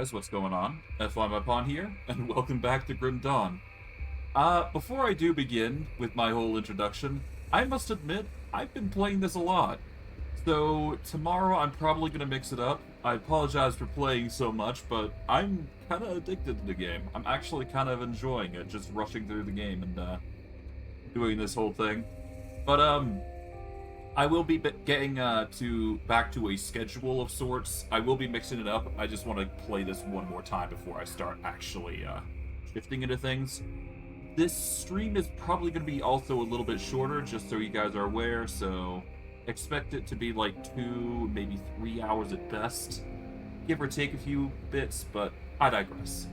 guys, what's going on? FYM upon here, and welcome back to Grim Dawn. Before I do begin with my whole introduction, I must admit, I've been playing this a lot. So, tomorrow I'm probably gonna mix it up. I apologize for playing so much, but I'm kinda addicted to the game. I'm actually kind of enjoying it, just rushing through the game and, doing this whole thing. But, I will be getting back to a schedule of sorts. I will be mixing it up. I just want to play this one more time before I start actually shifting into things. This stream is probably going to be also a little bit shorter, just so you guys are aware. So expect it to be like 2, maybe 3 hours at best, give or take a few bits. But I digress.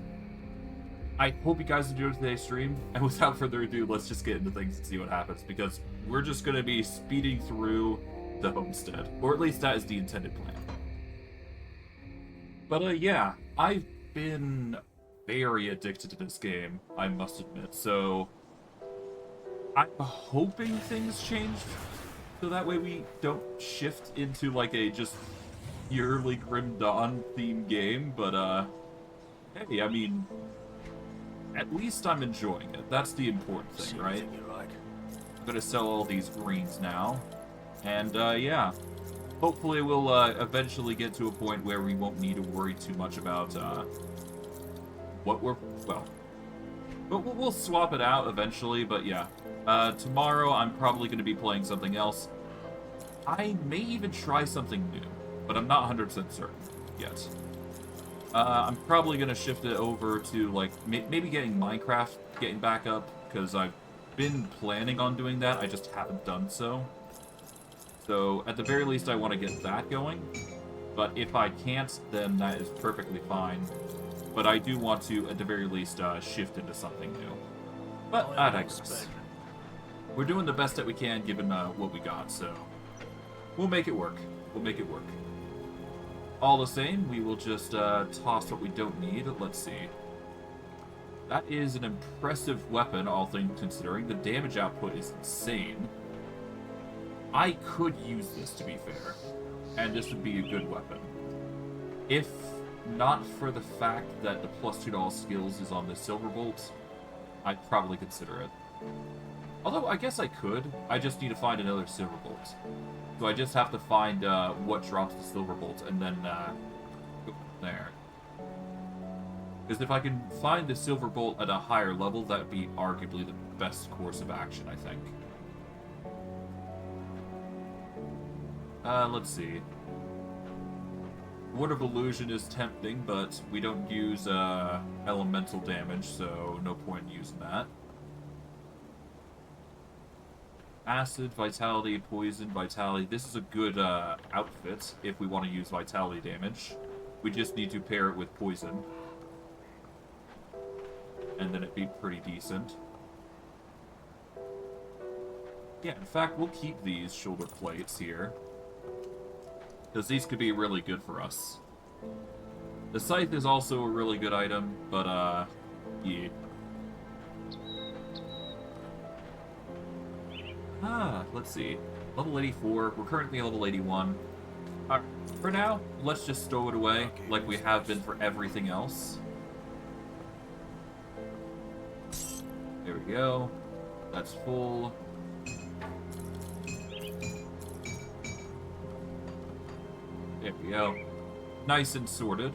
I hope you guys enjoyed today's stream, and without further ado, let's just get into things and see what happens, because we're just going to be speeding through the Homestead, or at least that is the intended plan. But yeah, I've been very addicted to this game, I must admit, so I'm hoping things change, so that way we don't shift into like a just purely Grim Dawn themed game, but hey, I mean, at least I'm enjoying it. That's the important thing, right? I'm gonna sell all these greens now. And, yeah. Hopefully we'll, eventually get to a point where we won't need to worry too much about, what we're... well... But we'll swap it out eventually, but yeah. Tomorrow I'm probably gonna be playing something else. I may even try something new, but I'm not 100% certain yet. I'm probably going to shift it over to, like, maybe getting Minecraft getting back up, because I've been planning on doing that, I just haven't done so. So, at the very least, I want to get that going, but if I can't, then that is perfectly fine. But I do want to, at the very least, shift into something new. But, I digress. We're doing the best that we can, given what we got, so we'll make it work. We'll make it work. All the same, we will just toss what we don't need. Let's see. That is an impressive weapon, all things considering. The damage output is insane. I could use this, to be fair. And this would be a good weapon. If not for the fact that the +2 to all skills is on the Silverbolt, I'd probably consider it. Although, I guess I could. I just need to find another Silverbolt. So I just have to find what drops the Silverbolt, and then go from there. Because if I can find the Silverbolt at a higher level, that would be arguably the best course of action, I think. Let's see. Word of Illusion is tempting, but we don't use elemental damage, so no point in using that. Acid, Vitality, Poison, Vitality. This is a good outfit if we want to use Vitality damage. We just need to pair it with Poison. And then it'd be pretty decent. Yeah, in fact, we'll keep these shoulder plates here. Because these could be really good for us. The Scythe is also a really good item, but, yeah. Let's see. Level 84. We're currently level 81. For now, let's just stow it away like we have been for everything else. There we go. That's full. There we go. Nice and sorted.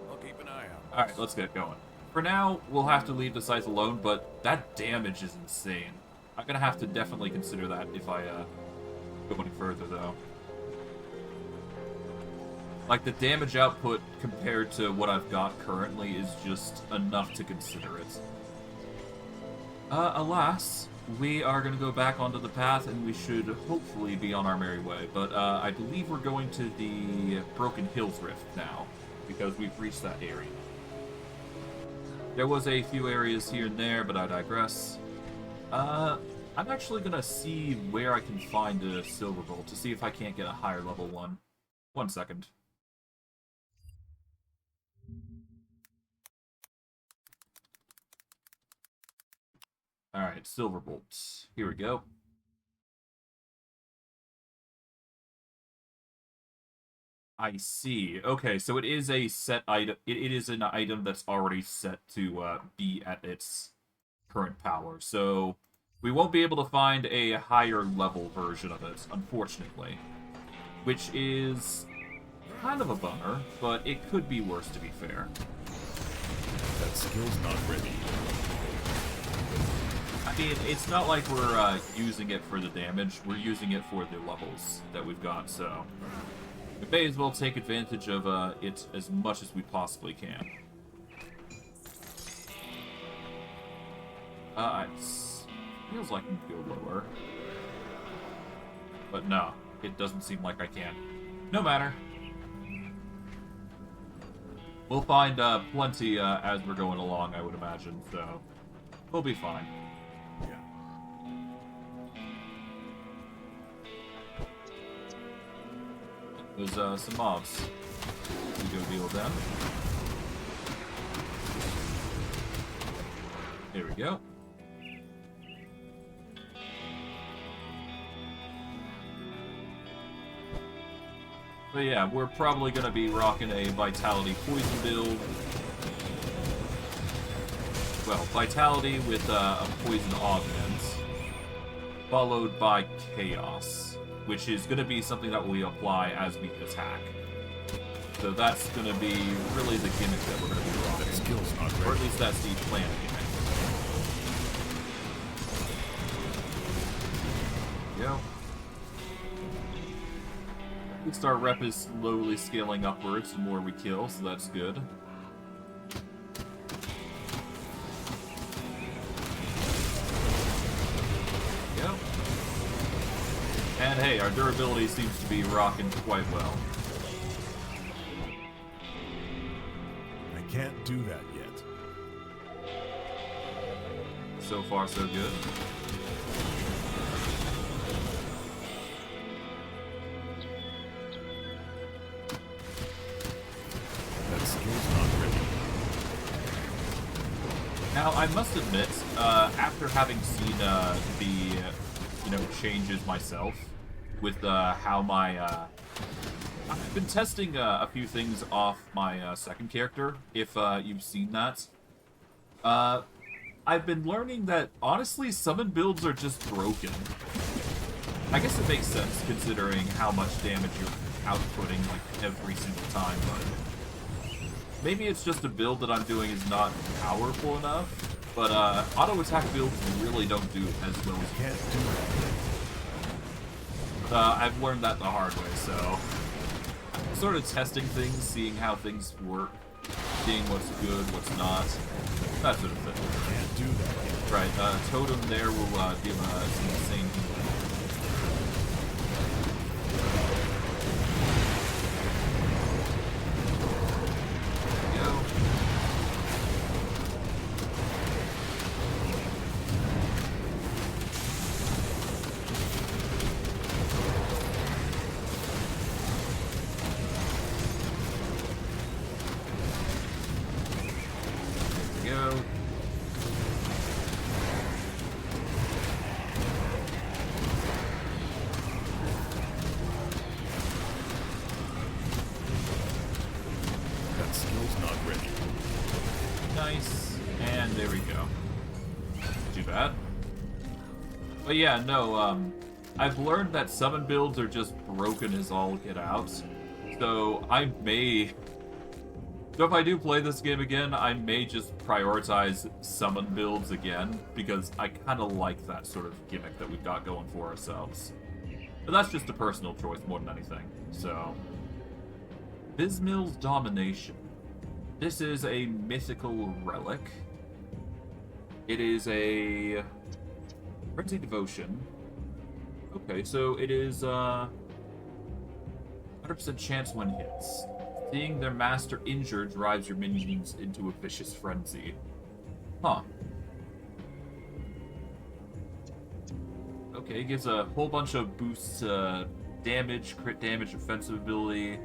I'll keep an eye out. Alright, let's get going. For now, we'll have to leave the Scythe alone, but that damage is insane. I'm gonna have to definitely consider that if I go any further, though. Like, the damage output compared to what I've got currently is just enough to consider it. Alas, we are gonna go back onto the path, and we should hopefully be on our merry way. But I believe we're going to the Broken Hills Rift now, because we've reached that area. There was a few areas here and there, but I digress. I'm actually gonna see where I can find a Silverbolt to see if I can't get a higher level one. 1 second. Alright, Silverbolt. Here we go. I see. Okay, so it is a set item. It is an item that's already set to be at its current power. So we won't be able to find a higher level version of it, unfortunately. Which is kind of a bummer, but it could be worse, to be fair. That skill's not ready. I mean, it's not like we're using it for the damage. We're using it for the levels that we've got, so we may as well take advantage of it as much as we possibly can. It feels like I can go lower. But no, it doesn't seem like I can. No matter. We'll find plenty as we're going along, I would imagine, so we'll be fine. Yeah. There's some mobs. We go deal with them. There we go. But yeah, we're probably going to be rocking a Vitality Poison build. Well, Vitality with a Poison Augment, followed by Chaos, which is going to be something that we apply as we attack. So that's going to be really the gimmick that we're going to be rocking. That skill's not ready. Or at least that's the plan gimmick. There we go. At least our rep is slowly scaling upwards the more we kill, so that's good. There we go. And hey, our durability seems to be rocking quite well. I can't do that yet. So far, so good. That skill's not ready. Now, I must admit, after having seen the, changes myself with how my, I've been testing a few things off my second character, if you've seen that. I've been learning that, honestly, summon builds are just broken. I guess it makes sense, considering how much damage you're outputting, like, every single time, but maybe it's just a build that I'm doing is not powerful enough, but auto-attack builds really don't do as well as Can't do that. I've learned that the hard way, so sort of testing things, seeing how things work, seeing what's good, what's not, that sort of thing. Can't do that yet. Right, Totem there will give some insane healing. But yeah, no, I've learned that summon builds are just broken as all get out. So so if I do play this game again, I may just prioritize summon builds again, because I kind of like that sort of gimmick that we've got going for ourselves. But that's just a personal choice more than anything, so... Bismill's Domination. This is a mythical relic. It is a... Frenzy Devotion. Okay, so it is 100% chance when hits. Seeing their master injured drives your minions into a vicious frenzy. Huh. Okay, it gives a whole bunch of boosts damage, crit damage, offensive ability,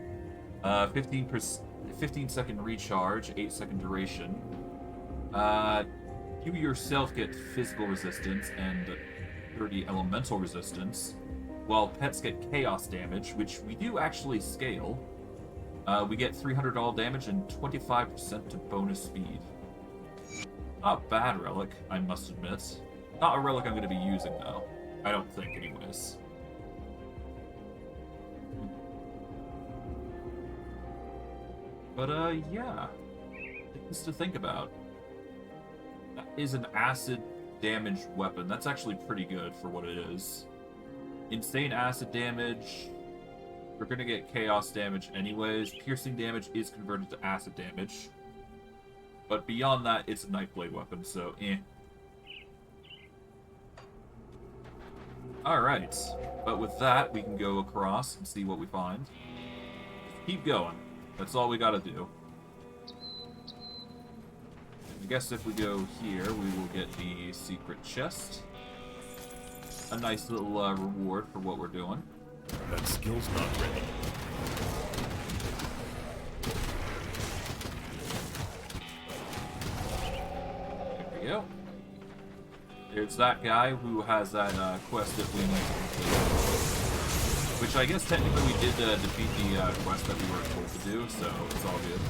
15-second recharge, 8-second duration. You yourself get physical resistance and 30 elemental resistance, while pets get chaos damage, which we do actually scale. We get 300 all damage and 25% to bonus speed. Not a bad relic, I must admit. Not a relic I'm going to be using, though. I don't think, anyways. But, yeah. Things to think about. That is an acid damage weapon. That's actually pretty good for what it is. Insane acid damage. We're going to get chaos damage anyways. Piercing damage is converted to acid damage. But beyond that, it's a Nightblade weapon, so eh. Alright. But with that, we can go across and see what we find. Keep going. That's all we gotta do. I guess if we go here, we will get the secret chest. A nice little reward for what we're doing. That skill's not ready. There we go. There's that guy who has that quest that we need to complete. Which I guess technically we did defeat the quest that we were told to do, so it's all good.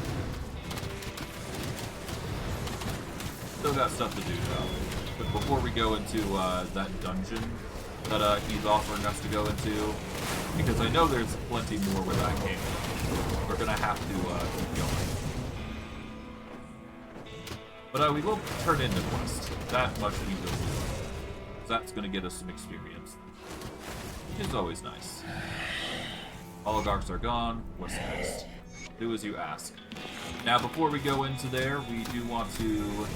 Still got stuff to do though. But before we go into that dungeon that he's offering us to go into, because I know there's plenty more where that came from, we're gonna have to keep going. But we will turn in the quest. That much we will do. That's gonna get us some experience. Which is always nice. Oligarchs are gone. What's next? Do as you ask. Now, before we go into there, we do want to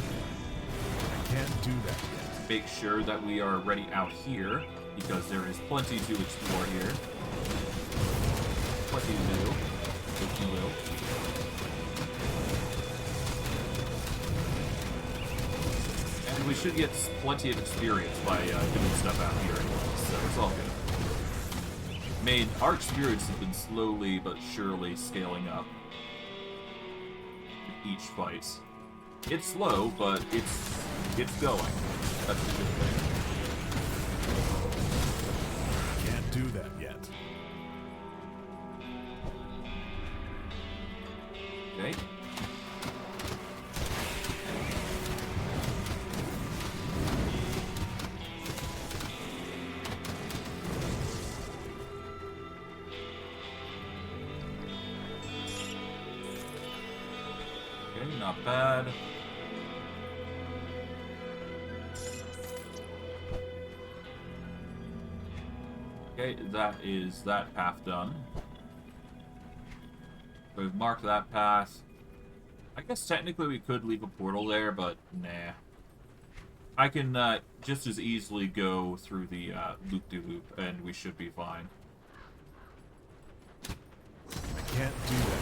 I can't do that yet. make sure that we are ready out here, because there is plenty to explore here. Plenty to do, if you will. And we should get plenty of experience by doing stuff out here anyway, so it's all good. I mean, our experience has been slowly but surely scaling up with each fight. It's slow, but it's going. That's the good thing. Can't do that yet. Okay. Okay, not bad. Okay, that is that path done. We've marked that path. I guess technically we could leave a portal there, but nah. I can just as easily go through the loop-de-loop, and we should be fine. I can't do that.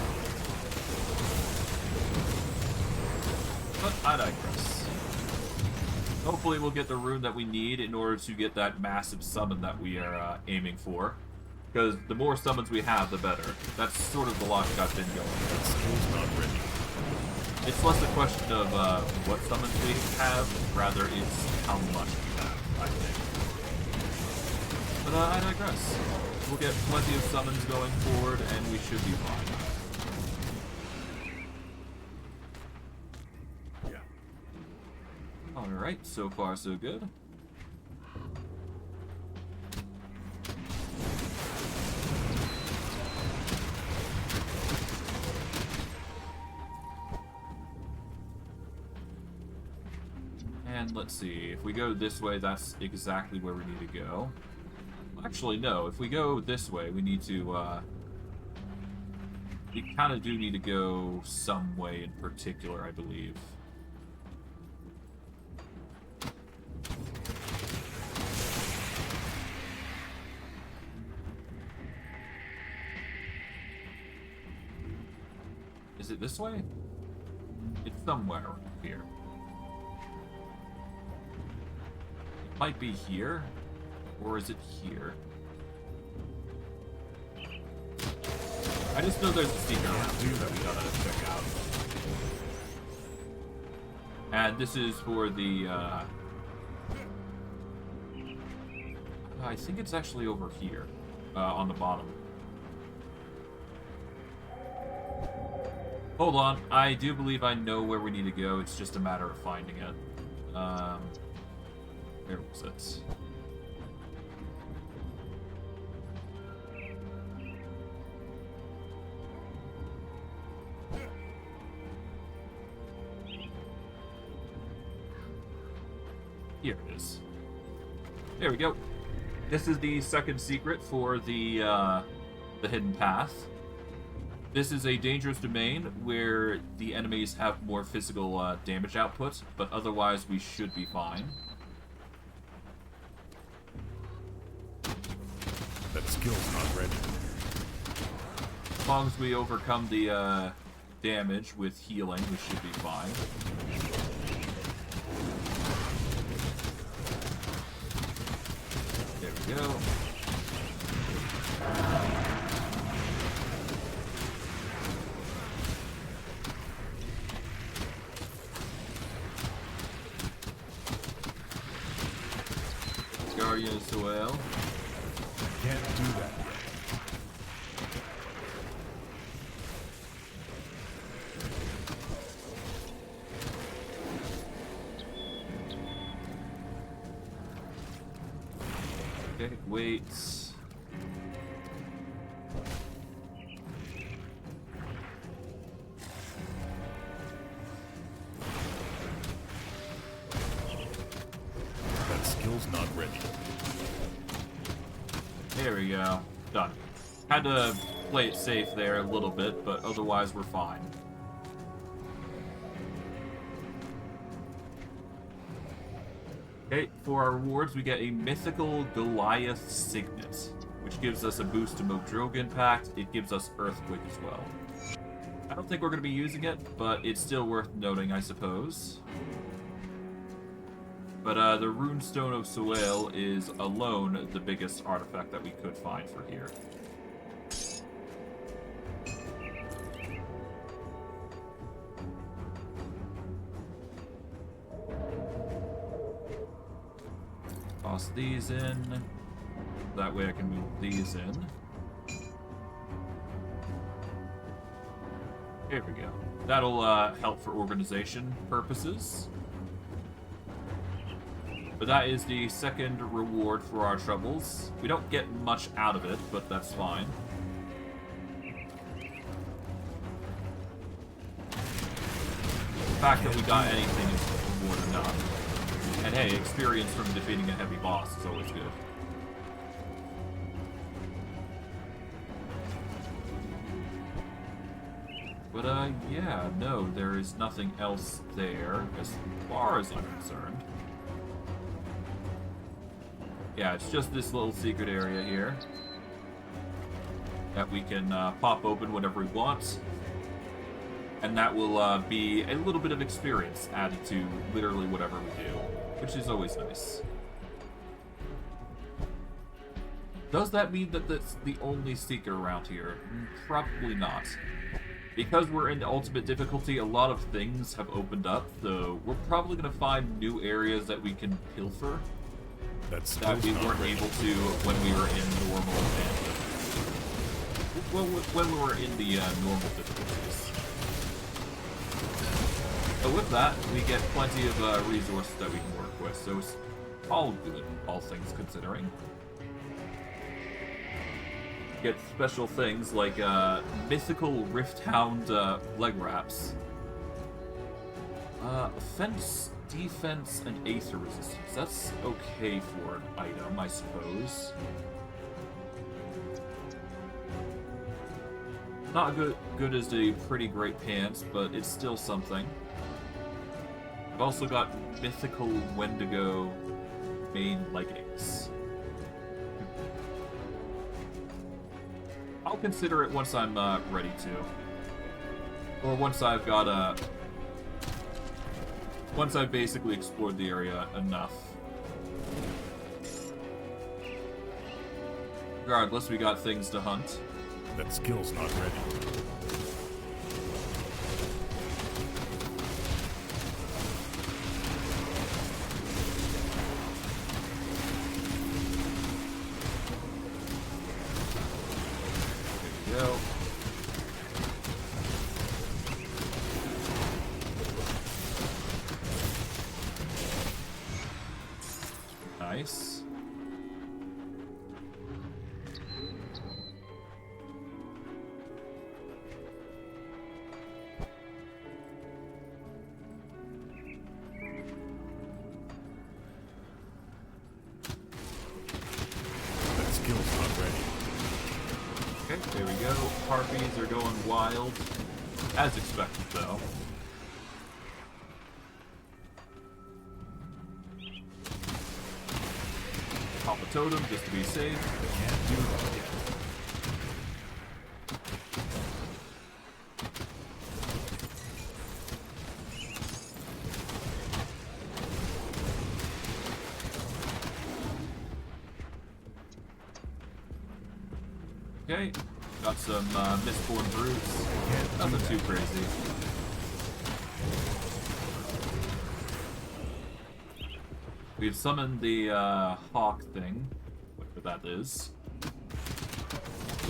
But I digress. Hopefully we'll get the rune that we need in order to get that massive summon that we are aiming for. Because the more summons we have, the better. That's sort of the logic I've been going. That skill's not ready. It's less a question of what summons we have, rather it's how much we have, I think. But I digress. We'll get plenty of summons going forward, and we should be fine. Alright, so far so good. And let's see, if we go this way, that's exactly where we need to go. Actually, no, if we go this way, we need to, we kind of do need to go some way in particular, I believe. Is it this way? It's somewhere here. It might be here, or is it here? I just know there's a secret around here that we gotta check out. And this is for the, I think it's actually over here, on the bottom. Hold on, I do believe I know where we need to go. It's just a matter of finding it. Where was it? Here it is. There we go. This is the second secret for the hidden path. This is a dangerous domain where the enemies have more physical damage output, but otherwise we should be fine. That skill's not ready. As long as we overcome the damage with healing, we should be fine. There we go. Guardian as well. Can't do that yet. Okay, wait. That skill's not ready. There we go. Done. Had to play it safe there a little bit, but otherwise we're fine. Okay, for our rewards, we get a mythical Goliath Signet, which gives us a boost to Mogdrog Impact. It gives us Earthquake as well. I don't think we're going to be using it, but it's still worth noting, I suppose. But the Runestone of Soel is alone the biggest artifact that we could find for here. Toss these in. That way I can move these in. There we go. That'll help for organization purposes. But that is the second reward for our troubles. We don't get much out of it, but that's fine. The fact that we got anything is more than enough. And hey, experience from defeating a heavy boss is always good. But yeah, no, there is nothing else there as far as I'm concerned. Yeah, it's just this little secret area here that we can pop open whenever we want. And that will be a little bit of experience added to literally whatever we do, which is always nice. Does that mean that that's the only secret around here? Probably not. Because we're in the ultimate difficulty, a lot of things have opened up, so we're probably going to find new areas that we can pilfer that we weren't able to when we were in normal and when we were in the normal difficulties. So with that, we get plenty of resources that we can work with, so it's all good, all things considering. Get special things like mythical Rifthound leg wraps. Offense, defense, and aether resistance. That's okay for an item, I suppose. Not good as the pretty great pants, but it's still something. I've also got mythical Wendigo main leggings. I'll consider it once I'm ready to. Or once I've got once I've basically explored the area enough. Regardless, we got things to hunt. That skill's not ready. ready. Okay, there we go. Harpies are going wild. As expected, though. Pop a totem just to be safe. Can't do that yet. Okay, got some Mistborn brutes. Nothing too crazy. We've summoned the hawk thing, whatever that is.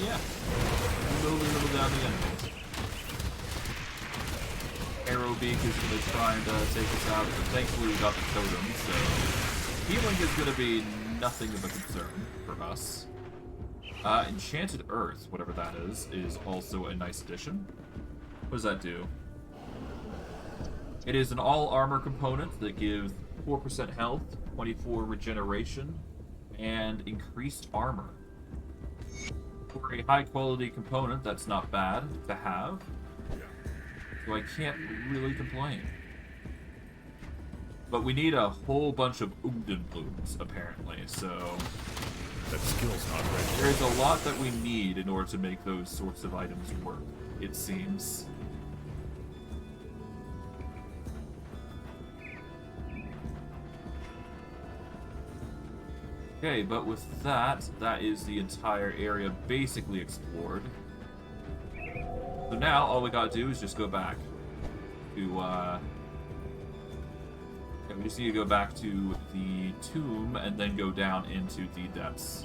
Yeah, slowly whittle down the enemy. Arrow Beak is going to try and take us out, but thankfully we got the totem, so healing is going to be nothing of a concern for us. Enchanted Earth, whatever that is also a nice addition. What does that do? It is an all-armor component that gives 4% health, 24 regeneration, and increased armor. For a high-quality component, that's not bad to have. So I can't really complain. But we need a whole bunch of Ugden blooms, apparently, so... That skill's not ready. There's a lot that we need in order to make those sorts of items work, it seems. Okay, but with that, that is the entire area basically explored. So now, all we gotta do is just go back to, yeah, we just need to go back to the tomb and then go down into the depths.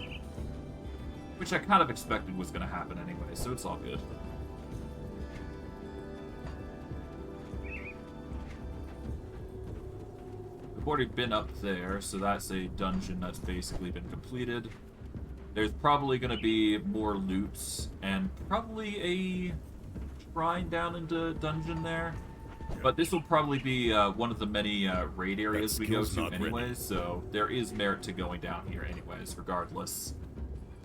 Which I kind of expected was gonna happen anyway, so it's all good. We've already been up there, so that's a dungeon that's basically been completed. There's probably going to be more loots, and probably a shrine down into dungeon there. But this will probably be one of the many raid areas we go to anyways, so there is merit to going down here anyways, regardless.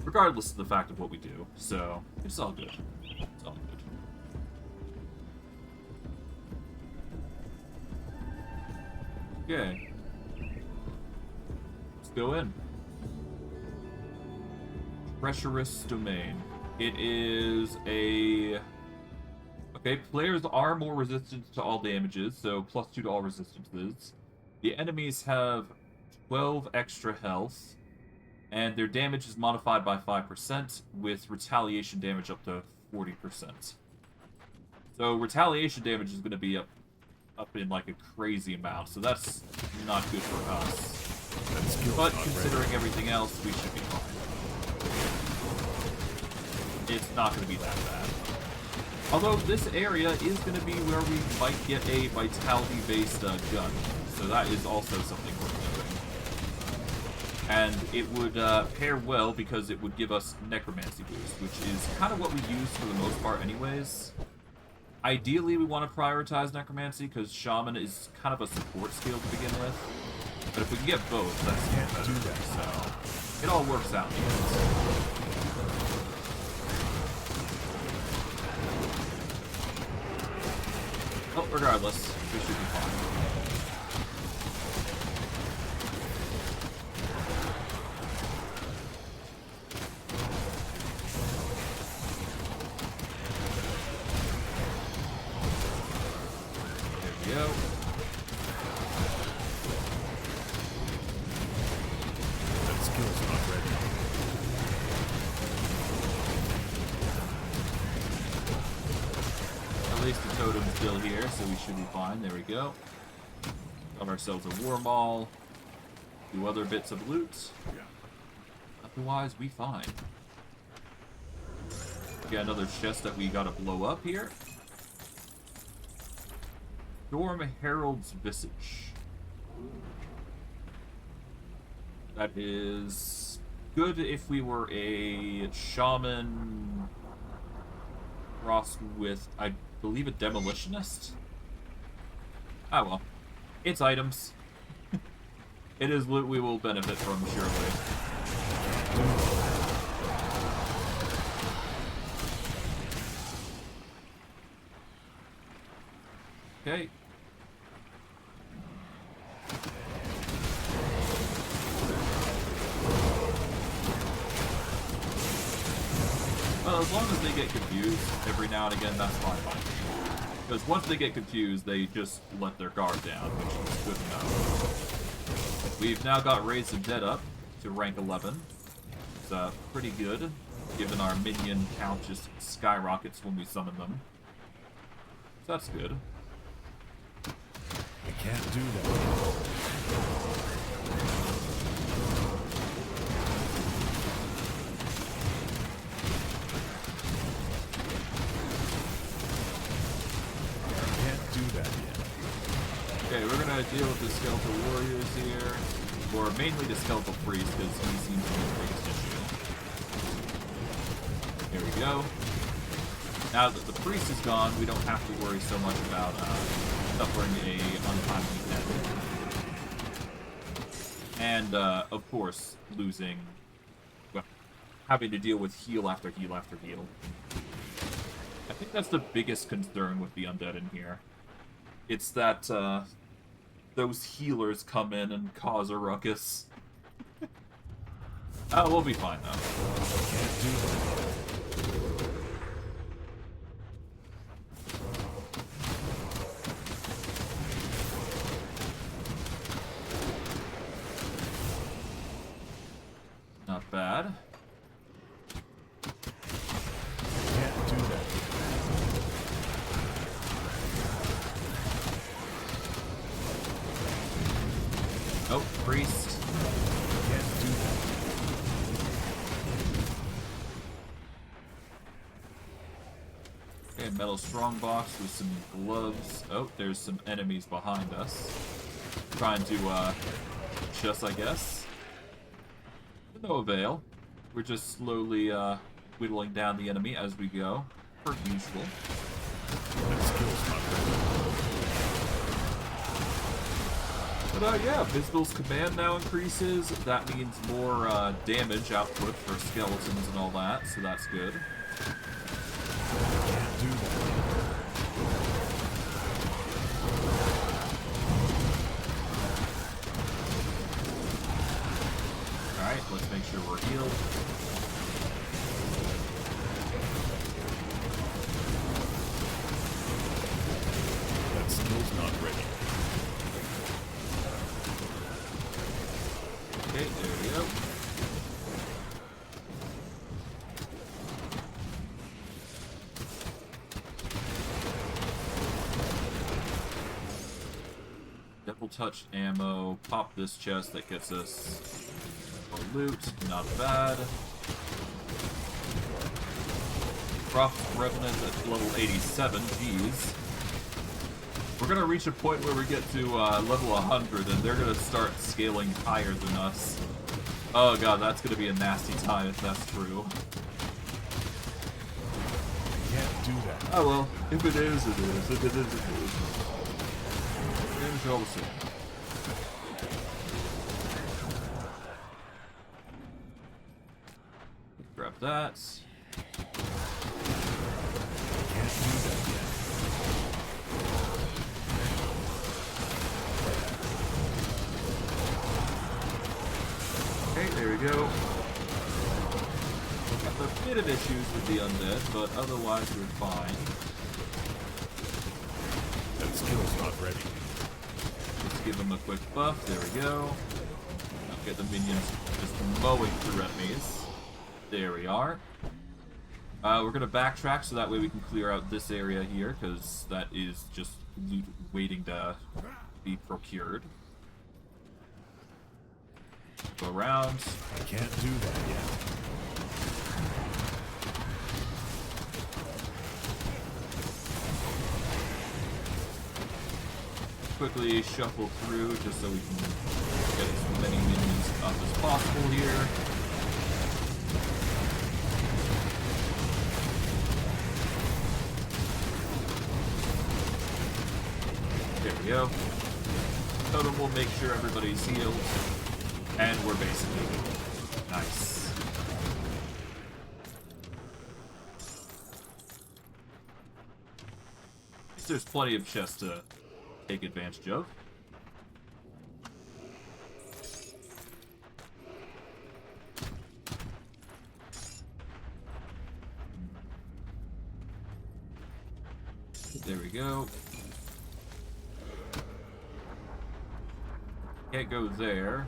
Regardless of the fact of what we do, so it's all good. It's all good. Okay. Let's go in. Treacherous Domain. It is a... Okay, players are more resistant to all damages, so +2 to all resistances. The enemies have 12 extra health, and their damage is modified by 5%, with retaliation damage up to 40%. So retaliation damage is going to be up in like a crazy amount, so that's not good for us. But considering everything else, we should be fine. It's not going to be that bad. Although this area is going to be where we might get a vitality-based gun, so that is also something worth noting. And it would pair well because it would give us Necromancy boost, which is kind of what we use for the most part anyways. Ideally, we want to prioritize Necromancy because Shaman is kind of a support skill to begin with. But if we can get both, that's can't do that. So it all works out. Oh, regardless, we should be fine. There we go. That skill's not ready. At least the totem's still here, so we should be fine. There we go. Got ourselves a war maul. Do other bits of loot. Otherwise, we fine. We got another chest that we gotta blow up here. Storm Herald's Visage. That is good if we were a shaman crossed with, I believe, a demolitionist. Ah well. It's items. It is loot we will benefit from, surely. Okay. Well, as long as they get confused every now and again, that's fine by me. Because once they get confused, they just let their guard down, which is good enough. We've now got Raise the Dead up to rank 11. It's pretty good, given our minion count just skyrockets when we summon them. So that's good. I can't do that. Okay, we're gonna deal with the skeletal warriors here, or mainly the skeletal priest, because he seems to be the biggest issue. Here we go. Now that the priest is gone, we don't have to worry so much about suffering a untimely death. And, of course, losing, well, having to deal with heal after heal after heal. I think that's the biggest concern with the undead in here. It's that, those healers come in and cause a ruckus. Oh, we'll be fine, though. Can't do that. Not bad. Can't do that. Oh, priest. Can't do that. Okay, metal strongbox with some gloves. Oh, there's some enemies behind us. Trying to, reach us, I guess. To no avail. We're just slowly, whittling down the enemy as we go, per usual. That skill's not ready. But, yeah, Visibil's command now increases. That means more, damage output for skeletons and all that, so that's good. Can't do that. Alright, let's make sure we're healed. That skill's not ready. Okay, there we go. Double touch ammo. Pop this chest that gets us more loot. Not bad. Frost Revenant at level 87. Jeez. We're gonna reach a point where we get to level 100 and they're gonna start scaling higher than us. Oh god, that's gonna be a nasty time if that's true. Can't do that. Oh well, if it is, it is. If it is, it is. Damage all the same. Grab that. Can't do that yet. Okay, there we go. Got a bit of issues with the undead, but otherwise we're fine. That skill's not ready. Let's give them a quick buff. There we go. Now get the minions just mowing through enemies. There we are. We're gonna backtrack so that way we can clear out this area here, because that is just loot waiting to be procured. Go around. I can't do that yet. Quickly shuffle through just so we can get as many minions up as possible here. There we go. Totem will make sure everybody's healed. And we're basically good. Nice. There's plenty of chests to take advantage of. There we go. Can't go there.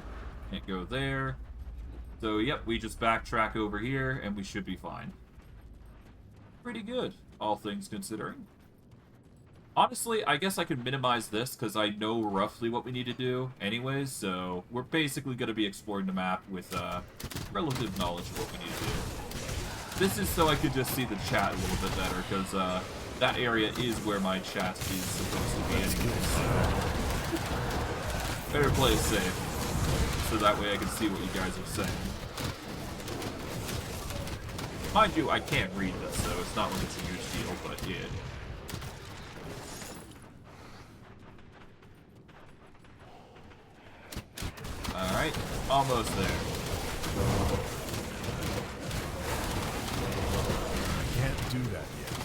Can't go there. So, yep, we just backtrack over here, and we should be fine. Pretty good, all things considering. Honestly, I guess I could minimize this, because I know roughly what we need to do anyways, so we're basically going to be exploring the map with relative knowledge of what we need to do. This is so I could just see the chat a little bit better, because that area is where my chat is supposed to be anyways. Better play it safe, so that way I can see what you guys are saying. Mind you, I can't read this, so it's not like it's a huge deal, but yeah. Alright, almost there. I can't do that yet.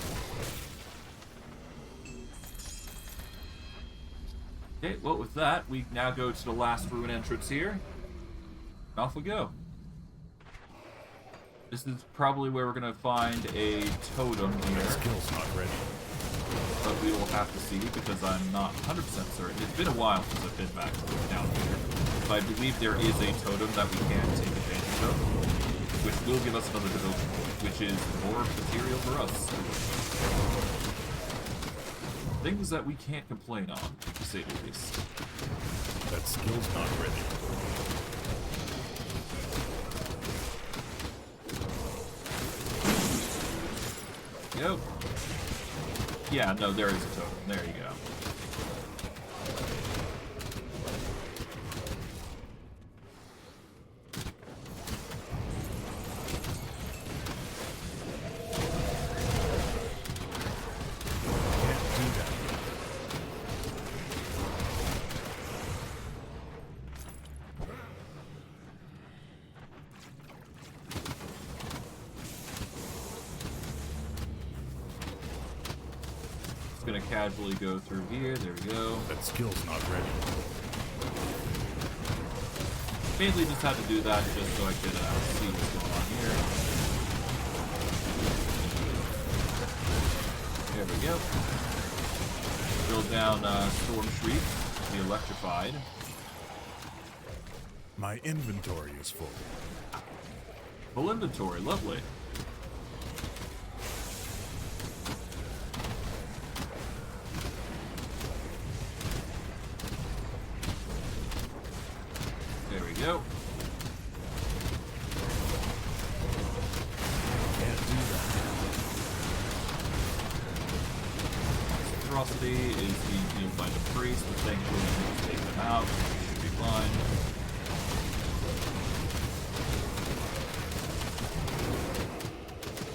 Okay, well with that, we now go to the last ruin entrance here. Off we go. This is probably where we're gonna find a totem here. Skill's not ready. But we will have to see because I'm not 100% certain. It's been a while since I've been back down here. But I believe there is a totem that we can take advantage of, which will give us another devotion, which is more material for us. Things that we can't complain on, to say the least. That skill's not ready. Yep. Yeah, no, there is a totem. There you go. Gonna casually go through here. There we go. That skill's not ready. Mainly just had to do that just so I could see what's going on here. There we go. Drill down Storm Shriek, the electrified. My inventory is full. Full inventory, lovely. Go. Can't do that. Ferocity is being healed by the priest, but thankfully we can take them out. Should be fine.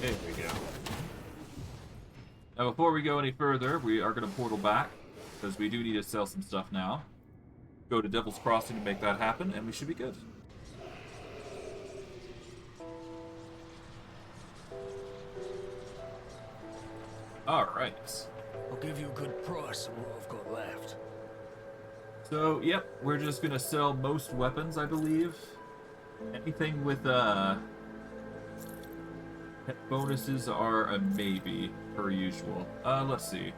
There we go. Now before we go any further, we are going to portal back, because we do need to sell some stuff now. Go to Devil's Crossing to make that happen, and we should be good. Alright. I'll give you a good price on what I've got left. So, yep, we're just gonna sell most weapons, I believe. Anything with, bonuses are a maybe, per usual. Let's see.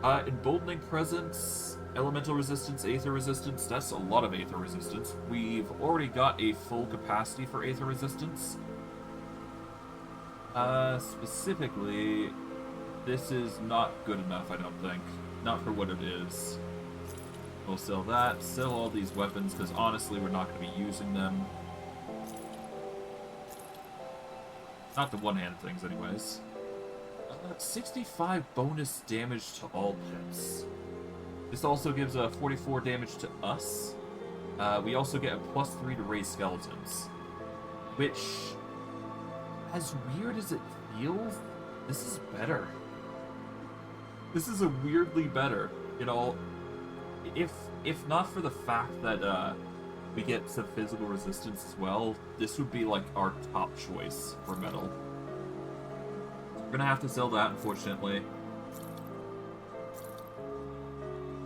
Emboldening Presence, Elemental Resistance, Aether Resistance, that's a lot of Aether Resistance. We've already got a full capacity for Aether Resistance. Specifically, this is not good enough, I don't think. Not for what it is. We'll sell that, sell all these weapons, because honestly, we're not going to be using them. Not the one-handed things, anyways. 65 bonus damage to all pets. This also gives a 44 damage to us. We also get a +3 to raise skeletons. Which, as weird as it feels, this is better. This is a weirdly better, you know. If not for the fact that we get some physical resistance as well, this would be like our top choice for metal. We're gonna have to sell that, unfortunately.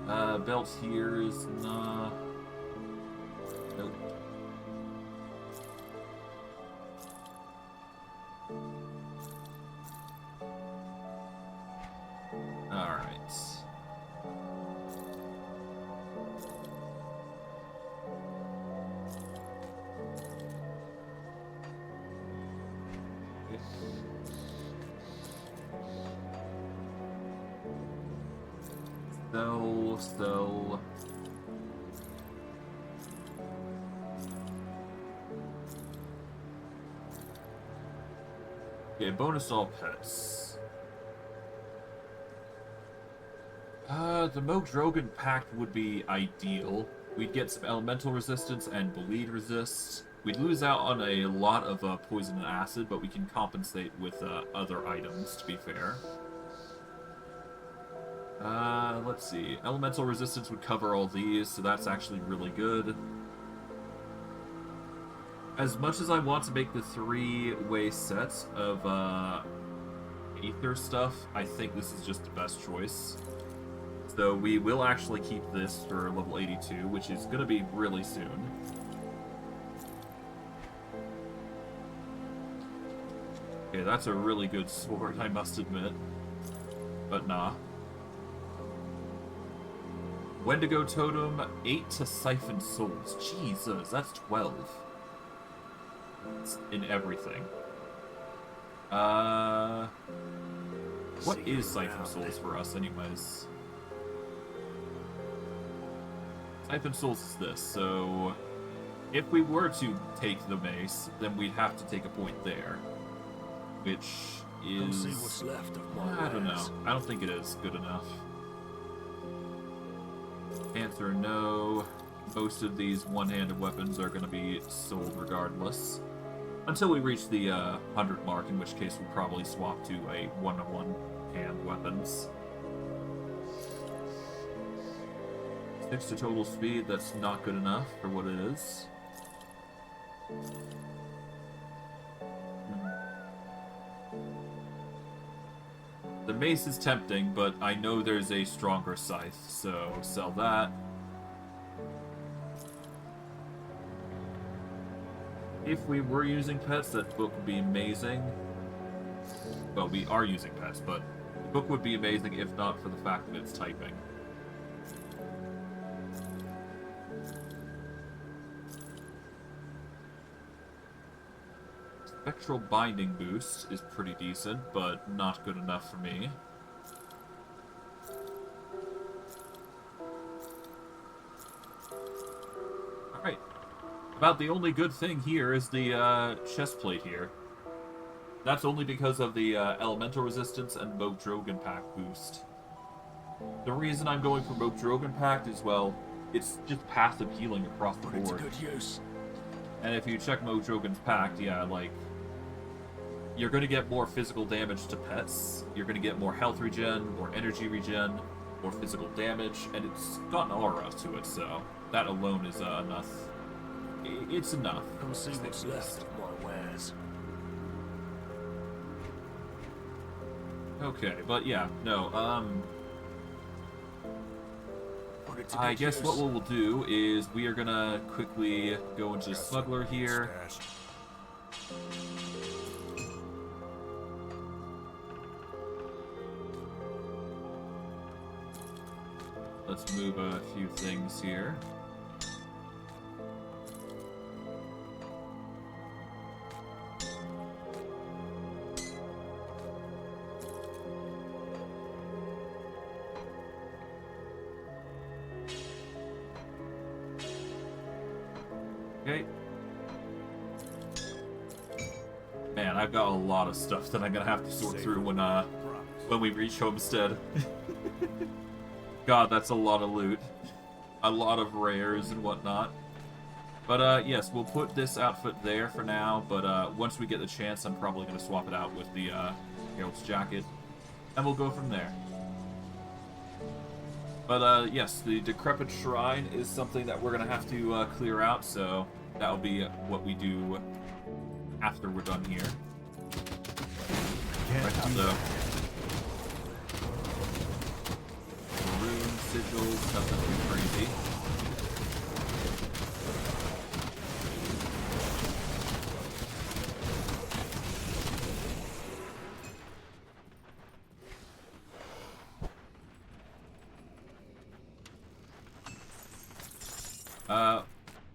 Belt here is not... Nope. Alright. Sell. Okay, bonus all pets. The Mogdrogan Pact would be ideal. We'd get some elemental resistance and bleed resist. We'd lose out on a lot of poison and acid, but we can compensate with other items, to be fair. Let's see. Elemental resistance would cover all these, so that's actually really good. As much as I want to make the 3-way sets of Aether stuff, I think this is just the best choice. So we will actually keep this for level 82, which is going to be really soon. Okay, that's a really good sword, I must admit. But nah. Wendigo Totem, 8 to Siphon Souls. Jesus, that's 12. It's in everything. What is Siphon Souls for us, anyways? Siphon Souls is this, so... If we were to take the mace, then we'd have to take a point there. Which is... See what's left of my I don't know. wares. I don't think it is good enough. Answer no. Most of these one-handed weapons are going to be sold regardless. Until we reach the 100 mark, in which case we'll probably swap to a one-on-one hand weapons. 6 to total speed, that's not good enough for what it is. The mace is tempting, but I know there's a stronger scythe, so sell that. If we were using pets, that book would be amazing. Well, we are using pets, but the book would be amazing if not for the fact that it's typing. Spectral Binding boost is pretty decent, but not good enough for me. Alright. About the only good thing here is the chest plate here. That's only because of the elemental resistance and Mogdrogan Pact boost. The reason I'm going for Mogdrogan Pact is, well, it's just passive healing across the Put it to board. good use. And if you check Mogdrogan's Pact, yeah, like, you're going to get more physical damage to pets, you're going to get more health regen, more energy regen, more physical damage, and it's got an aura to it, so that alone is enough. It's enough. Come see what's left of my wares. Okay, but yeah, no, Put it to I good guess use. what we'll do is we are going to quickly go into Smuggler here. Stash. Let's move a few things here. Okay. Man, I've got a lot of stuff that I'm gonna have to sort through when we reach Homestead. God, that's a lot of loot. A lot of rares and whatnot. But yes, we'll put this outfit there for now, but once we get the chance, I'm probably gonna swap it out with the Herald's jacket, and we'll go from there. But yes, the Decrepit Shrine is something that we're gonna have to clear out, so that'll be what we do after we're done here. Can't Right, do so that. runes. sigils, nothing too crazy.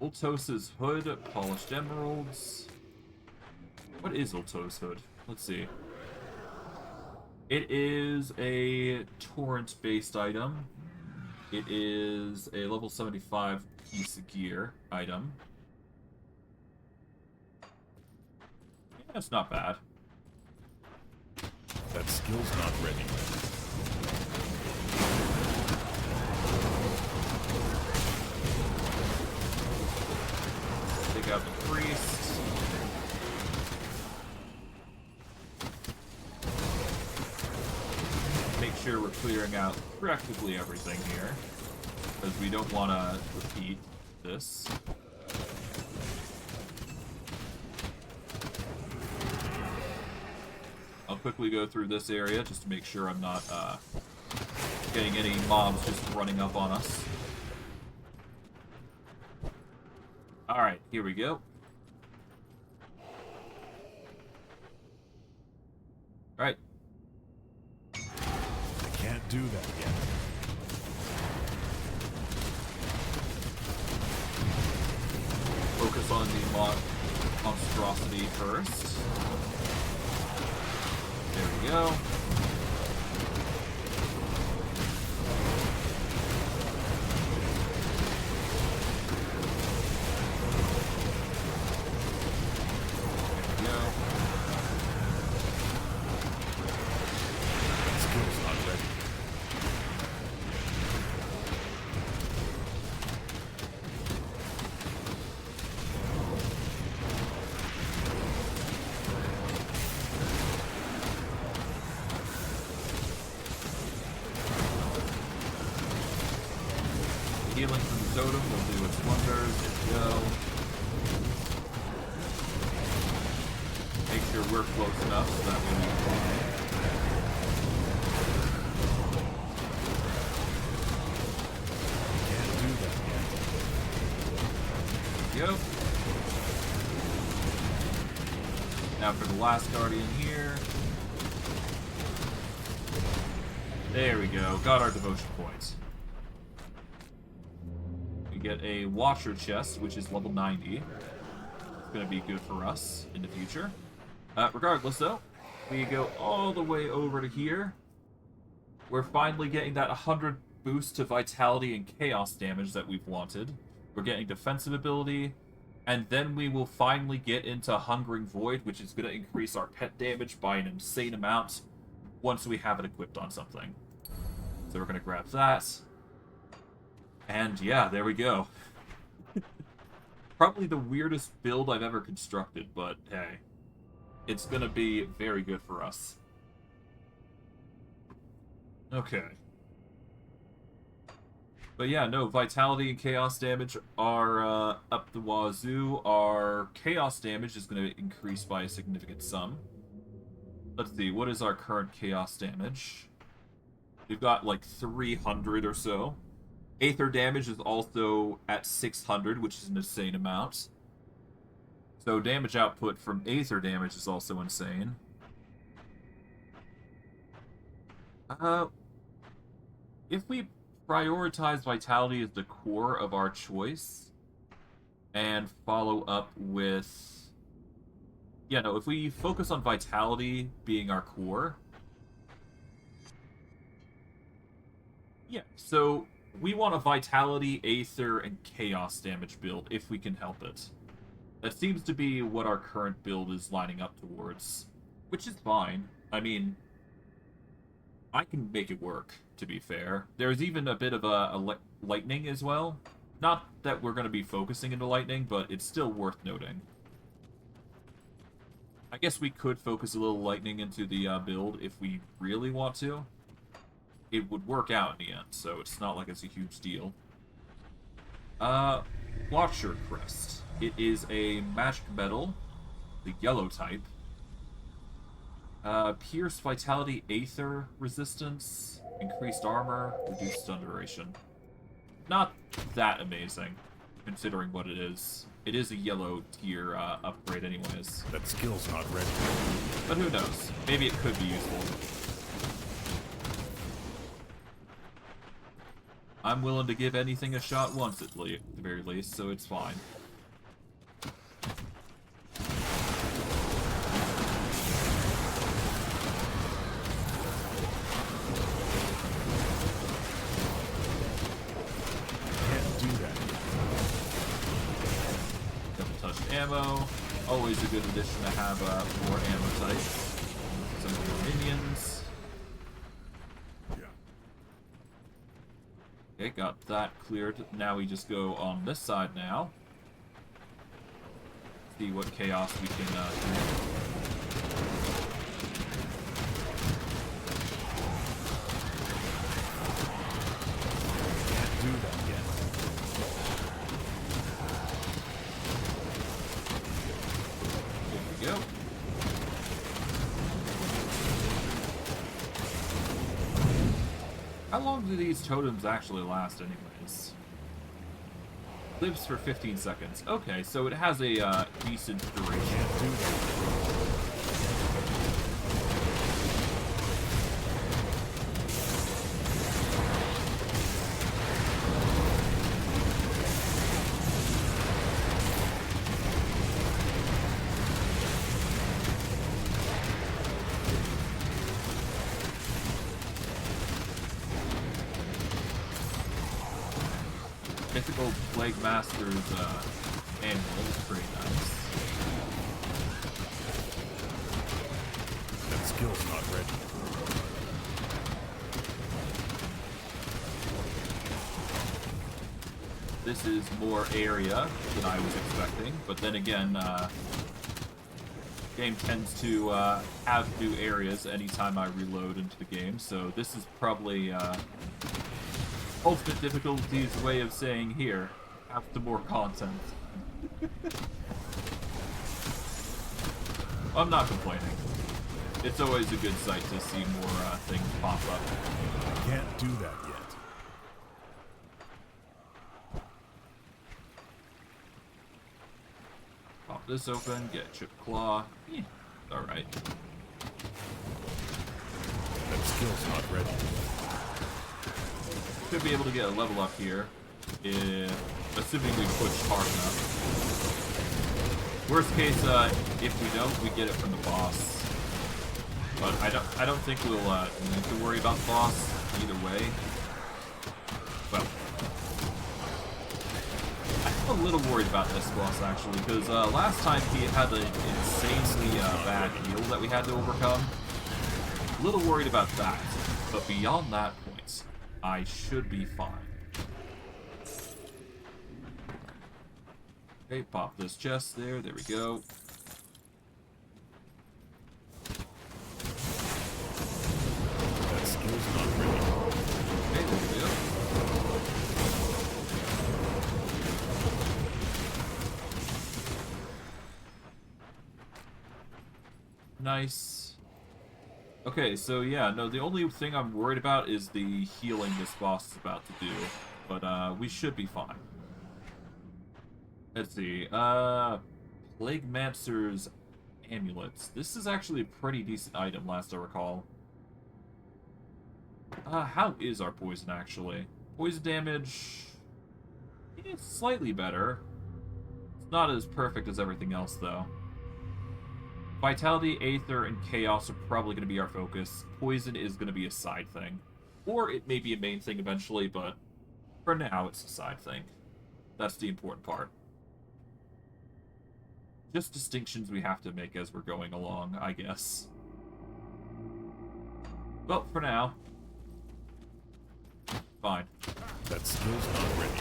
Ultos's hood, polished emeralds. What is Ultos' hood? Let's see. It is a torrent-based item. It is a level 75 piece of gear item. Yeah, it's not bad. That skill's not ready. Take out the priest. Make sure we're clearing out practically everything here, because we don't want to repeat this. I'll quickly go through this area just to make sure I'm not getting any mobs just running up on us. Alright, here we go. Alright. I can't do that yet. Focus on the monstrosity first. There we go. Healing from the totem will do its wonders. There we go. Make sure we're close enough so that way we can fly. Can't do that yet. There we go. Now for the last guardian here. There we go. Got our devotion points. Get a washer chest, which is level 90. It's going to be good for us in the future. Regardless, though, we go all the way over to here. We're finally getting that 100 boost to vitality and chaos damage that we've wanted. We're getting defensive ability, and then we will finally get into Hungering Void, which is going to increase our pet damage by an insane amount once we have it equipped on something. So we're going to grab that. And yeah, there we go. Probably the weirdest build I've ever constructed, but hey, it's gonna be very good for us. Okay. But yeah, no, vitality and chaos damage are up the wazoo. Our chaos damage is going to increase by a significant sum. Let's see, what is our current chaos damage? We've got like 300 or so. Aether damage is also at 600, which is an insane amount. So damage output from Aether damage is also insane. If we prioritize vitality as the core of our choice, and follow up with... Yeah, no, if we focus on vitality being our core... Yeah, so... we want a Vitality, Aether, and Chaos damage build, if we can help it. That seems to be what our current build is lining up towards. Which is fine. I mean, I can make it work, to be fair. There's even a bit of a lightning as well. Not that we're going to be focusing into lightning, but it's still worth noting. I guess we could focus a little lightning into the build if we really want to. It would work out in the end, so it's not like it's a huge deal. Watcher Crest. It is a magic metal, the yellow type. Pierce, Vitality, Aether, Resistance, Increased Armor, Reduced Stun Duration. Not that amazing, considering what it is. It is a yellow tier upgrade anyways. That skill's not ready. But who knows? Maybe it could be useful. I'm willing to give anything a shot once at the very least, so it's fine. Can't do that. Double-touched ammo. Always a good addition to have more ammo types. Some more minions. Okay, got that cleared. Now we just go on this side now. See what chaos we can do. Can't do that yet. There we go. How long do these totems actually last anyways? Lives for 15 seconds. Okay, so it has a decent duration. Can't do that. Mythical Plague Master's manual is pretty nice. That skill's not ready. This is more area than I was expecting, but then again, game tends to have new areas anytime I reload into the game, so this is probably ultimate difficulty's way of saying here, have the more content. I'm not complaining. It's always a good sight to see more things pop up. Can't do that yet. Pop this open, get Chip Claw. Alright. That skill's not ready. Should be able to get a level up here, assuming we push hard enough. Worst case, if we don't, we get it from the boss. But I don't think we'll need to worry about the boss either way. Well, I'm a little worried about this boss actually, because last time he had an insanely bad heal that we had to overcome. A little worried about that, but beyond that point, I should be fine. Okay, pop this chest there. There we go. That skill's not ready. Okay, there we go. Nice. Okay, so yeah, no, the only thing I'm worried about is the healing this boss is about to do. But we should be fine. Let's see. Plague Mancer's amulets. This is actually a pretty decent item, last I recall. How is our poison actually? Poison damage is slightly better. It's not as perfect as everything else though. Vitality, Aether, and Chaos are probably going to be our focus. Poison is going to be a side thing. Or it may be a main thing eventually, but for now it's a side thing. That's the important part. Just distinctions we have to make as we're going along, I guess. Well, for now. Fine. That skill's not ready.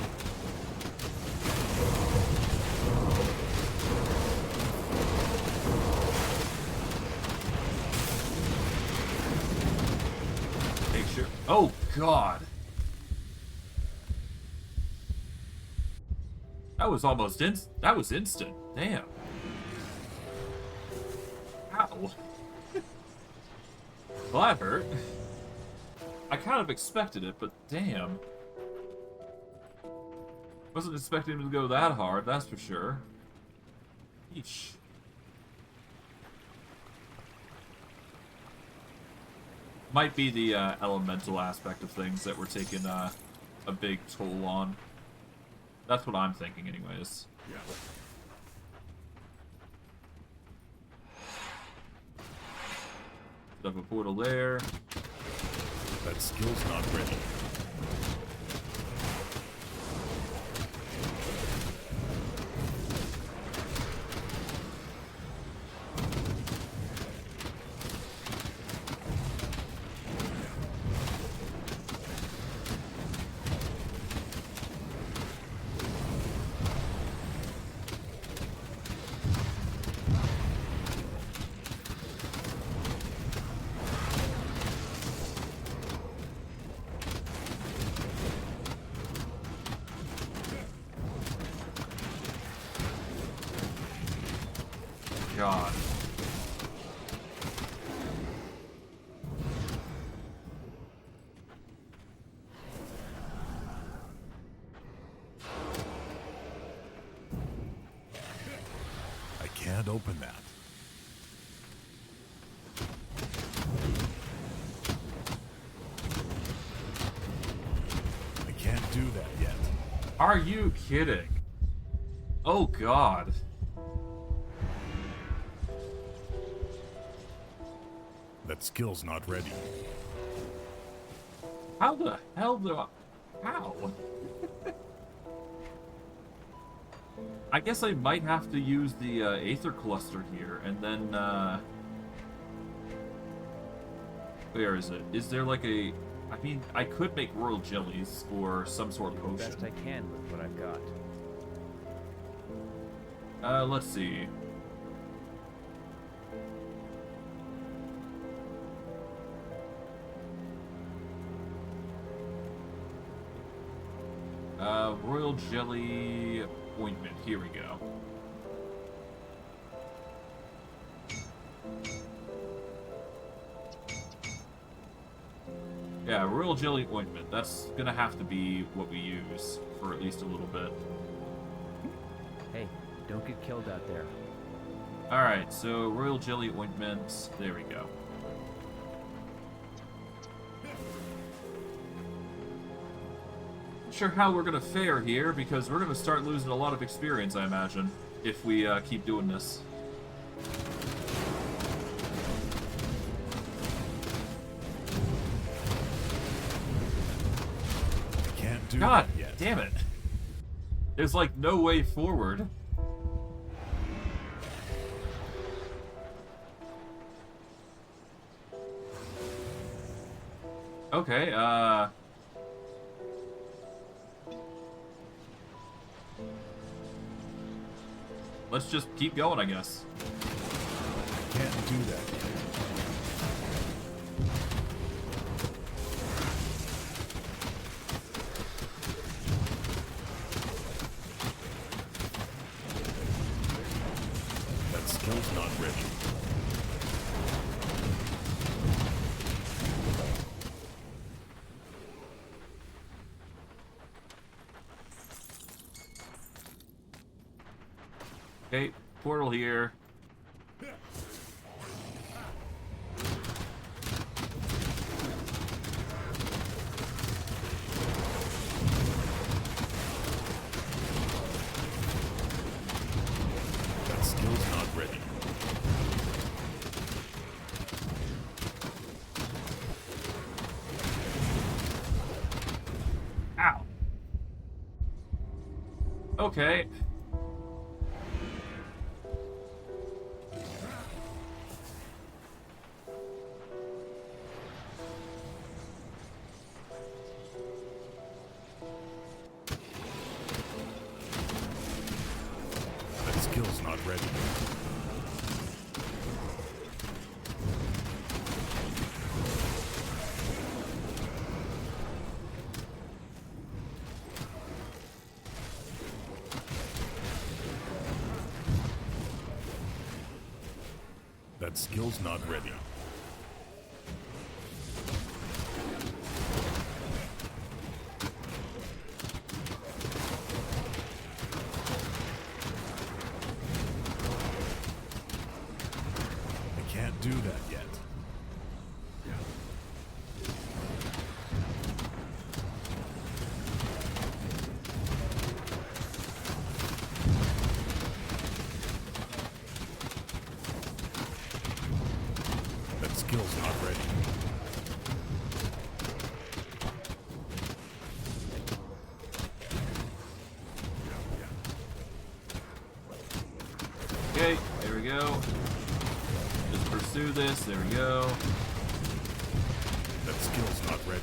Make sure. Oh, God. That was almost that was instant. Damn. Ow. Well, that hurt. I kind of expected it, but damn. Wasn't expecting him to go that hard, that's for sure. Eesh. Might be the elemental aspect of things that we're taking a big toll on. That's what I'm thinking anyways. Yeah. Set up a portal there. That skill's not ready. God. I can't open that. I can't do that yet. Are you kidding? Oh God. That skill's not ready. How the hell do I... How? I guess I might have to use the Aether Cluster here, and then, where is it? Is there like a... I mean, I could make Royal Jellies, or some sort of Do the potion. best I can with what I've got. Let's see. Royal Jelly Ointment. Here we go. Yeah, Royal Jelly Ointment. That's gonna have to be what we use for at least a little bit. Hey, don't get killed out there. Alright, so Royal Jelly Ointment. There we go. Sure how we're gonna fare here, because we're gonna start losing a lot of experience, I imagine, if we keep doing this. I can't do God that yet. damn it! There's like no way forward. Okay, let's just keep going, I guess. I can't do that yet. That skill's not ready. Okay, portal here. That skill's not ready. Ow. Okay. That skill's not ready. That skill's not ready. Can't do that yet. That skill's not ready. Okay, there we go. Just pursue this. There we go. That skill's not ready.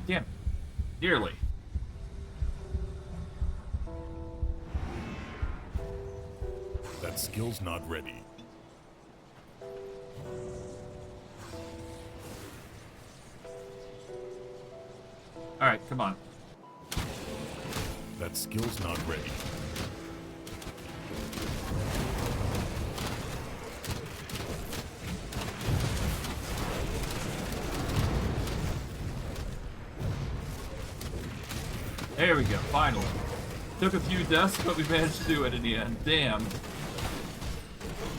Damn. Nearly. That skill's not ready. Alright, come on. That skill's not ready. There we go, finally. Took a few deaths, but we managed to do it in the end. Damn.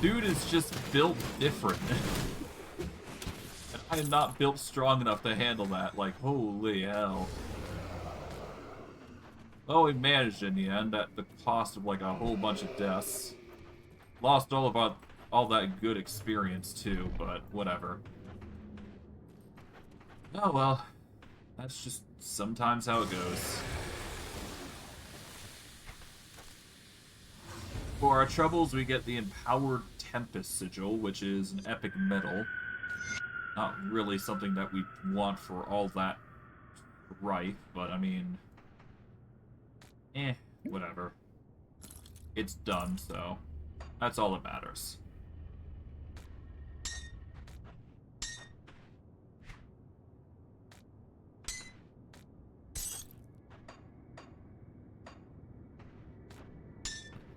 Dude is just built different. I am not built strong enough to handle that. Like, holy hell. Well, we managed in the end at the cost of like a whole bunch of deaths. Lost all that good experience too, but whatever. Oh well. That's just sometimes how it goes. For our troubles, we get the Empowered Tempest Sigil, which is an epic medal. Not really something that we want for all that rife, but I mean... whatever. It's done, so that's all that matters.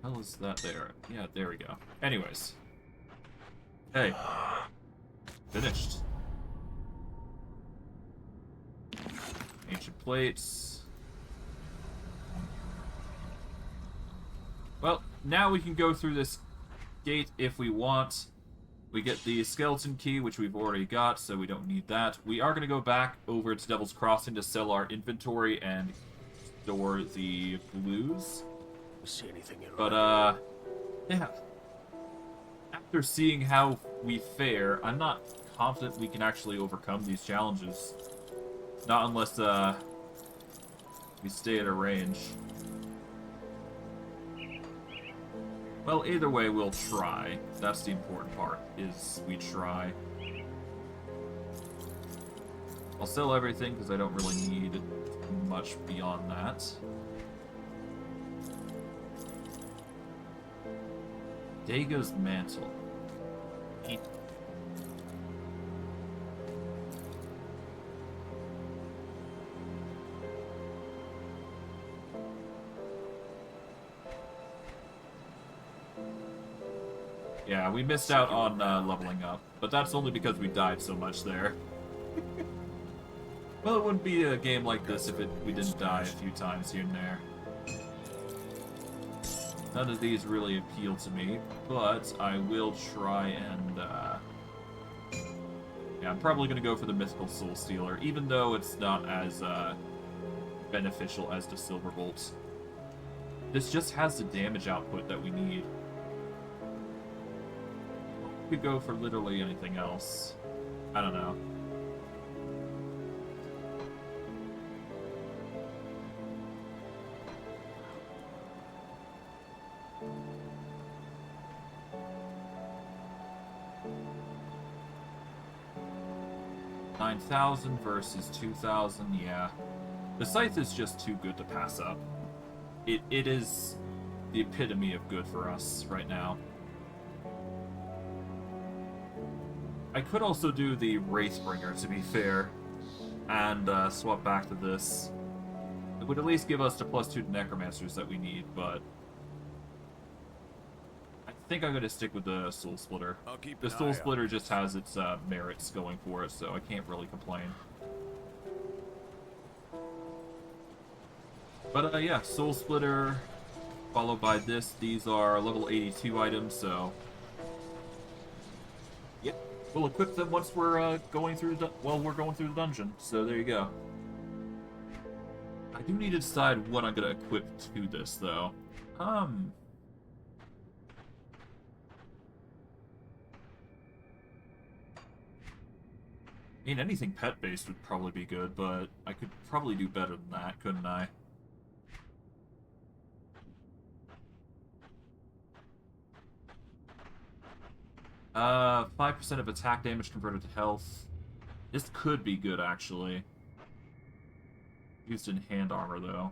How is that there? Yeah, there we go. Anyways. Hey. Finished. Ancient plates. Well, now we can go through this gate if we want. We get the skeleton key, which we've already got, so we don't need that. We are going to go back over to Devil's Crossing to sell our inventory and store the blues. See anything in But, yeah. After seeing how we fare, I'm not confident we can actually overcome these challenges. Not unless, we stay at a range. Well, either way, we'll try. That's the important part, is we try. I'll sell everything, because I don't really need much beyond that. Dago's Mantle. Yeah, we missed out on leveling up, but that's only because we died so much there. Well, it wouldn't be a game like this if we didn't die a few times here and there. None of these really appeal to me, but I will try and, yeah, I'm probably going to go for the Mythical Soul Stealer, even though it's not as, beneficial as the Silverbolt. This just has the damage output that we need. We could go for literally anything else. I don't know. $9,000 versus $2,000, yeah. The Scythe is just too good to pass up. It is the epitome of good for us right now. I could also do the Wraithbringer, to be fair, and swap back to this. It would at least give us the +2 to Necromancers that we need, but I think I'm going to stick with the Soul Splitter. The Soul Splitter just has its merits going for it, so I can't really complain. But yeah, Soul Splitter, followed by this. These are level 82 items, so yep, we'll equip them once we're going through we're going through the dungeon. So there you go. I do need to decide what I'm gonna equip to this, though. I mean, anything pet-based would probably be good, but I could probably do better than that, couldn't I? 5% of attack damage converted to health. This could be good, actually. Used in hand armor, though.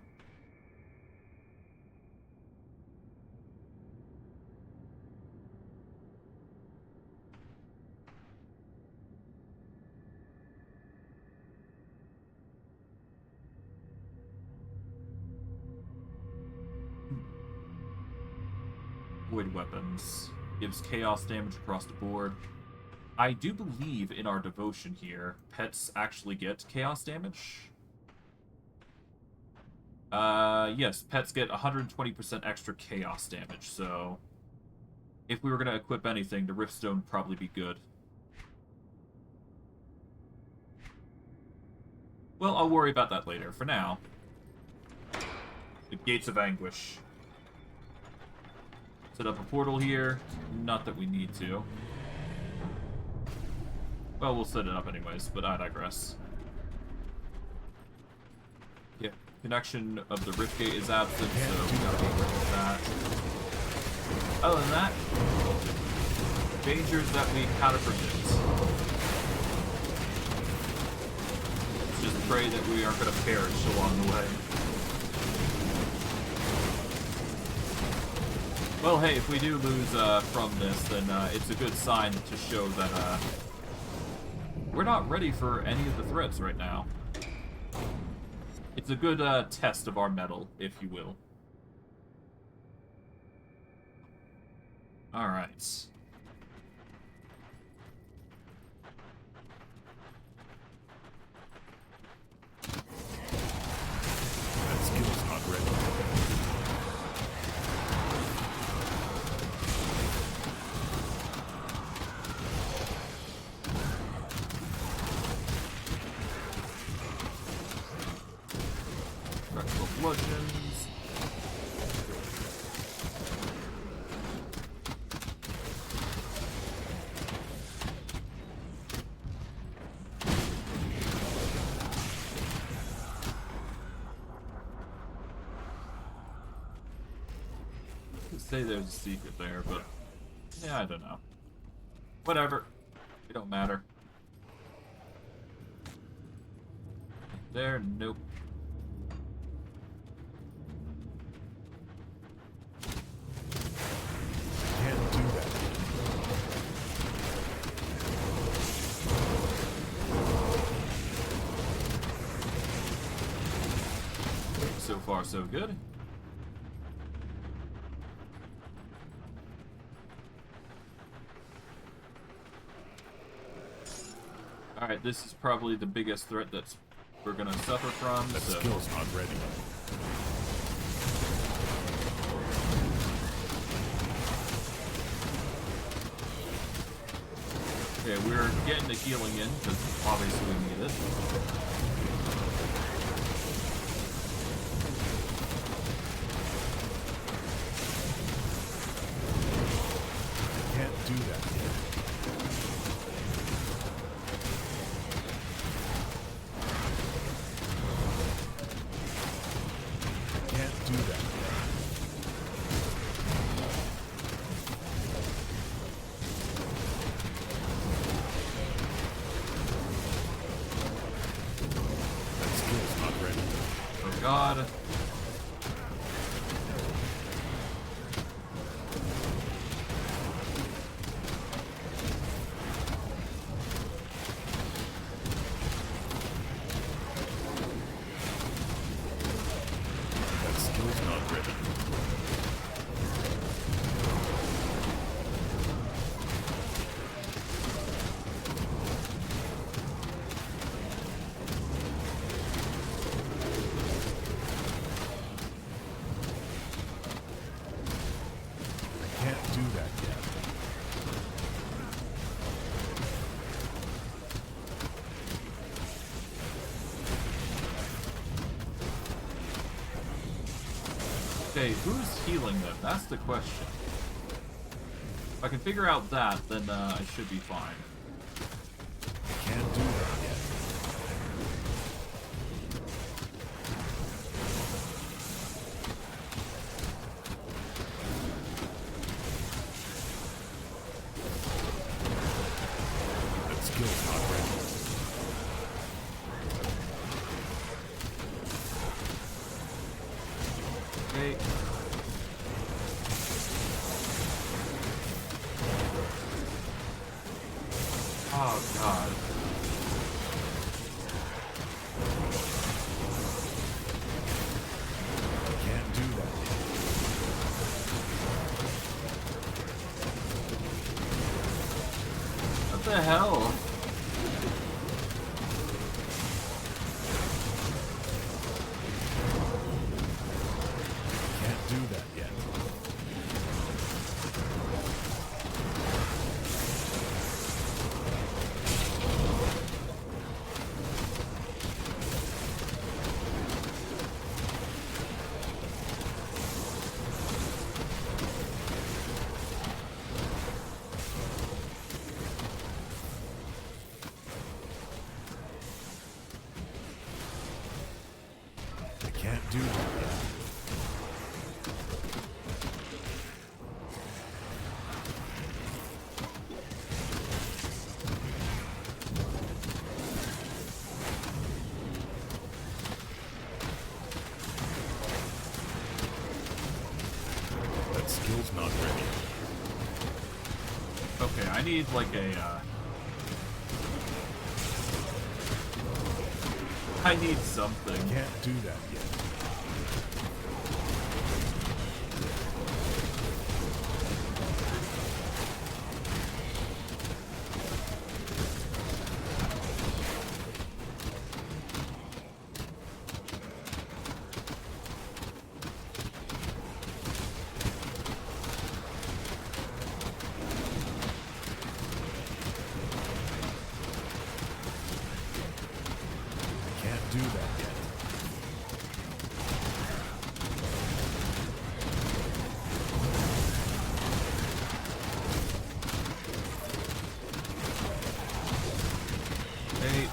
Void weapons. Gives chaos damage across the board. I do believe in our devotion here, pets actually get chaos damage. Yes, pets get 120% extra chaos damage, so if we were going to equip anything, the Riftstone would probably be good. Well, I'll worry about that later. For now, the Gates of Anguish. Set up a portal here. Not that we need to. Well, we'll set it up anyways, but I digress. Yeah, connection of the Rift Gate is absent, so we gotta be aware of that. Other than that, dangers that we gotta predict. Let's just pray that we aren't gonna perish along the way. Well, hey, if we do lose from this, then it's a good sign to show that we're not ready for any of the threats right now. It's a good test of our mettle, if you will. Alright. That skill's not ready. Bludgeons. Could say there's a secret there, but yeah, I don't know. Whatever. It don't matter. There, nope. Can't do that. So far, so good. Alright, this is probably the biggest threat that we're gonna suffer from. That So. skill's not ready. Okay, we're getting the healing in, because obviously we need it. Can't do that. Can't do that. That skill's not ready. Oh god. That skill's not ready. Okay, who's healing them? That's the question. If I can figure out that, then I should be fine. Can't do that yet. That skill's not ready. Okay. Oh, God. Can't do that yet. What the hell? Can't do that yet. I can't do that yet. That skill's not ready. Okay, I need like a, I need something. Can't do that yet. Can't do that yet. Hey.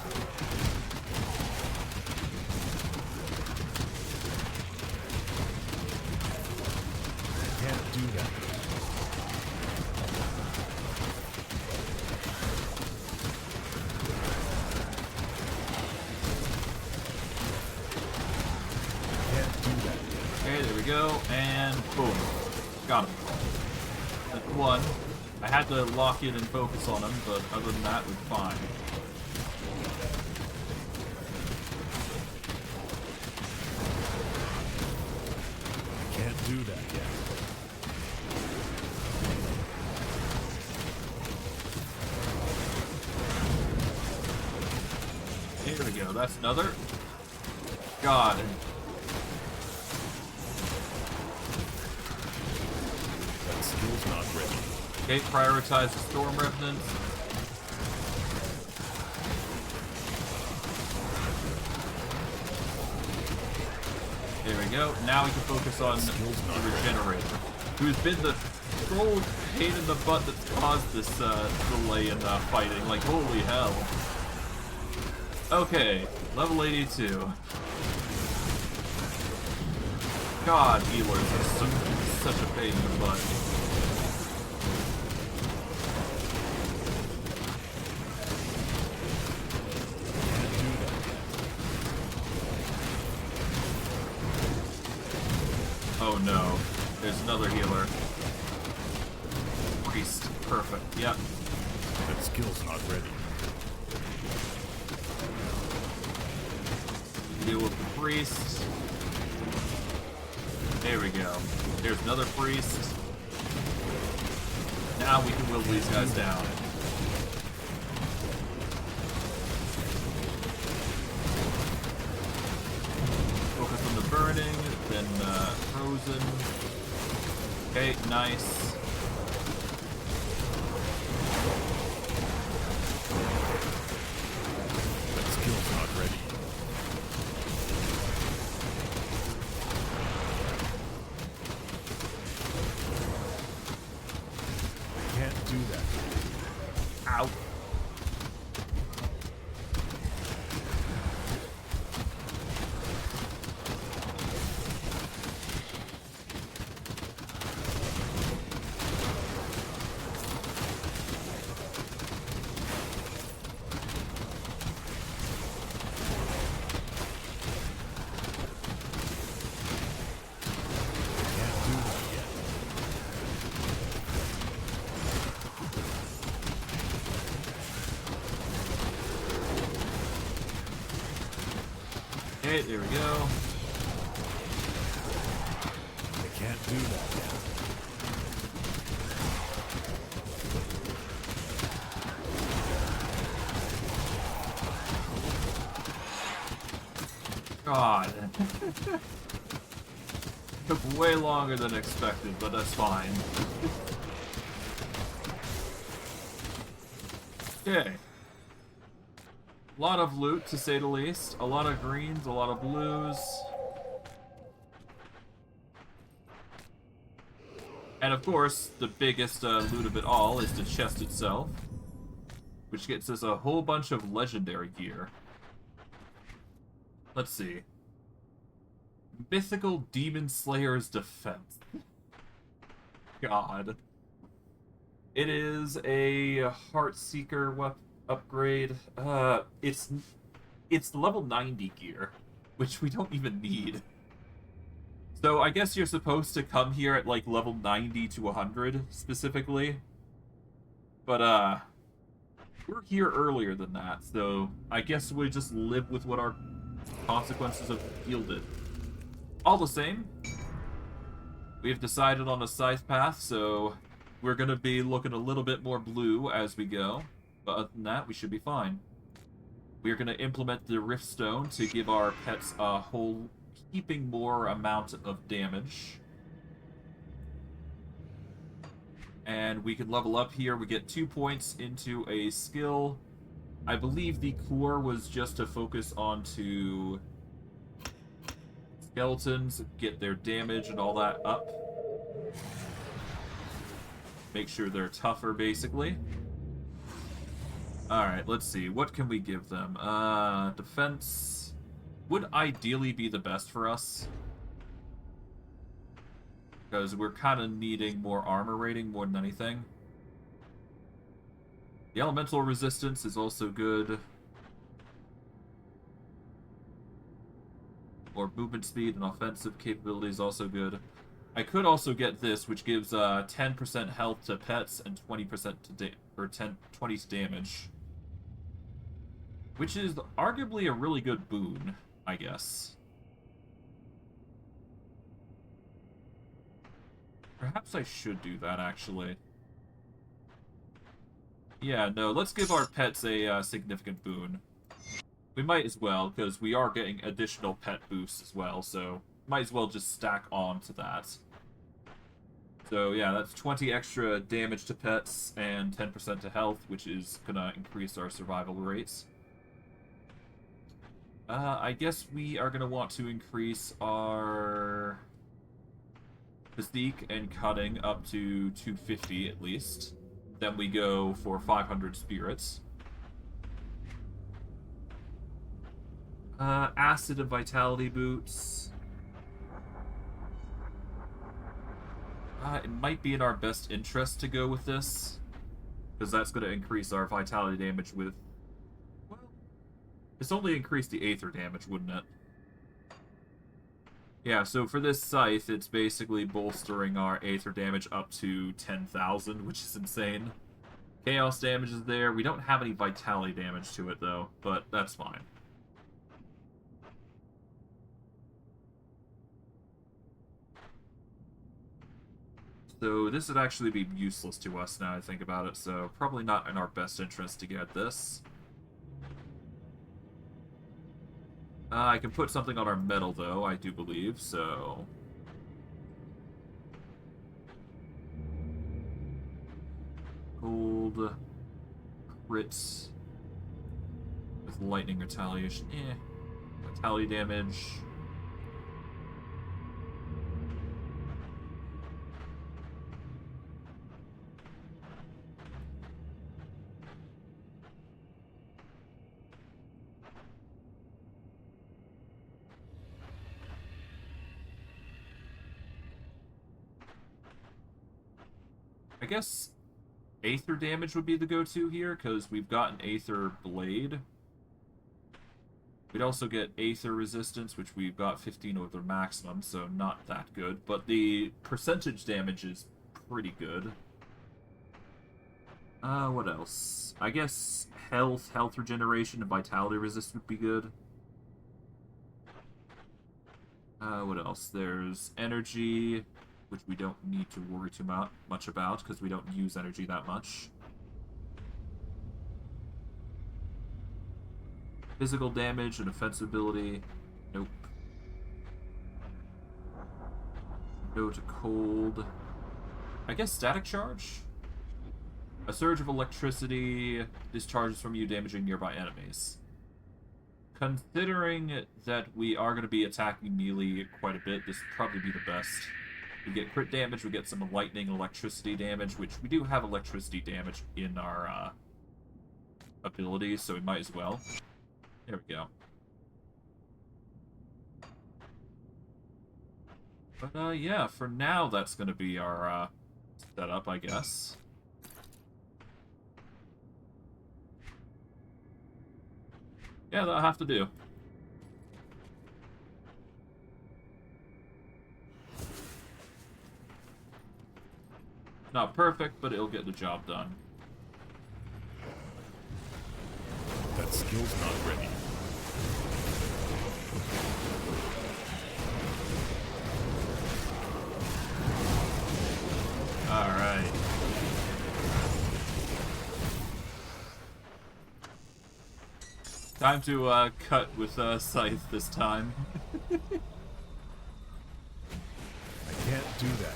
Can't do that yet. Can't do that yet. Okay, there we go, and boom. Got him. That's one. I had to lock in and focus on him, but other than that, we're fine. Can't do that yet. Here we go, that's another. God. That skill's not ready. Okay, prioritize the Storm Revenant. There we go. Now we can focus on the Regenerator, who's been the troll pain in the butt that's caused this delay in fighting. Like, holy hell. Okay, level 82. God, healers are such a pain in the butt. Can't do that yet. Oh no, there's another healer. Priest, perfect, yep. That skill's not ready. Deal with the priest. There we go. There's another priest. Now we can whittle these guys down. Focus on the burning, then frozen. Okay, nice. That skill's not ready. Okay, there we go. I can't do that yet. God. Took way longer than expected, but that's fine. Okay. A lot of loot, to say the least. A lot of greens, a lot of blues. And of course, the biggest loot of it all is the chest itself, which gets us a whole bunch of legendary gear. Let's see. Mythical Demon Slayer's Defense. God. It is a Heartseeker upgrade. It's level 90 gear, which we don't even need. So I guess you're supposed to come here at like level 90 to 100 specifically. But we're here earlier than that, so I guess we just live with what our consequences have yielded. All the same, we've decided on a scythe path, so we're going to be looking a little bit more blue as we go. But other than that, we should be fine. We're going to implement the Riftstone to give our pets a whole heaping more amount of damage. And we can level up here. We get 2 points into a skill. I believe the core was just to focus onto skeletons, get their damage and all that up. Make sure they're tougher, basically. Alright, let's see. What can we give them? Defense would ideally be the best for us, because we're kind of needing more armor rating more than anything. The elemental resistance is also good. More movement speed and offensive capability is also good. I could also get this, which gives 10% health to pets and 20% to 20 damage, which is arguably a really good boon, I guess. Perhaps I should do that, actually. Yeah, no, let's give our pets a significant boon. We might as well, because we are getting additional pet boosts as well, so might as well just stack on to that. So yeah, that's 20 extra damage to pets and 10% to health, which is gonna increase our survival rates. I guess we are gonna want to increase our physique and cutting up to 250 at least. Then we go for 500 spirits. Acid and vitality boots. It might be in our best interest to go with this, because that's going to increase our vitality damage with... Well, it's only increased the aether damage, wouldn't it? Yeah, so for this scythe, it's basically bolstering our aether damage up to 10,000, which is insane. Chaos damage is there. We don't have any vitality damage to it, though, but that's fine. So this would actually be useless to us now I think about it, so probably not in our best interest to get this. I can put something on our metal, though, I do believe, so... Gold... Crits... With lightning retaliation, Vitality damage... I guess Aether damage would be the go-to here, because we've got an Aether Blade. We'd also get Aether Resistance, which we've got 15 over their maximum, so not that good. But the percentage damage is pretty good. What else? I guess health regeneration, and vitality resist would be good. What else? There's energy, which we don't need to worry too much about because we don't use energy that much. Physical damage and offensibility. Nope. Go to cold. I guess static charge? A surge of electricity discharges from you, damaging nearby enemies. Considering that we are going to be attacking melee quite a bit, this would probably be the best. We get crit damage, we get some lightning electricity damage, which we do have electricity damage in our abilities, so we might as well. There we go. But yeah, for now that's going to be our setup, I guess. Yeah, that'll have to do. Not perfect, but it'll get the job done. That skill's not ready. Alright. Time to cut with Scythe this time. I can't do that.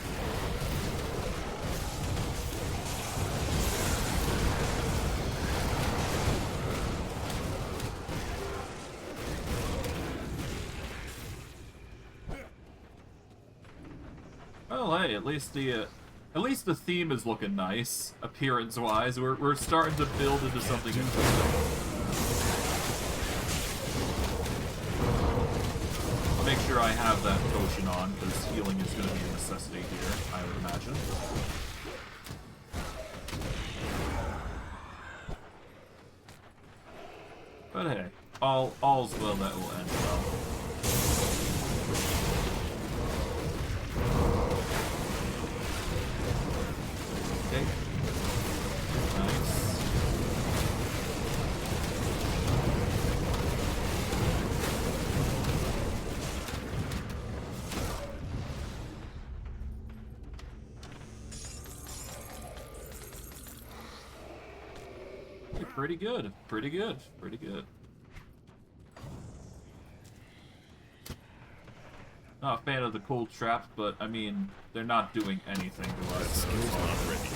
Well, hey, at least the theme is looking nice, appearance-wise. We're starting to build into something interesting. I'll make sure I have that potion on, because healing is going to be a necessity here, I would imagine. But hey, all's well that will end well. Okay. Nice. Pretty good. Pretty good. Pretty good. Not a fan of the cold trap, but I mean, they're not doing anything to us. That skill's not ready.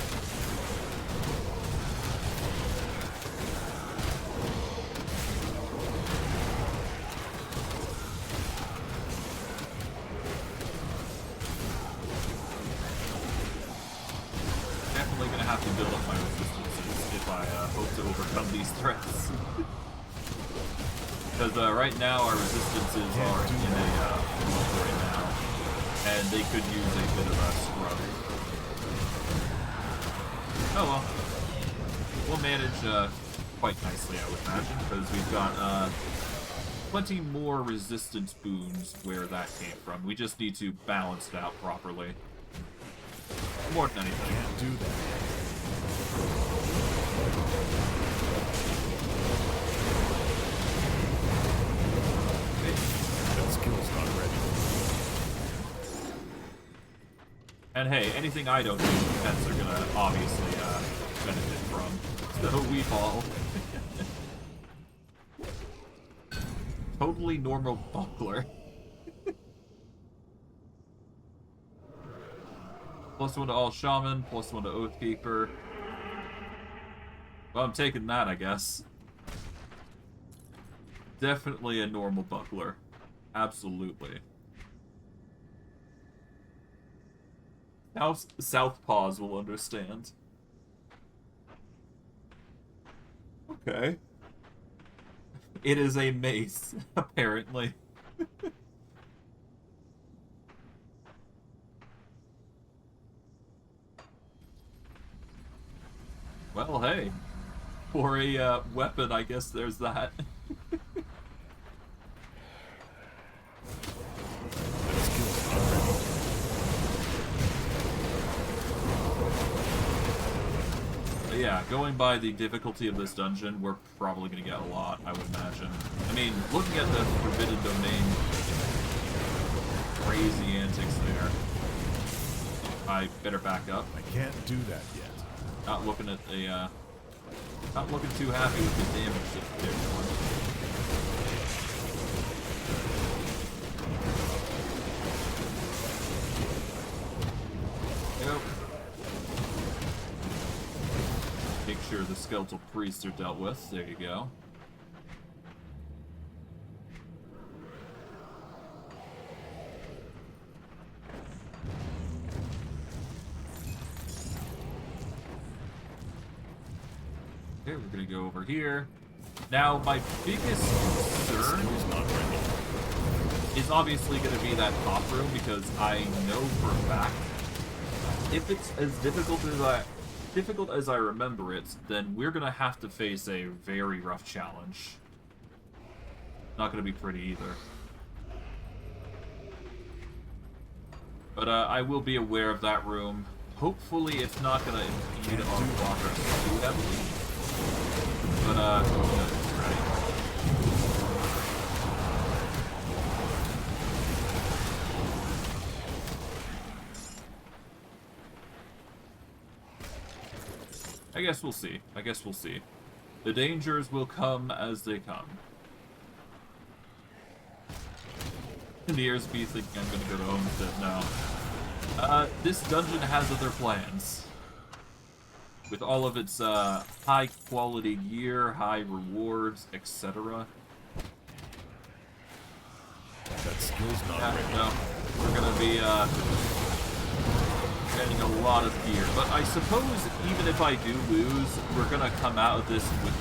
Definitely gonna have to build up my resistances if I hope to overcome these threats. Because right now our resistances are in a flux right now, and they could use a bit of a scrub. Oh well. We'll manage quite nicely, I would imagine, because we've got plenty more resistance boons where that came from. We just need to balance it out properly. More than anything. Can't do that. That skill's not ready. And hey, anything I don't do, pets are gonna obviously benefit from. So we fall. Totally normal buckler. +1 to all shaman, +1 to Oathkeeper. Well, I'm taking that, I guess. Definitely a normal buckler. Absolutely. Southpaws will understand. Okay. It is a mace, apparently. Well, hey. For a weapon, I guess there's that. That skill's not ready. But yeah, going by the difficulty of this dungeon, we're probably going to get a lot, I would imagine. I mean, looking at the Forbidden Domain crazy antics there. I better back up. I can't do that yet. Not looking at the, not looking too happy with the damage that they're doing. Yep. Make sure the skeletal priests are dealt with. There you go. Okay, we're gonna go over here. Now, my biggest concern is obviously gonna be that top room, because I know for a fact if it's as difficult as I remember it, then we're gonna have to face a very rough challenge. Not gonna be pretty either. But I will be aware of that room. Hopefully, it's not gonna impede on progress too heavily. But right. I guess we'll see. I guess we'll see. The dangers will come as they come. The Airsby thinking I'm gonna go to Homestead now. This dungeon has other plans. With all of its high quality gear, high rewards, etc. That skill's not ready. No, we're gonna be getting a lot of gear. But I suppose even if I do lose, we're gonna come out of this with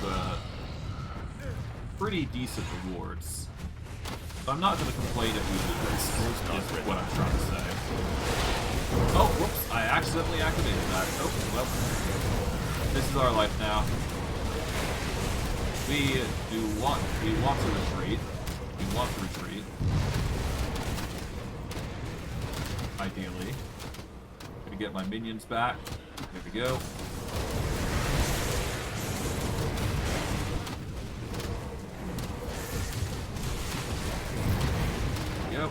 pretty decent rewards. So I'm not gonna complain if we lose, is what I'm trying to say. Oh, whoops, I accidentally activated that. Oh, well. This is our life now. We want to retreat. We want to retreat. Ideally. Gonna get my minions back. There we go. Yep.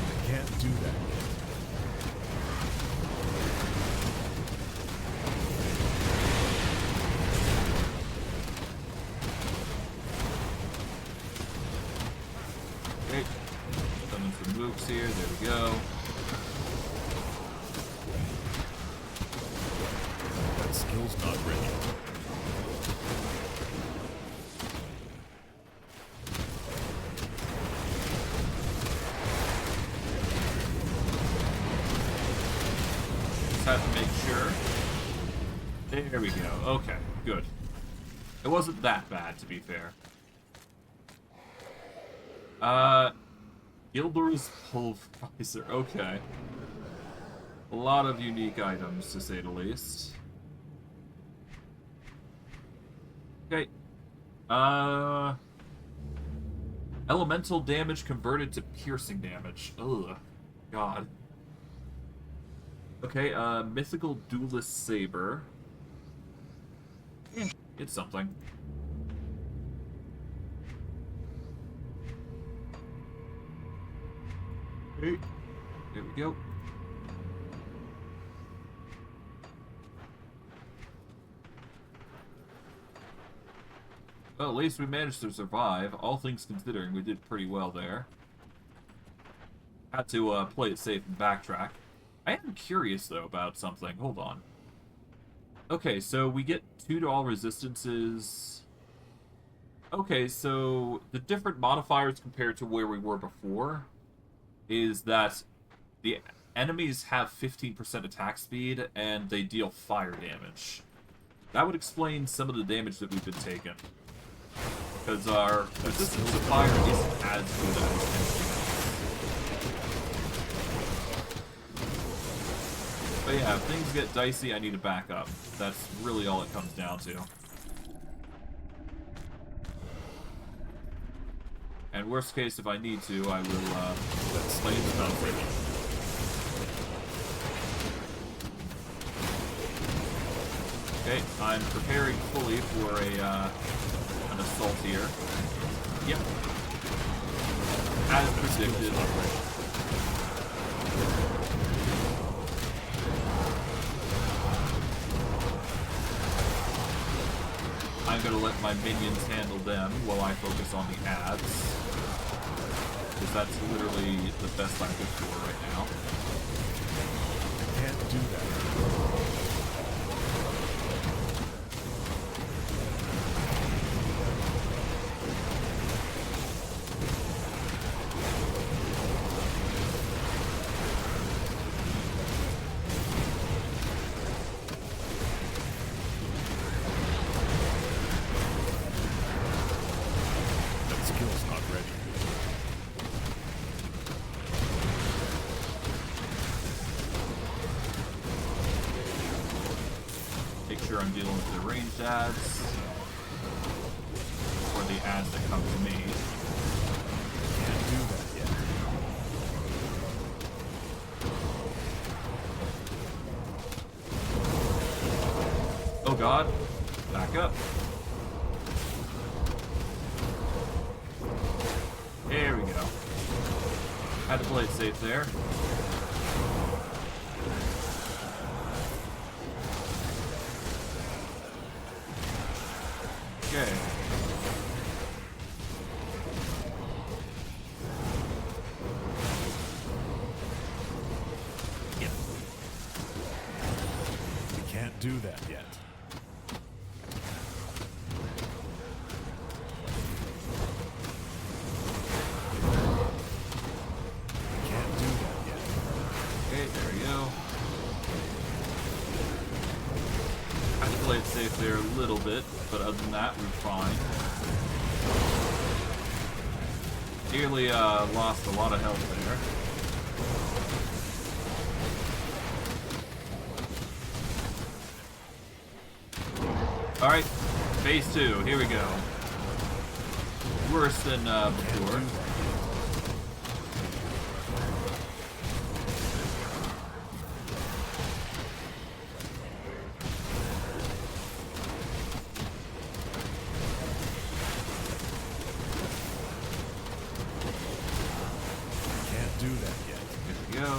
I can't do that yet. Okay. Summon some mooks here. There we go. That skill's not ready. Just have to make sure. There we go. Okay, good. It wasn't that bad, to be fair. Gilber's Pulverizer. Okay. A lot of unique items, to say the least. Okay. Elemental damage converted to piercing damage. Ugh. God. Okay, Mythical Duelist Saber. It's something. Okay. There we go. Well, at least we managed to survive. All things considering, we did pretty well there. Had to play it safe and backtrack. I am curious, though, about something. Hold on. Okay, so we get 2 to all resistances. Okay, so the different modifiers compared to where we were before is that the enemies have 15% attack speed and they deal fire damage. That would explain some of the damage that we've been taking. Because our resistance to fire isn't as good as anything else. But yeah, if things get dicey, I need to back up. That's really all it comes down to. And worst case, if I need to, I will play the stuff ready. Okay, I'm preparing fully for a an assault here. Yep. As predicted. I'm gonna let my minions handle them while I focus on the ads. Because that's literally the best I could do right now. Can't do that. That skill's not ready. Make sure I'm dealing with the ranged ads. Or the ads that come to me. Can't do that yet. Oh god. Back up. There we go. Had to play it safe there. Okay. We can't do that yet. We can't do that yet. Okay, there we go. Had to play it safe there a little bit, but other than that, we're fine. Nearly lost a lot of health there. Alright, phase 2, here we go. Worse than before. Can't do that yet. Here we go.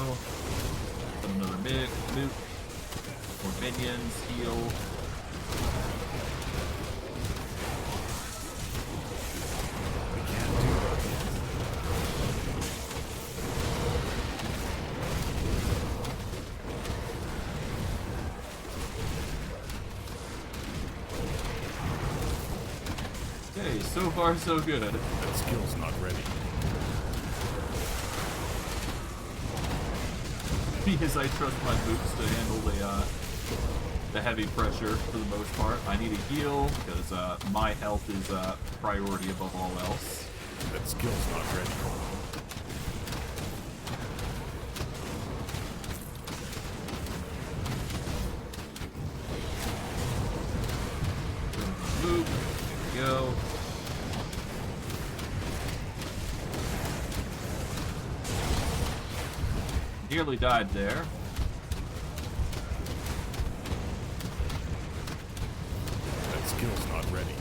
Put another moot. More minions, heal. We can't do that yet. Okay, so far so good. That skill's not ready. Because I trust my boots to handle the heavy pressure for the most part. I need a heal because my health is priority above all else. That skill's not ready. Move. There we go. Nearly died there. That skill's not ready.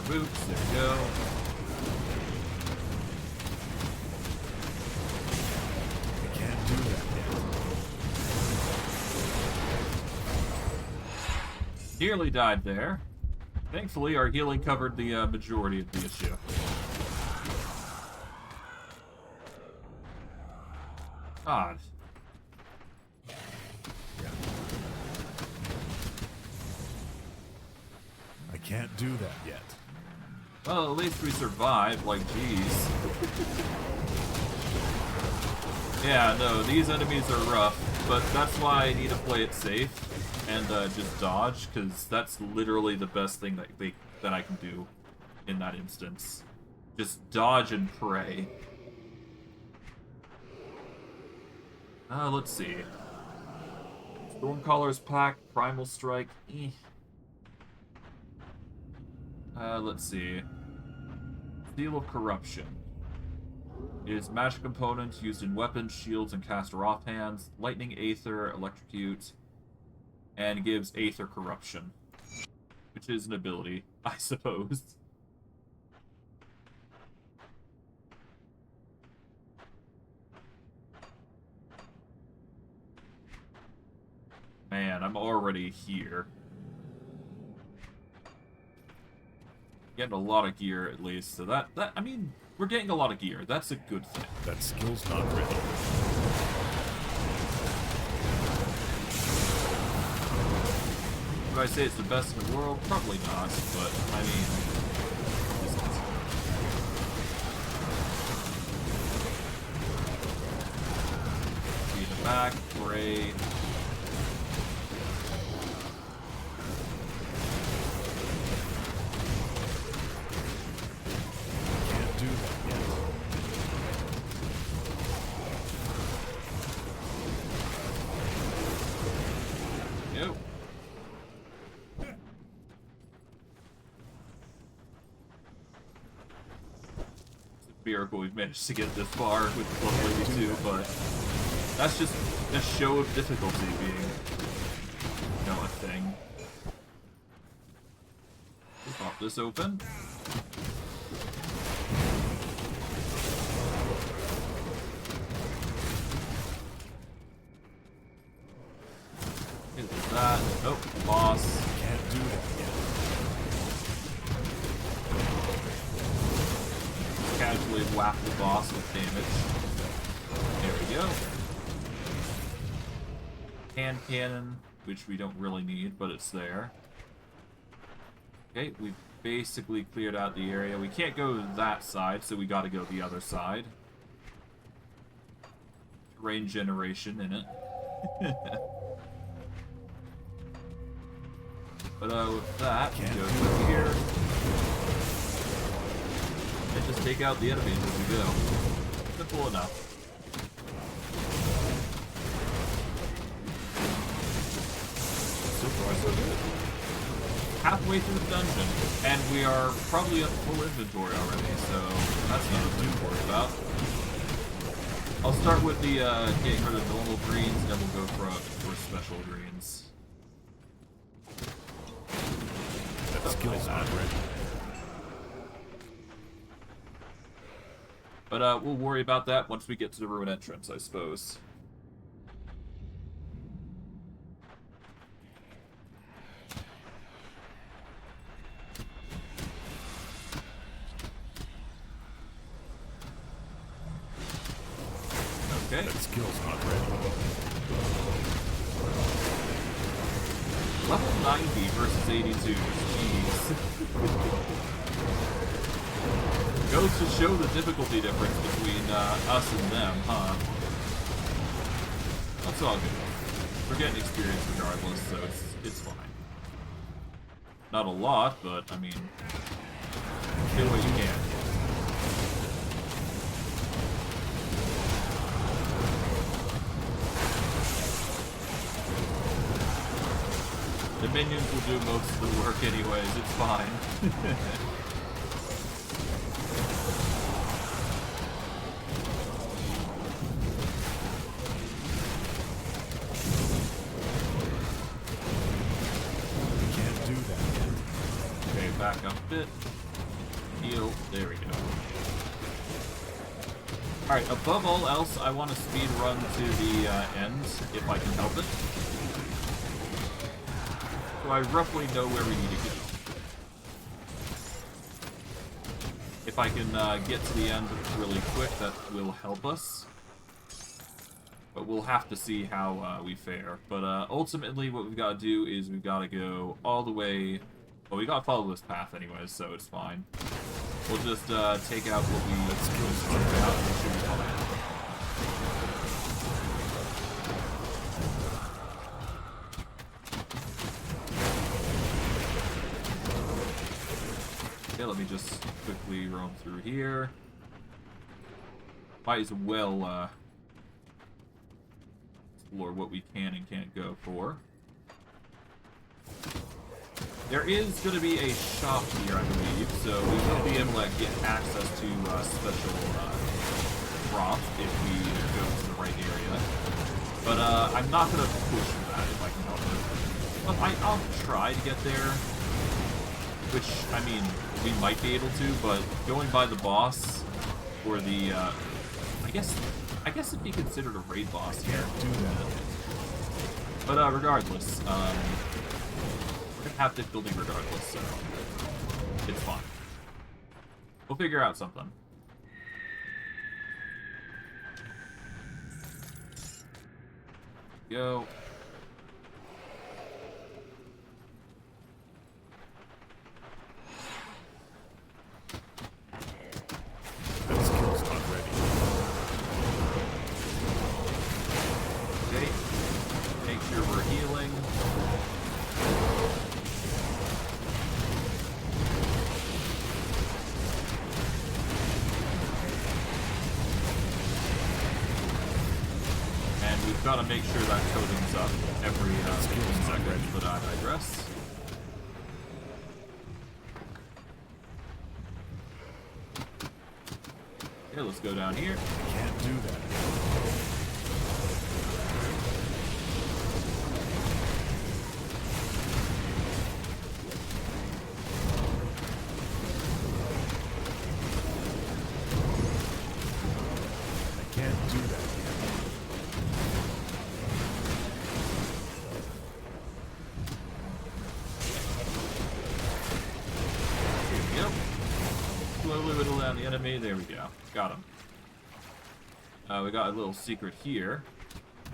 Boots. There we go. We can't do that yet. Nearly died there. Thankfully, our healing covered the majority of the issue. God. I can't do that yet. Well, at least we survived, like, geez. Yeah, no, these enemies are rough, but that's why I need to play it safe and just dodge, because that's literally the best thing that I can do in that instance. Just dodge and pray. Let's see. Stormcaller's Pact, Primal Strike, Let's see. Seal of Corruption. Is magic components used in weapons, shields, and caster offhands. Lightning, Aether, Electrocute, and gives Aether Corruption, which is an ability, I suppose. Man, I'm already here. Getting a lot of gear, at least, so I mean, we're getting a lot of gear. That's a good thing. That skill's not ready. Would I say it's the best in the world? Probably not, but, I mean, this is. In the back, great. Can't do that yet. Nope. It's a miracle we've managed to get this far with the Plus Lady 2, but that's just a show of difficulty being, you know, a thing. Let's pop this open. Is that? Nope, boss. Can't do that yet. Casually whack the boss with damage. There we go. Hand cannon, which we don't really need, but it's there. Okay, we've basically cleared out the area. We can't go that side, so we gotta go the other side. Terrain generation in it. But with that, we go through here. And just take out the enemies as we go. Simple enough. So far, so good. Halfway through the dungeon, and we are probably at full inventory already, so that's nothing to worry about. I'll start with the getting rid of normal greens, and then we'll go for special greens. That skill's not ready. But we'll worry about that once we get to the ruin entrance, I suppose. Okay. That skill's not ready. Level 90 versus 82. Jeez. Goes to show the difficulty difference between us and them, huh? That's all good. We're getting experience regardless, so it's fine. Not a lot, but I mean, do what you can. The minions will do most of the work anyways, it's fine. Can't do that yet. Okay, back up a bit. Heal, there we go. Alright, above all else, I want to speed run to the end, if I can help it. So I roughly know where we need to go. If I can get to the end really quick, that will help us. But we'll have to see how we fare. But ultimately, what we've got to do is we've got to go all the way... Well, we got to follow this path anyways, so it's fine. We'll just take out what we took out and it should be fine. Okay, let me just quickly roam through here. Might as well explore what we can and can't go for. There is going to be a shop here, I believe, so we will be able to get access to special prompt if we go to the right area. But I'm not gonna push for that if I can help it. But I'll try to get there. Which, I mean, we might be able to, but going by the boss, or the, I guess it'd be considered a raid boss here. Do that. But, regardless, we're gonna have difficulty regardless, so it's fine. We'll figure out something. Go. That skill's not ready. Okay. Make sure we're healing. And we've got to make sure that coating's up every 15 seconds that I digress. Okay, let's go down here. Can't do that. I can't do that yet. Here we go. Slowly whittle down the enemy. There we go. Got him. We got a little secret here.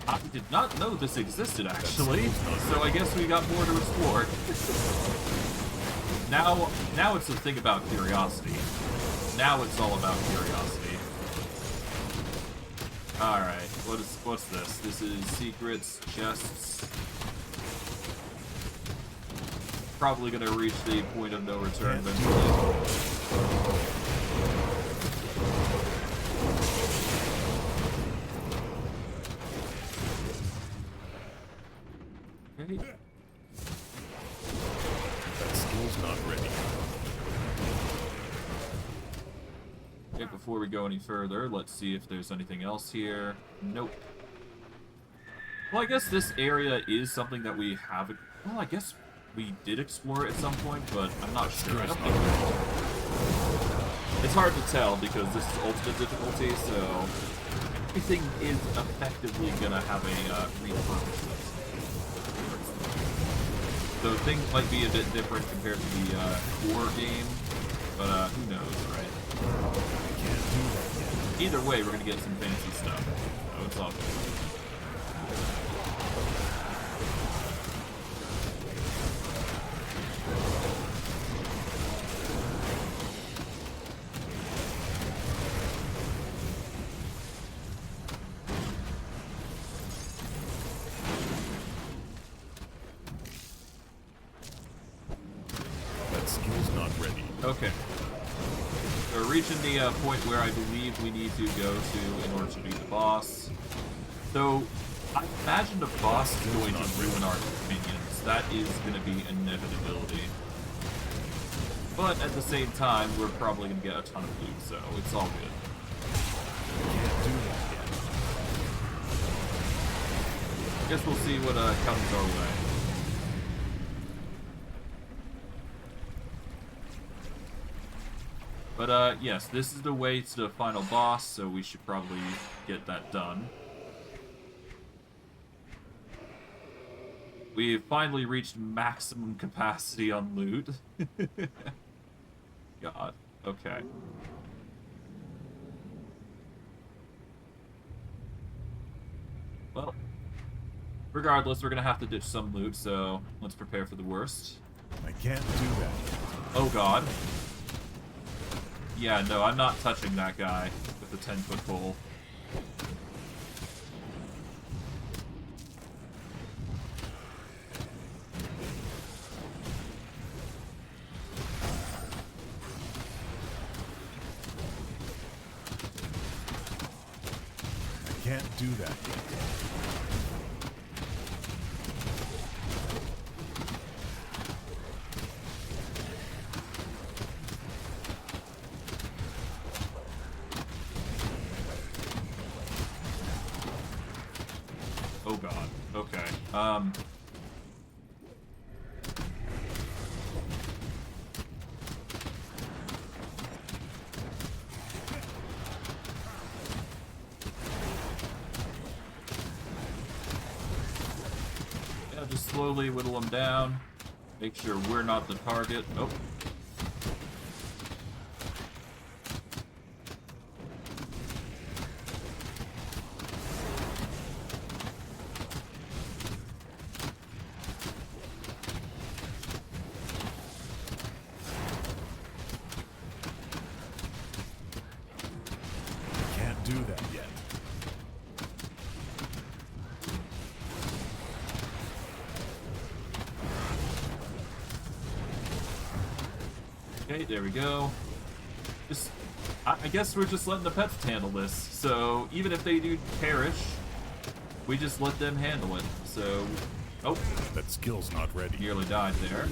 I did not know this existed, actually. So I guess we got more to explore. Now it's a thing about curiosity. Now it's all about curiosity. Alright, what's this? This is secrets, chests. Probably gonna reach the point of no return eventually. Okay. That skill's not ready. Okay, before we go any further, let's see if there's anything else here. Nope. Well, I guess this area is something that we have... Well, I guess we did explore it at some point, but I'm not sure. I don't think we did. It's hard to tell because this is ultimate difficulty, so everything is effectively gonna have a refurbishment. So things might be a bit different compared to the core game, but who knows, right? I can't do that yet. Either way, we're gonna get some fancy stuff, so it's all good. That skill's not ready. Okay. So we're reaching the point where I believe we need to go to in order to beat the boss. So, I imagine the boss is going to ruin our minions. That is going to be an inevitability. But at the same time, we're probably going to get a ton of loot, so it's all good. I can't do that yet. Guess we'll see what comes our way. But yes, this is the way to the final boss, so we should probably get that done. We've finally reached maximum capacity on loot. God, okay. Well, regardless, we're gonna have to ditch some loot, so let's prepare for the worst. I can't do that yet. Oh god. Yeah, no, I'm not touching that guy with the 10-foot pole. I can't do that yet. Yeah, just slowly whittle them down. Make sure we're not the target. Oh. Can't do that yet. Okay, there we go. Just, I guess we're just letting the pets handle this. So even if they do perish, we just let them handle it. So, oh, That skill's not ready. nearly died there.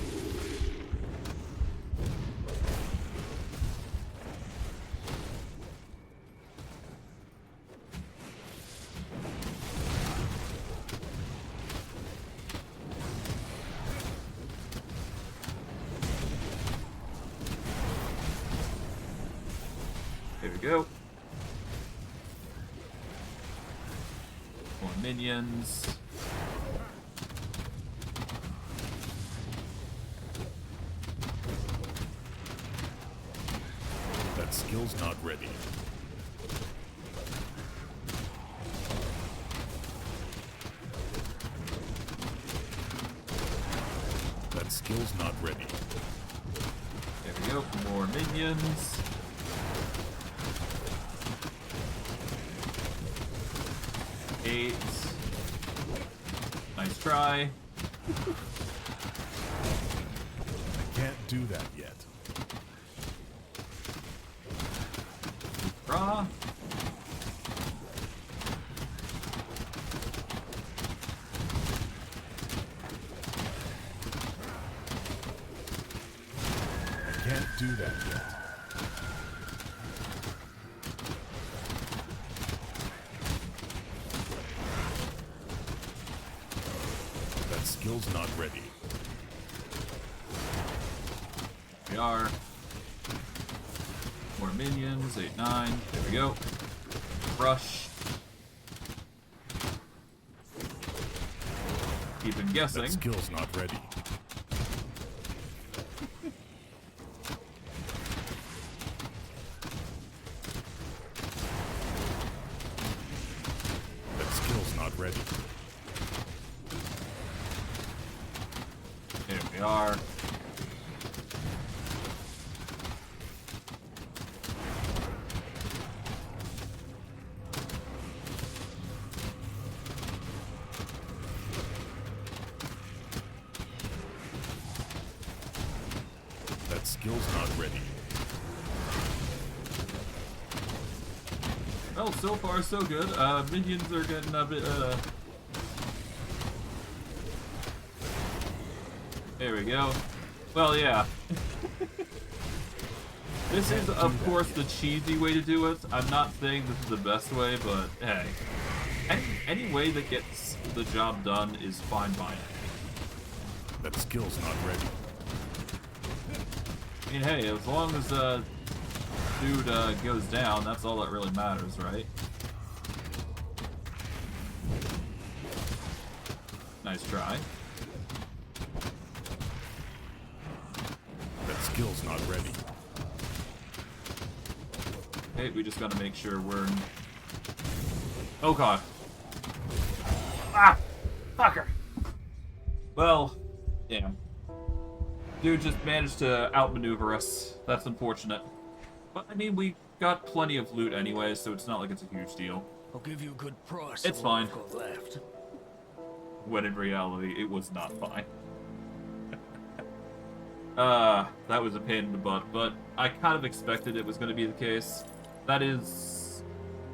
There we go. More minions. That skill's not ready. That skill's not ready. There we go. More minions. Eight. Nice try. I can't do that yet. Draw. I can't do that yet. That skill's not ready. We are. More minions. 8, 9. There we go. Rush. Keep him guessing. That skill's not ready. That skill's not ready. There we are. That skill's not ready. Well, so far so good. Minions are getting a bit, There we go. Well, yeah. This is, of course, the cheesy way to do it. I'm not saying this is the best way, but hey. Any way that gets the job done is fine by it. That skill's not ready. I mean, hey, as long as, dude, goes down, that's all that really matters, right? Nice try. That skill's not ready. Hey, we just gotta make sure we're... Oh god. Ah! Fucker! Well, damn. Dude just managed to outmaneuver us. That's unfortunate. But, I mean, we got plenty of loot anyway, so it's not like it's a huge deal. I'll give you a good price. It's on what fine. I've got left. When in reality, it was not fine. That was a pain in the butt, but I kind of expected it was going to be the case. That is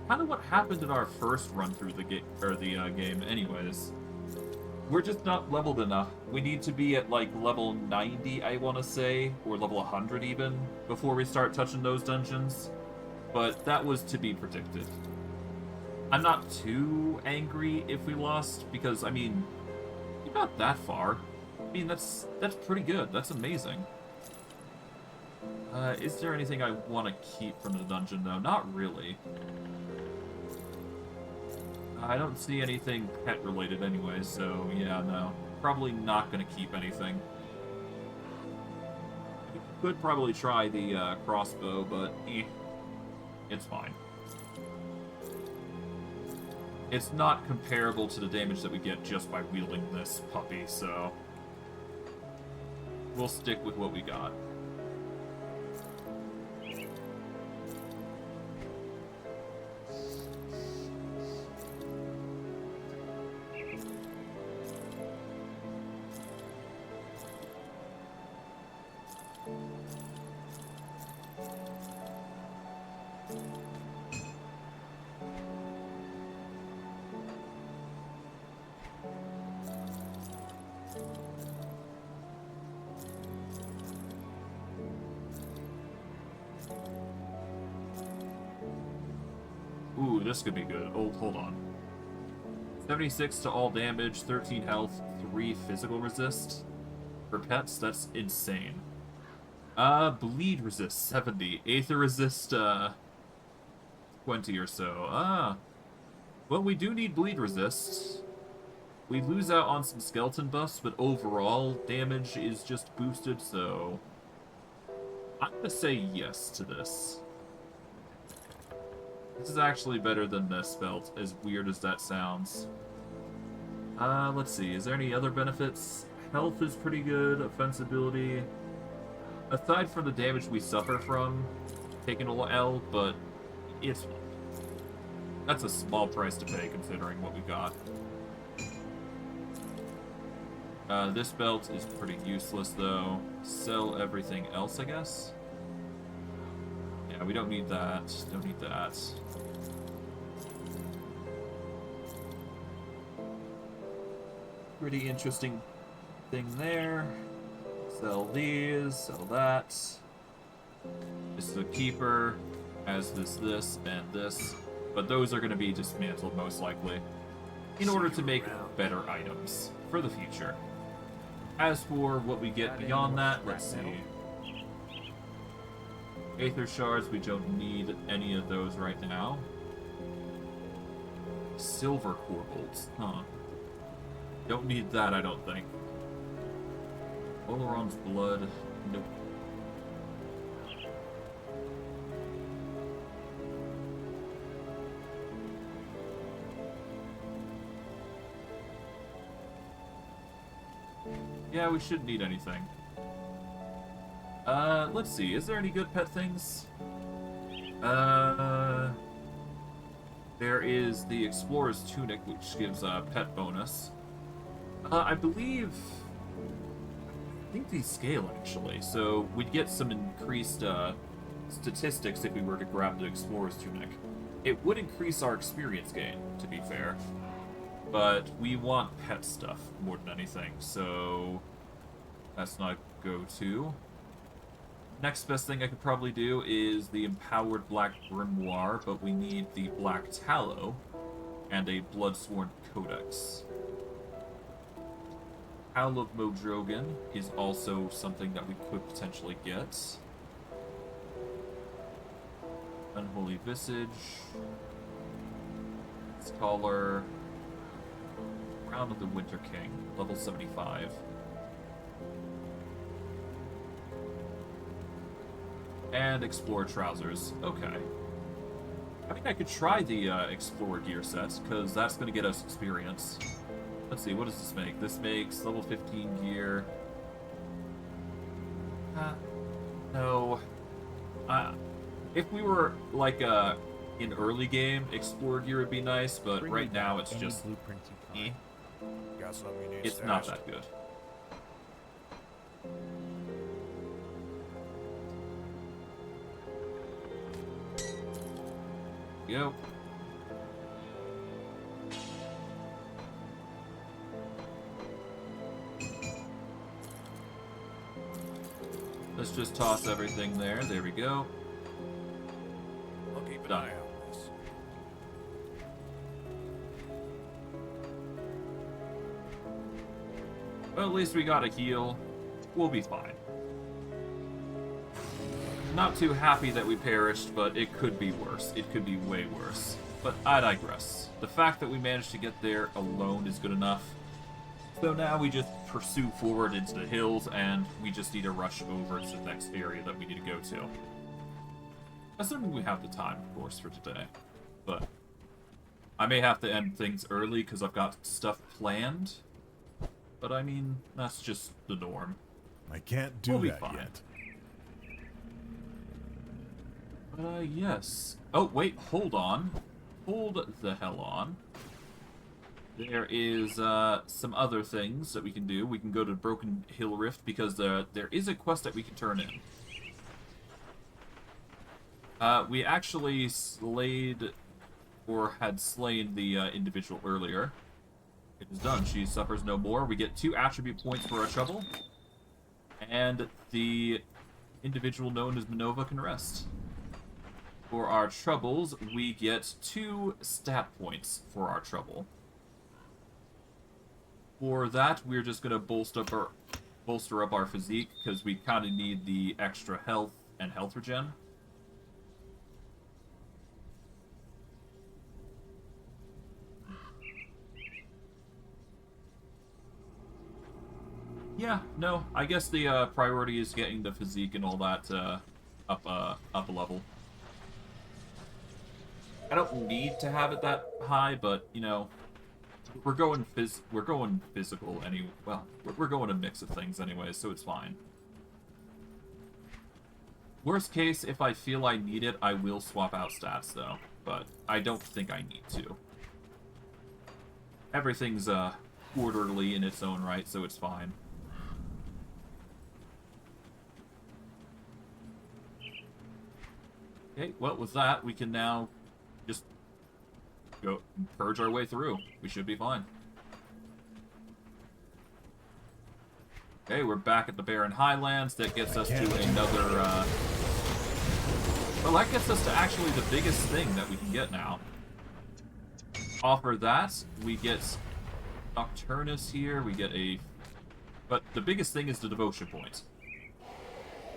kind of what happened in our first run through the game anyways. We're just not leveled enough. We need to be at like level 90, I want to say, or level 100 even, before we start touching those dungeons. But that was to be predicted. I'm not too angry if we lost, because, I mean, Not that far. I mean, that's pretty good. That's amazing. Is there anything I want to keep from the dungeon, though? Not really. I don't see anything pet-related anyway, so yeah, no. Probably not going to keep anything. Could probably try the crossbow, but it's fine. It's not comparable to the damage that we get just by wielding this puppy, so we'll stick with what we got. Ooh, this could be good. Oh, hold on. 76 to all damage, 13 health, 3 physical resist. For pets, that's insane. Bleed resist, 70. Aether resist, 20 or so. Well, we do need bleed resist. We lose out on some skeleton buffs, but overall damage is just boosted, so I'm gonna say yes to this. This is actually better than this belt, as weird as that sounds. Let's see, is there any other benefits? Health is pretty good, offensibility. Aside from the damage we suffer from taking a L, but that's a small price to pay considering what we got. This belt is pretty useless though. Sell everything else, I guess? Yeah, we don't need that. Don't need that. Pretty interesting thing there. Sell these, sell that. This is a keeper, as this, and this. But those are going to be dismantled most likely, in order to make better items for the future. As for what we get beyond that, let's see. Aether shards, we don't need any of those right now. Silver core bolts, huh. Don't need that, I don't think. Oleron's blood, nope. Yeah, we shouldn't need anything. Let's see, is there any good pet things? There is the Explorer's Tunic, which gives a pet bonus. I think these scale, actually, so we'd get some increased, statistics if we were to grab the Explorer's Tunic. It would increase our experience gain, to be fair. But we want pet stuff more than anything, so that's not a go-to. Next best thing I could probably do is the Empowered Black Grimoire, but we need the Black Tallow and a Bloodsworn Codex. Howl of Modrogan is also something that we could potentially get. Unholy Visage. Scholar. Crown of the Winter King, level 75. And Explorer Trousers. Okay. I think I could try the Explorer gear set, because that's going to get us experience. Let's see, what does this make? This makes level 15 gear. No. If we were, like, in early game, Explorer gear would be nice, but right now it's just... Got something you need It's not that good. Go. Let's just toss everything there. There we go. I'll keep an Done. eye on this. at least we got a heal. We'll be fine. Not too happy that we perished, but it could be worse. It could be way worse. But I digress. The fact that we managed to get there alone is good enough. So now we just pursue forward into the hills, and we just need to rush over to the next area that we need to go to. Assuming we have the time, of course, for today. But I may have to end things early because I've got stuff planned. But I mean, that's just the norm. I can't do We'll be that fine. yet. Yes. Oh, wait, hold on. Hold the hell on. There is, some other things that we can do. We can go to Broken Hill Rift because there is a quest that we can turn in. We actually slayed, or had slain the, individual earlier. It is done. She suffers no more. We get 2 attribute points for our trouble. And the individual known as Minova can rest. For our troubles, we get 2 stat points for our trouble. For that, we're just gonna bolster up our physique because we kind of need the extra health and health regen. Yeah, no, I guess the priority is getting the physique and all that up a level. I don't need to have it that high, but you know, we're going physical anyway. Well, we're going a mix of things anyway, so it's fine. Worst case, if I feel I need it, I will swap out stats though, but I don't think I need to. Everything's orderly in its own right, so it's fine. Okay, well, with that, we can now just go purge our way through. We should be fine. Okay, we're back at the Barren Highlands. That gets us to another, well, that gets us to actually the biggest thing that we can get now. Offer that, we get Nocturnus here, we get a... But the biggest thing is the devotion point.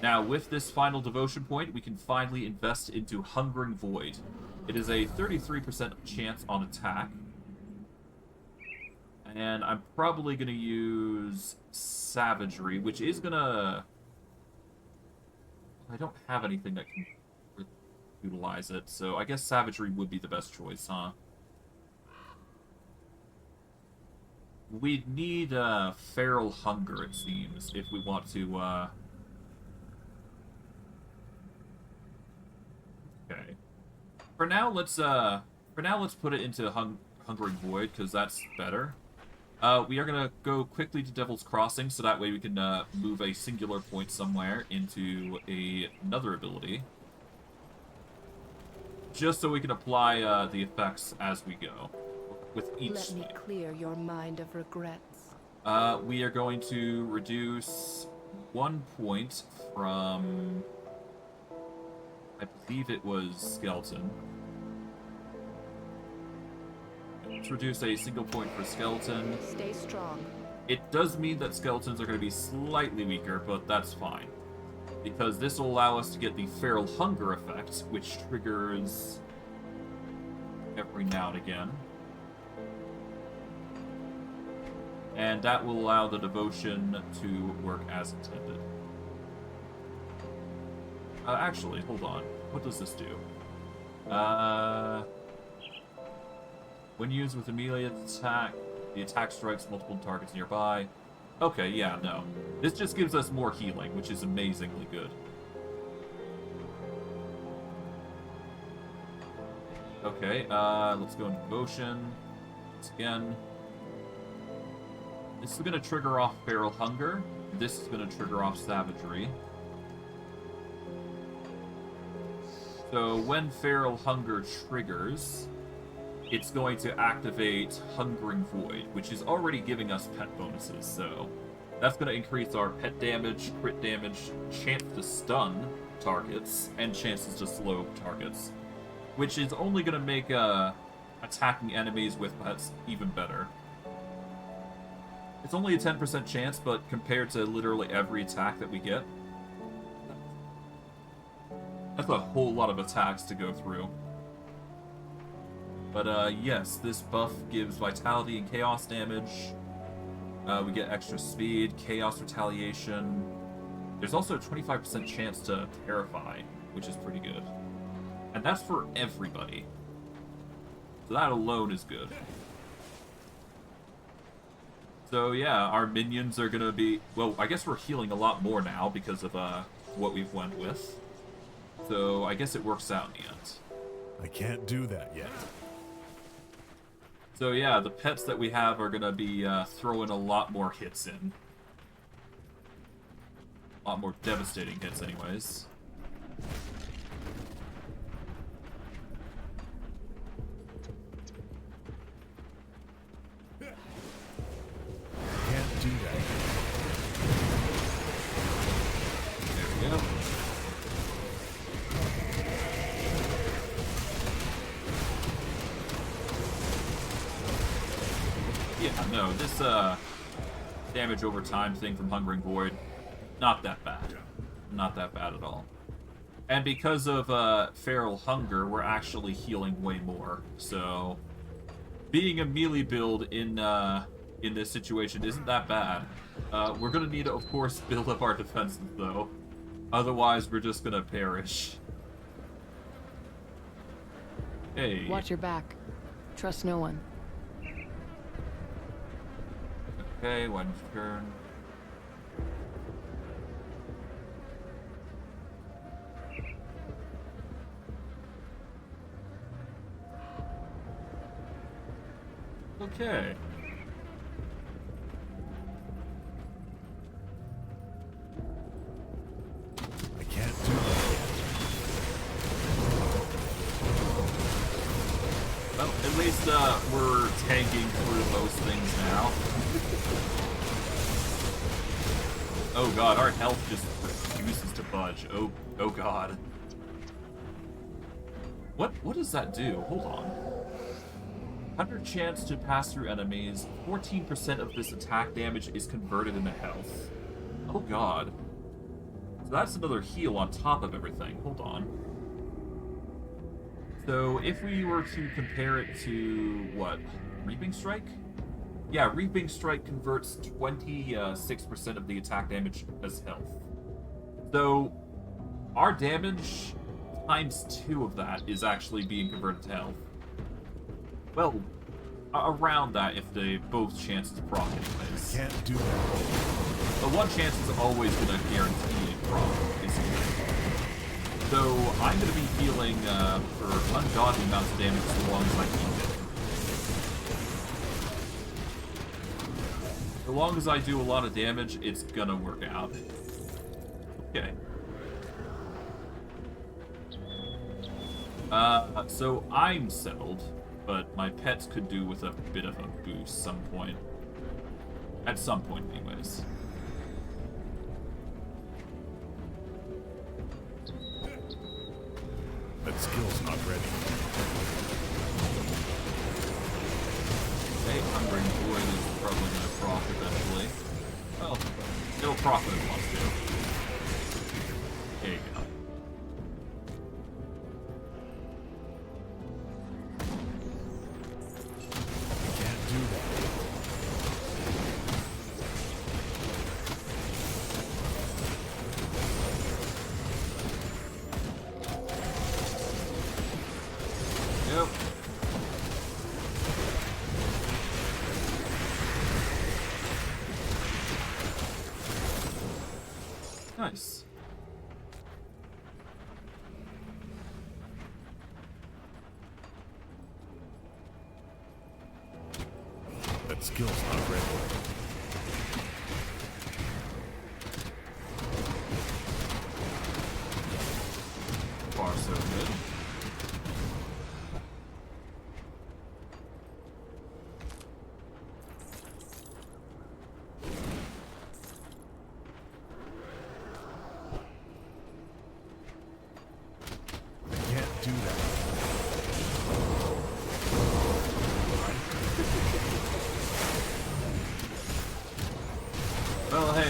Now, with this final devotion point, we can finally invest into Hungering Void. It is a 33% chance on attack. And I'm probably going to use Savagery, which is going to... I don't have anything that can utilize it, so I guess Savagery would be the best choice, huh? We'd need Feral Hunger, it seems, if we want to... Okay. For now, let's put it into Hungering Void, because that's better. We are gonna go quickly to Devil's Crossing, so that way we can move a singular point somewhere into another ability. Just so we can apply the effects as we go, with each Let me slate. clear your mind of regrets. We are going to reduce 1 point from... I believe it was Skeleton. Let's reduce a single point for Skeleton. Stay strong. It does mean that Skeletons are going to be slightly weaker, but that's fine. Because this will allow us to get the Feral Hunger effect, which triggers every now and again. And that will allow the devotion to work as intended. Actually, hold on. What does this do? When used with immediate attack, the attack strikes multiple targets nearby. Okay, yeah, no. This just gives us more healing, which is amazingly good. Okay, let's go into devotion. Once again. This is going to trigger off Feral Hunger. This is going to trigger off Savagery. So when Feral Hunger triggers, it's going to activate Hungering Void, which is already giving us pet bonuses, so that's going to increase our pet damage, crit damage, chance to stun targets, and chances to slow targets, which is only going to make attacking enemies with pets even better. It's only a 10% chance, but compared to literally every attack that we get, that's a whole lot of attacks to go through. But yes, this buff gives vitality and chaos damage. We get extra speed, chaos retaliation. There's also a 25% chance to terrify, which is pretty good. And that's for everybody. So that alone is good. So yeah, our minions are gonna be... Well, I guess we're healing a lot more now because of what we've went with. So I guess it works out in the end. I can't do that yet. So yeah, the pets that we have are gonna be throwing a lot more hits in. A lot more devastating hits anyways. Can't do that. There we go. Yeah, no, this damage over time thing from Hungering Void, not that bad. Not that bad at all. And because of Feral Hunger, we're actually healing way more. So being a melee build in this situation isn't that bad. We're gonna need to, of course, build up our defenses though. Otherwise, we're just gonna perish. Hey. Watch your back. Trust no one. Okay, one turn. Okay. I can't do that yet. Well, at least we're tanking through most things now. Oh god, our health just refuses to budge. Oh god. What does that do? Hold on. 100 chance to pass through enemies. 14% of this attack damage is converted into health. Oh god. So that's another heal on top of everything. Hold on. So if we were to compare it to, what, Reaping Strike? Yeah, Reaping Strike converts 26% of the attack damage as health. So our damage times 2 of that is actually being converted to health. Well, around that if they both chances to proc anyways. Can't do that. The one chance is always going to guarantee a proc, basically. So I'm going to be healing for ungodly amounts of damage so long as I keep it. So long as I do a lot of damage, it's gonna work out. Okay. So I'm settled, but my pets could do with a bit of a boost some point. At some point, anyways. That skill's not ready. Okay, Hungering Void is probably going to proc eventually. Well, it'll proc when it wants to. There you go. Can't do that. Yep. Nice. That skill's not ready. Far so good. Can't do that.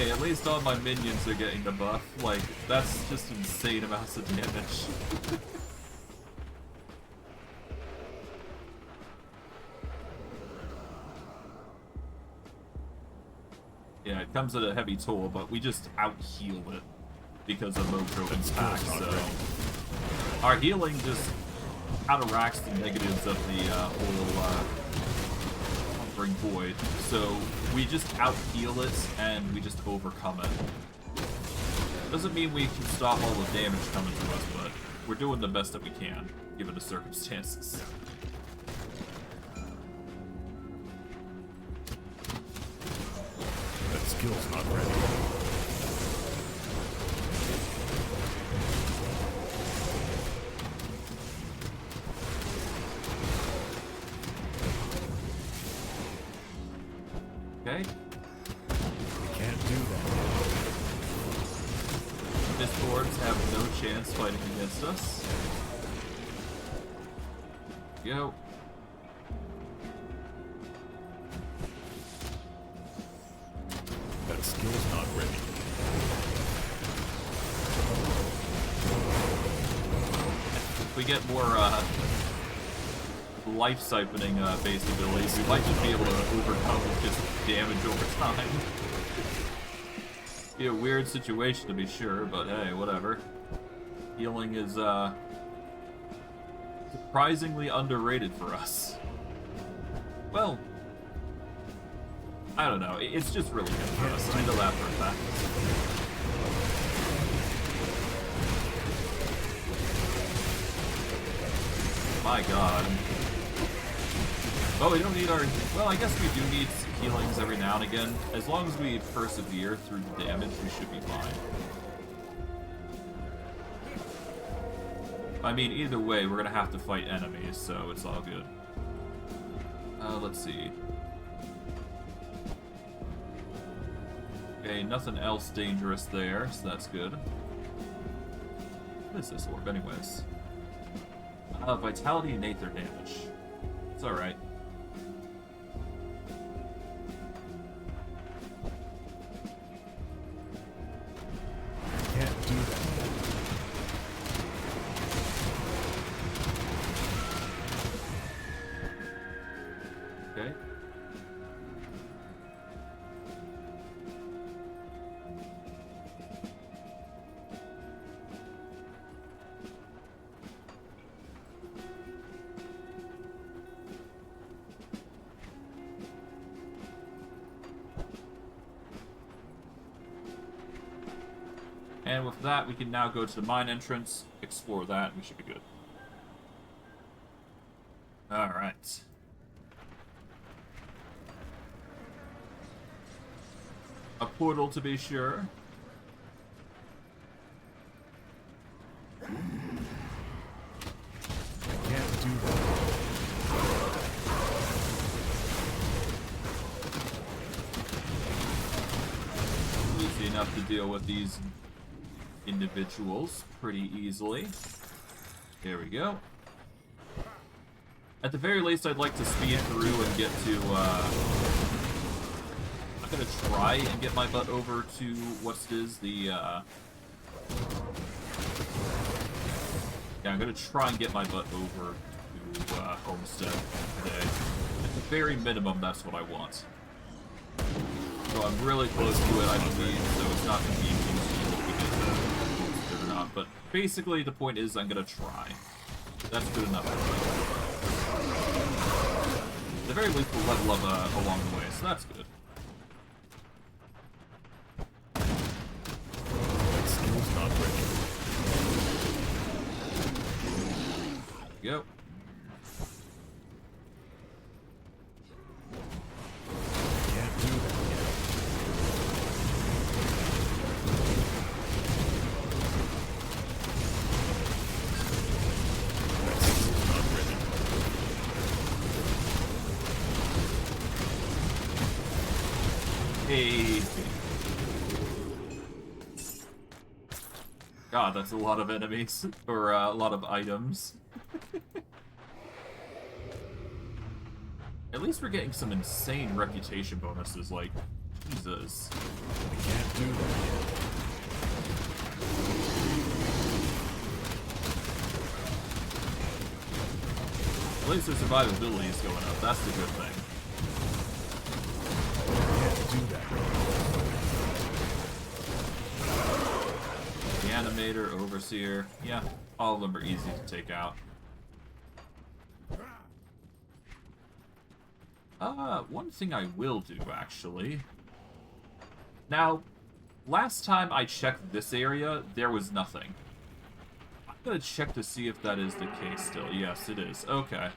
Hey, at least all my minions are getting the buff. Like, that's just insane amounts of damage. Yeah, it comes at a heavy toll, but we just out-heal it because of Mojo and Pack, so... Our healing just counteracts the negatives of the whole Conquering Void, so we just out-heal it, and we just overcome it. Doesn't mean we can stop all the damage coming to us, but we're doing the best that we can, given the circumstances. That skill's not ready. Okay? We can't do that. Discords have no chance fighting against us. Go. That skill's not ready. If we get more life siphoning based abilities, we might just be able to overcome just damage over time. Be a weird situation to be sure, but hey, whatever. Healing is surprisingly underrated for us. Well, I don't know. It's just really good for us. I know that for a fact. My god. Well, we don't need our... Well, I guess we do need healings every now and again. As long as we persevere through the damage, we should be fine. I mean, either way, we're gonna have to fight enemies, so it's all good. Let's see. Okay, nothing else dangerous there, so that's good. What is this orb, anyways? Vitality and Aether damage. It's alright. Can't do that. Okay. And with that, we can now go to the mine entrance, explore that, and we should be good. Alright. A portal to be sure. Can't do that. Easy enough to deal with these individuals pretty easily. There we go. At the very least, I'd like to speed through and get to, I'm gonna try and get my butt over to, what's it is, the, yeah, I'm gonna try and get my butt over to, Homestead today. At the very minimum, that's what I want. So I'm really close to it, I believe, so it's not gonna be easy if we get Homestead or not. But basically, the point is, I'm gonna try. That's good enough. At the very least, we'll level up along the way, so that's good. That skill's not ready. There we go. Can't do that yet. That skill's not ready. Hey. God, that's a lot of enemies. Or a lot of items. At least we're getting some insane reputation bonuses, like Jesus. I can't do that yet. At least their survivability is going up. That's the good thing. I can't do that yet. The Animator, Overseer. Yeah, all of them are easy to take out. One thing I will do, actually. Now, last time I checked this area, there was nothing. I'm gonna check to see if that is the case still. Yes, it is. Okay.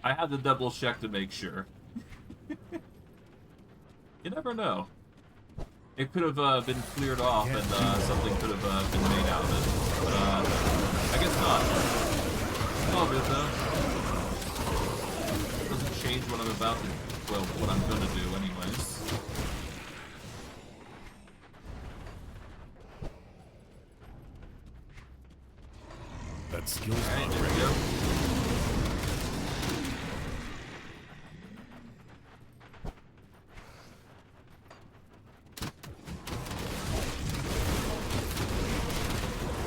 I had to double check to make sure. You never know. It could have been cleared off and something could have been made out of it. But, I guess not. It's all good, though. Doesn't change what I'm about to... Well, what I'm gonna do, anyways. That skill's Alright, not there we ready. go.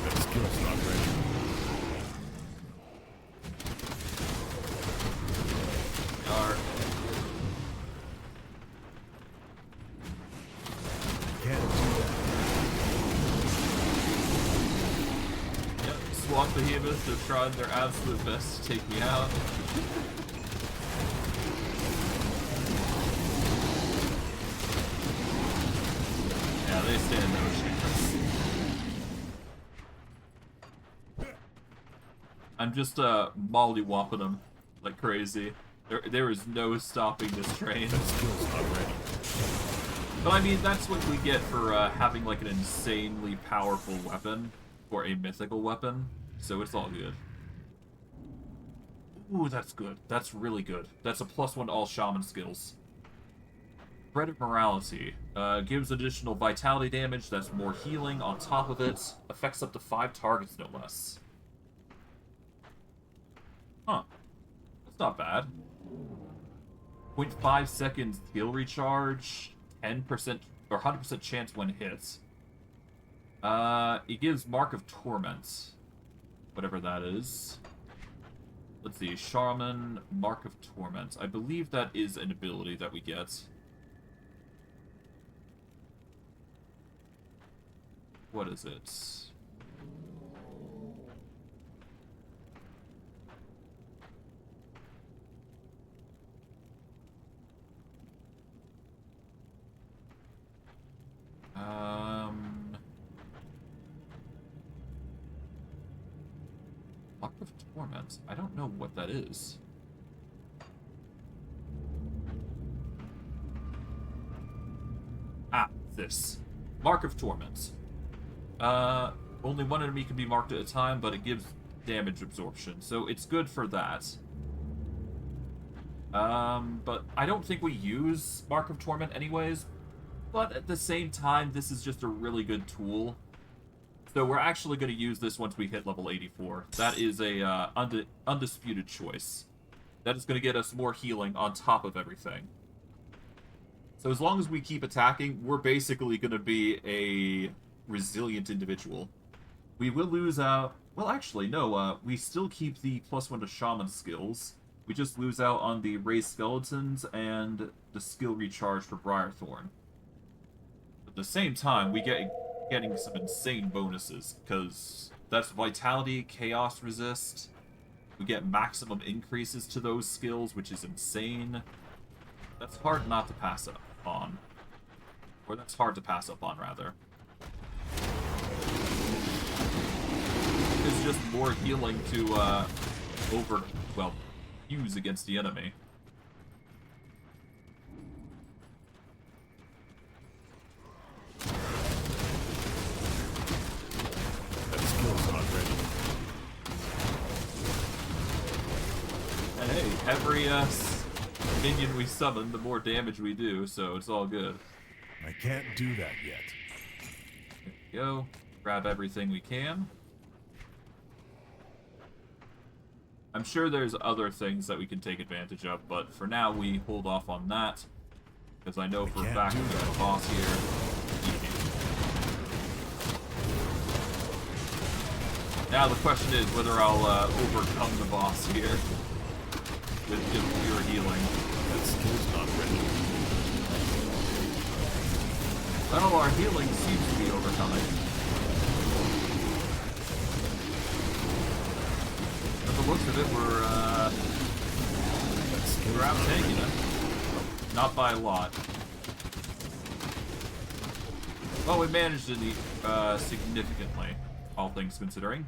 That skill's not ready. We are. Can't do that. Yep, Swamp Behemoths are trying their absolute best to take me out. Yeah, they stand no chance. I'm just mollywopping them like crazy. There is no stopping this train. That skill's not ready. But I mean, that's what we get for having like an insanely powerful weapon, or a mythical weapon, so it's all good. Ooh, that's good. That's really good. That's a +1 to all shaman skills. Bread of Morality. Gives additional vitality damage, that's more healing on top of it. Affects up to 5 targets, no less. Huh. That's not bad. 0.5 seconds skill recharge, 10% or 100% chance when hit. It gives Mark of Torment, whatever that is. Let's see, Shaman, Mark of Torment. I believe that is an ability that we get. What is it? Mark of Torment. I don't know what that is. Ah, this. Mark of Torment. Only one enemy can be marked at a time, but it gives damage absorption, so it's good for that. But I don't think we use Mark of Torment anyways. But at the same time, this is just a really good tool. So we're actually going to use this once we hit level 84. That is a undisputed choice. That is going to get us more healing on top of everything. So as long as we keep attacking, we're basically going to be a resilient individual. We will lose out... Well, actually, no. We still keep the +1 to shaman skills. We just lose out on the raised skeletons and the skill recharge for Briarthorn. At the same time, we getting some insane bonuses, because that's Vitality, Chaos Resist. We get maximum increases to those skills, which is insane. That's hard not to pass up on. Or that's hard to pass up on, rather. It's just more healing to, use against the enemy. That skill's not ready. And hey, every minion we summon, the more damage we do, so it's all good. I can't do that yet. There we go. Grab everything we can. I'm sure there's other things that we can take advantage of, but for now we hold off on that. Because I know for a can't fact do we got that. a boss here. Easy. Now the question is whether I'll overcome the boss here with just pure healing. That skill's not ready. Well, our healing seems to be overcoming. From the looks of it, we're out-taking it. Not by a lot. Well, we managed it significantly, all things considering.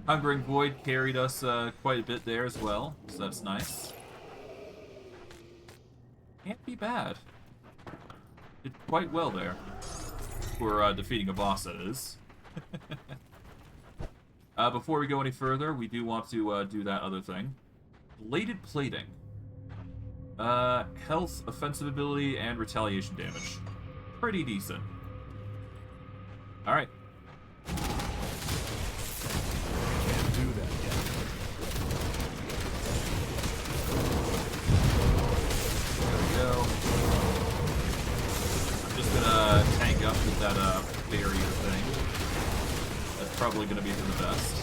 Hungering Void carried us quite a bit there as well, so that's nice. Can't be bad. Did quite well there. For defeating a boss, that is. Before we go any further, we do want to do that other thing. Bladed Plating. Health, offensive ability, and retaliation damage. Pretty decent. Alright. Can't do that yet. There we go. I'm just gonna tank up with that barrier thing. That's probably gonna be for the best.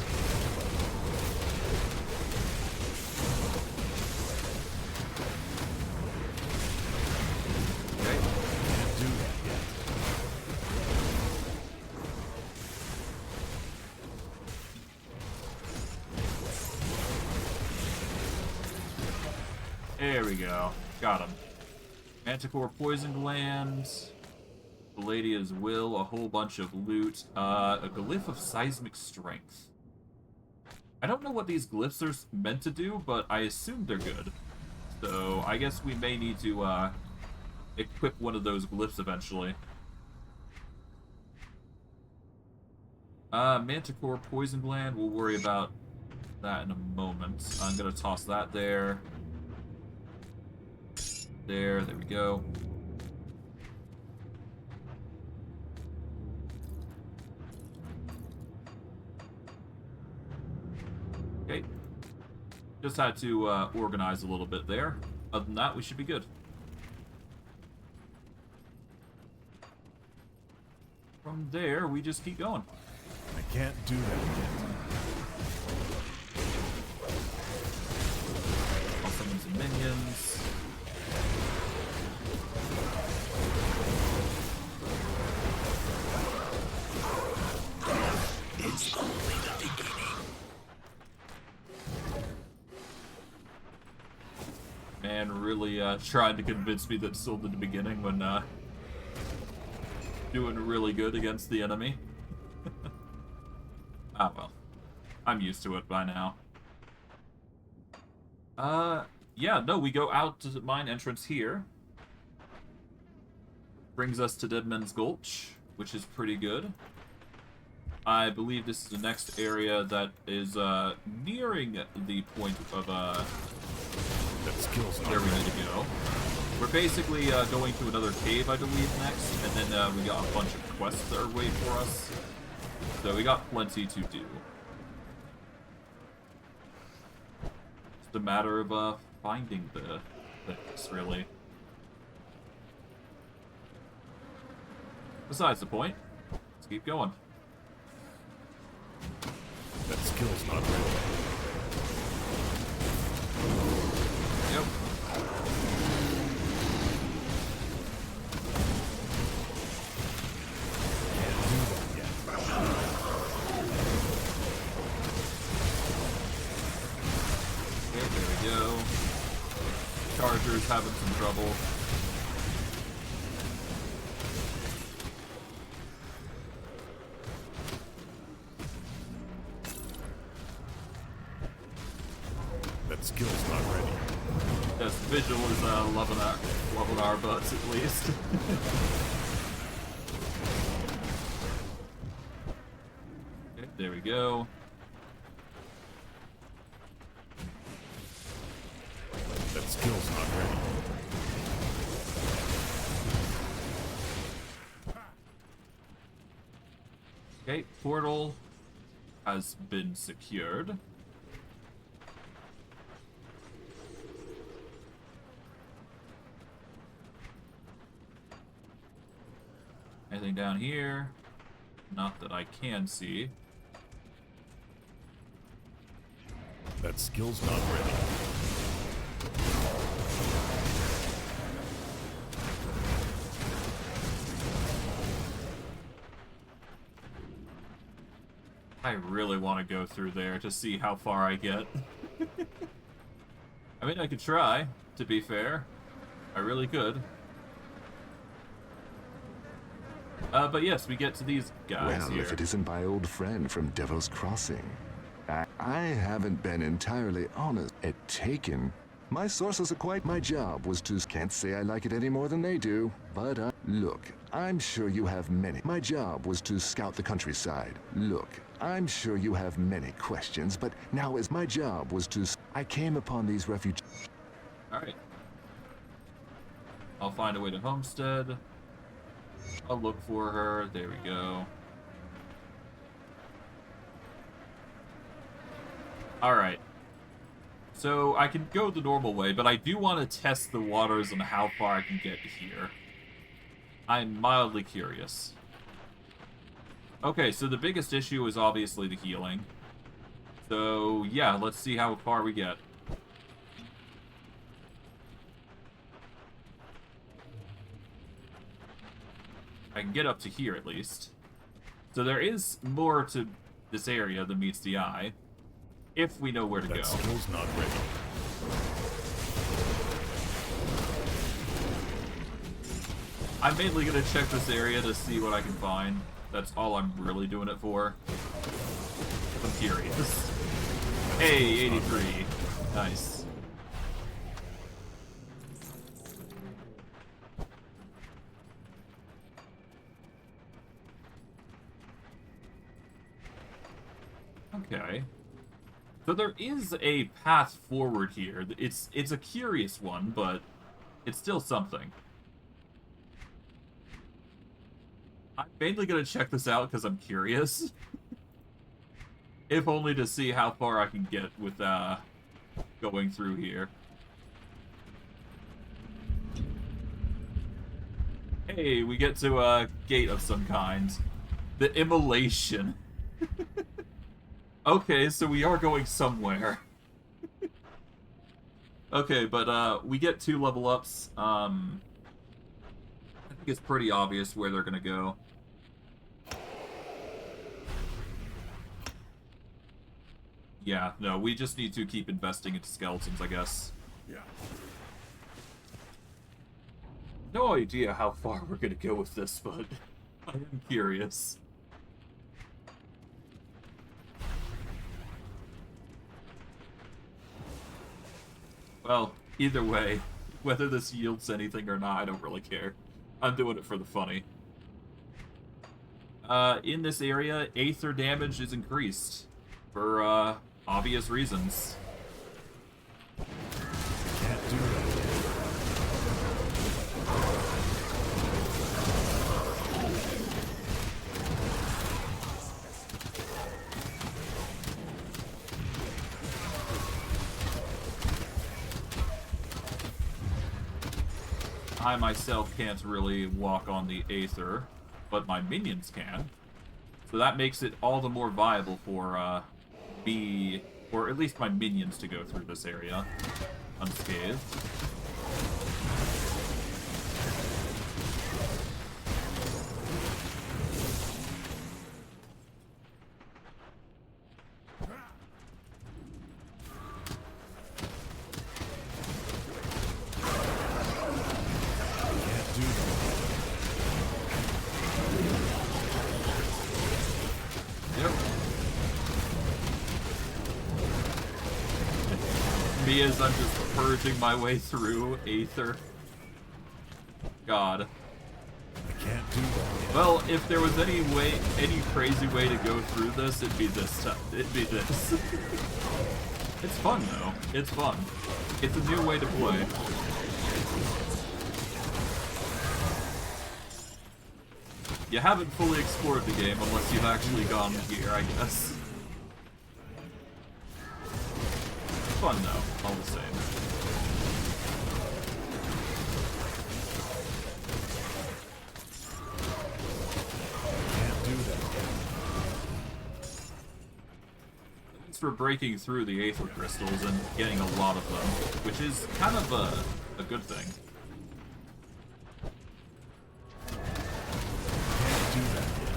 Okay. Can't do that yet. There we go. Got him. Manticore Poison Gland. Palladia's Will, a whole bunch of loot. A Glyph of Seismic Strength. I don't know what these glyphs are meant to do, but I assume they're good. So, I guess we may need to, equip one of those glyphs eventually. Manticore Poison Gland, we'll worry about that in a moment. I'm gonna toss that there. There we go. Okay. Just had to organize a little bit there. Other than that, we should be good. From there, we just keep going. I can't do that yet. I'll summon some minions. It's only the beginning. Man, really trying to convince me that it's still the beginning when doing really good against the enemy. Ah, well. I'm used to it by now. Yeah, no, we go out to the mine entrance here. Brings us to Deadman's Gulch, which is pretty good. I believe this is the next area that is nearing the point of That skill's not where we ready. need to go. We're basically going to another cave, I believe, next, and then we got a bunch of quests that are waiting for us. So we got plenty to do. It's a matter of finding the things, really. Besides the point, let's keep going. That skill's not ready. Yep. Can't do that yet. Okay, there we go. Charger's having some trouble. That skill's not ready. Yes, Vigil is loving our butts at least. Okay, there we go. That skill's not ready. Okay, portal has been secured. Anything down here? Not that I can see. That skill's not ready. I really want to go through there to see how far I get. I mean, I could try, to be fair. I really could. But yes, we get to these guys Well, here. if it isn't my old friend from Devil's Crossing. I haven't been entirely honest at Taken. My sources are quite... My job was to... Can't say I like it any more than they do, but look, I'm sure you have many... My job was to scout the countryside. Look, I'm sure you have many questions, but now is my job was to... I came upon these refugees... Alright. I'll find a way to Homestead. I'll look for her. There we go. Alright. So, I can go the normal way, but I do want to test the waters and how far I can get here. I'm mildly curious. Okay, so the biggest issue is obviously the healing. So, yeah, let's see how far we get. I can get up to here, at least. So there is more to this area than meets the eye. If we know where to go. That skill's not ready. I'm mainly going to check this area to see what I can find. That's all I'm really doing it for. I'm curious. Hey, 83. Nice. Okay. So there is a path forward here. It's a curious one, but it's still something. I'm mainly gonna check this out because I'm curious. If only to see how far I can get with going through here. Hey, we get to a gate of some kind. The immolation. Okay, so we are going somewhere. Okay, but we get 2 level ups. I think it's pretty obvious where they're gonna go. Yeah, no, we just need to keep investing into skeletons, I guess. Yeah. No idea how far we're gonna go with this, but I am curious. Well, either way, whether this yields anything or not, I don't really care. I'm doing it for the funny. In this area, Aether damage is increased. For, obvious reasons. Can't do that. I myself can't really walk on the Aether, but my minions can. So that makes it all the more viable for, me, or at least my minions, to go through this area unscathed. Can't do that. Yep. Me as I'm just purging my way through Aether. God. I can't do that. Well, if there was any way, any crazy way to go through this, it'd be this time. It'd be this. It's fun though. It's fun. It's a new way to play. You haven't fully explored the game unless you've actually gone here, I guess. Fun though, all the same. thanks for breaking through the Aether Crystals and getting a lot of them, which is kind of a good thing. Can't do that yet.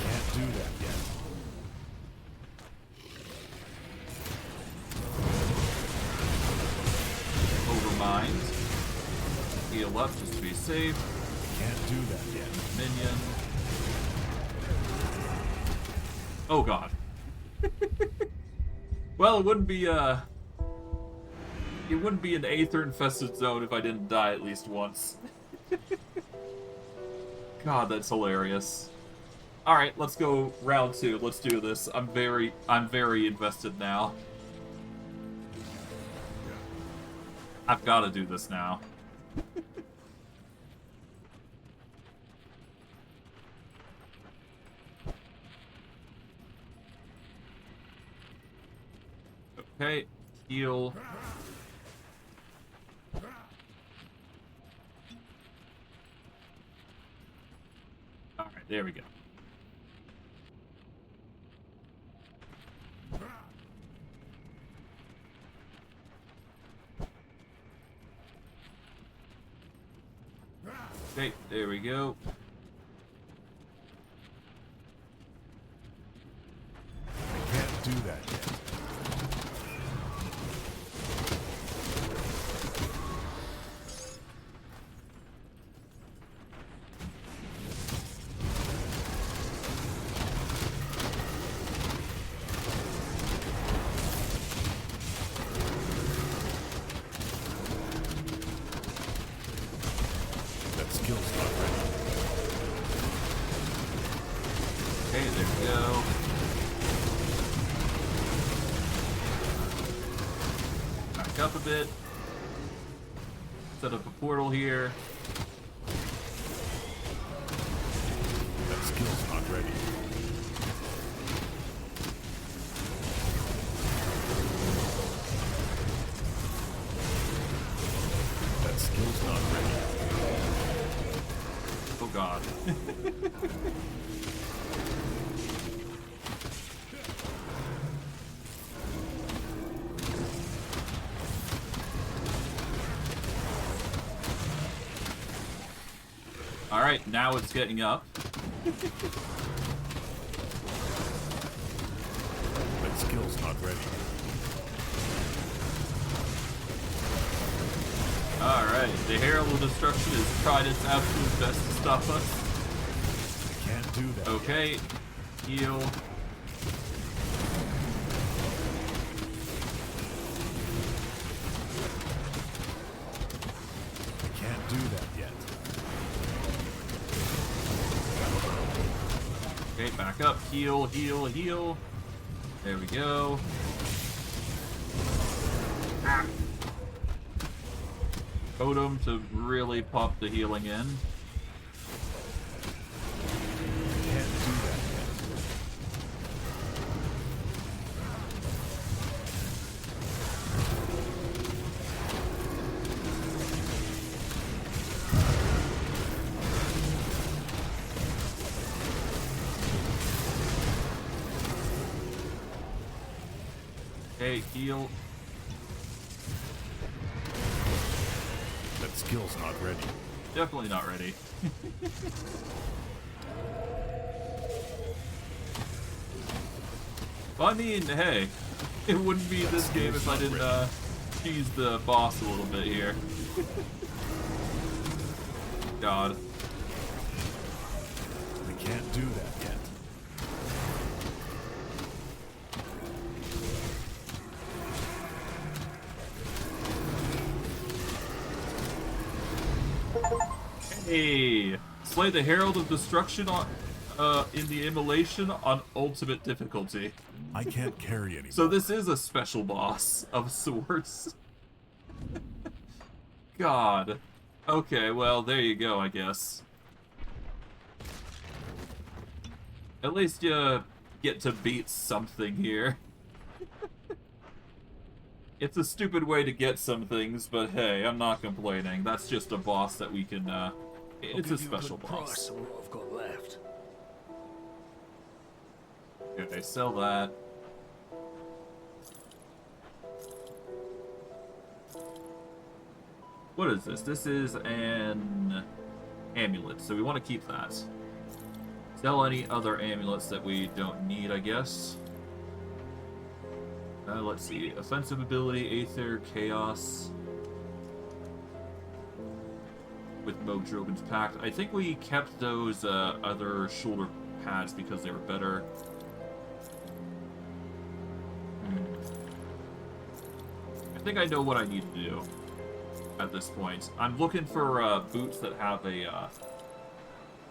Can't do that yet. Overmind. Heal up just to be safe. Can't do that yet. Minion. Oh god. Well, it wouldn't be an Aether-infested zone if I didn't die at least once. God, that's hilarious. Alright, let's go round 2. Let's do this. I'm very invested now. I've got to do this now. Okay, heal. Alright, there we go. Okay, there we go. I can't do that yet. That skill's not ready. Okay, there we go. Back up a bit. Set up a portal here. That skill's not ready. That skill's not ready. Oh god. Alright, now it's getting up. That skill's not ready. Alright, the Herald of Destruction has tried its absolute best to stop us. I can't do that. Okay, heal. I can't do that yet. Okay, back up, heal, heal, heal. There we go. Ah. Totem to really pop the healing in. Can't do that yet. Okay, heal. That skill's not ready. Definitely not ready. Well, I mean, hey, it wouldn't be this game if I didn't tease the boss a little bit here. God. I can't do that yet. Hey, slay the Herald of Destruction on in the immolation on ultimate difficulty. I can't carry anymore. So this is a special boss of sorts. God. Okay, well, there you go, I guess. At least you get to beat something here. It's a stupid way to get some things, but hey, I'm not complaining. That's just a boss that we can, it's a special boss. On what I've got left. Okay, sell that. What is this? This is an amulet, so we want to keep that. Sell any other amulets that we don't need, I guess. Let's see. Offensive ability, Aether, Chaos. With Mogdrogan's Pact. I think we kept those other shoulder pads because they were better. I think I know what I need to do at this point. I'm looking for boots that have a...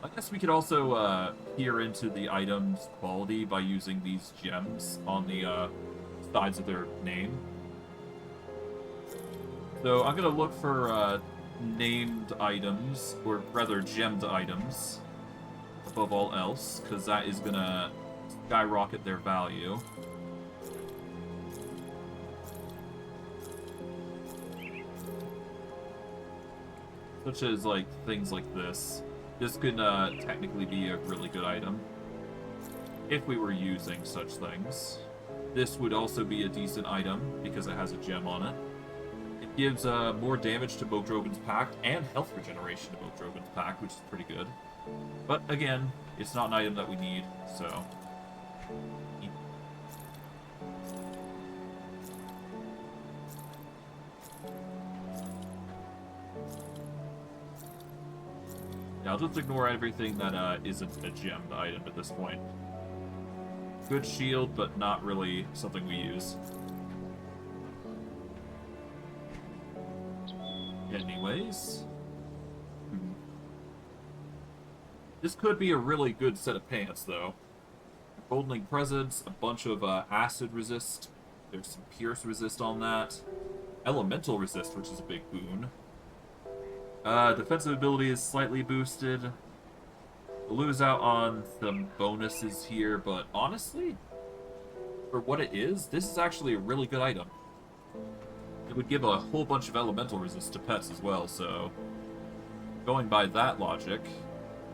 I guess we could also peer into the item's quality by using these gems on the sides of their name. So I'm going to look for named items, or rather gemmed items, above all else, because that is going to skyrocket their value. Such as, like, things like this. This could technically be a really good item if we were using such things. This would also be a decent item because it has a gem on it. It gives more damage to Mogdrogan's Pact and health regeneration to Mogdrogan's Pact, which is pretty good. But again, it's not an item that we need, so... Yeah, I'll just ignore everything that isn't a gemmed item at this point. Good shield, but not really something we use. Anyways. This could be a really good set of pants, though. Golden Link Presence, a bunch of acid resist. There's some pierce resist on that. Elemental resist, which is a big boon. Defensive ability is slightly boosted. We'll lose out on some bonuses here, but honestly, for what it is, this is actually a really good item. It would give a whole bunch of elemental resist to pets as well, so going by that logic,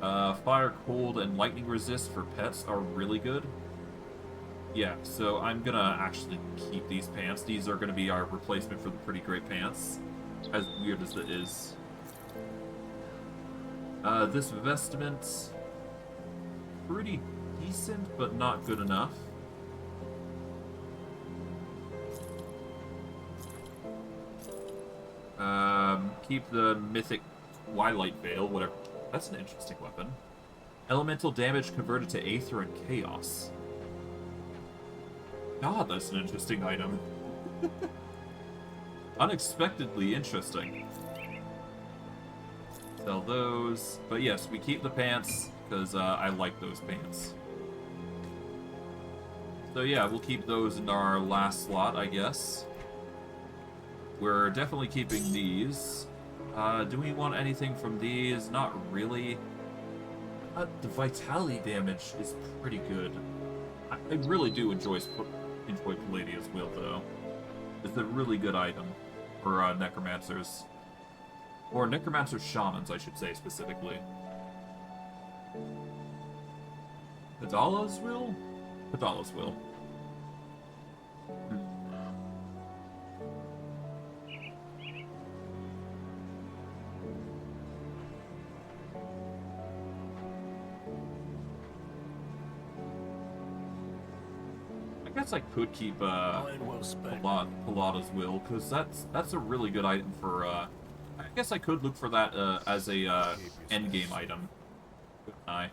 fire, cold, and lightning resist for pets are really good. Yeah, so I'm gonna actually keep these pants. These are gonna be our replacement for the pretty great pants, as weird as it is. This vestment, pretty decent, but not good enough. Keep the mythic Twilight Veil, whatever. That's an interesting weapon. Elemental damage converted to Aether and Chaos. God, that's an interesting item. Unexpectedly interesting. Sell those. But yes, we keep the pants, because I like those pants. So yeah, we'll keep those in our last slot, I guess. We're definitely keeping these. Do we want anything from these? Not really. The vitality damage is pretty good. I really do enjoy Palladia's Will, though. It's a really good item for necromancers. Or necromancer shamans, I should say, specifically. Padala's Will? Padala's Will. I guess I could keep Palada's Will, because that's a really good item for I guess I could look for that as a endgame item. Couldn't I?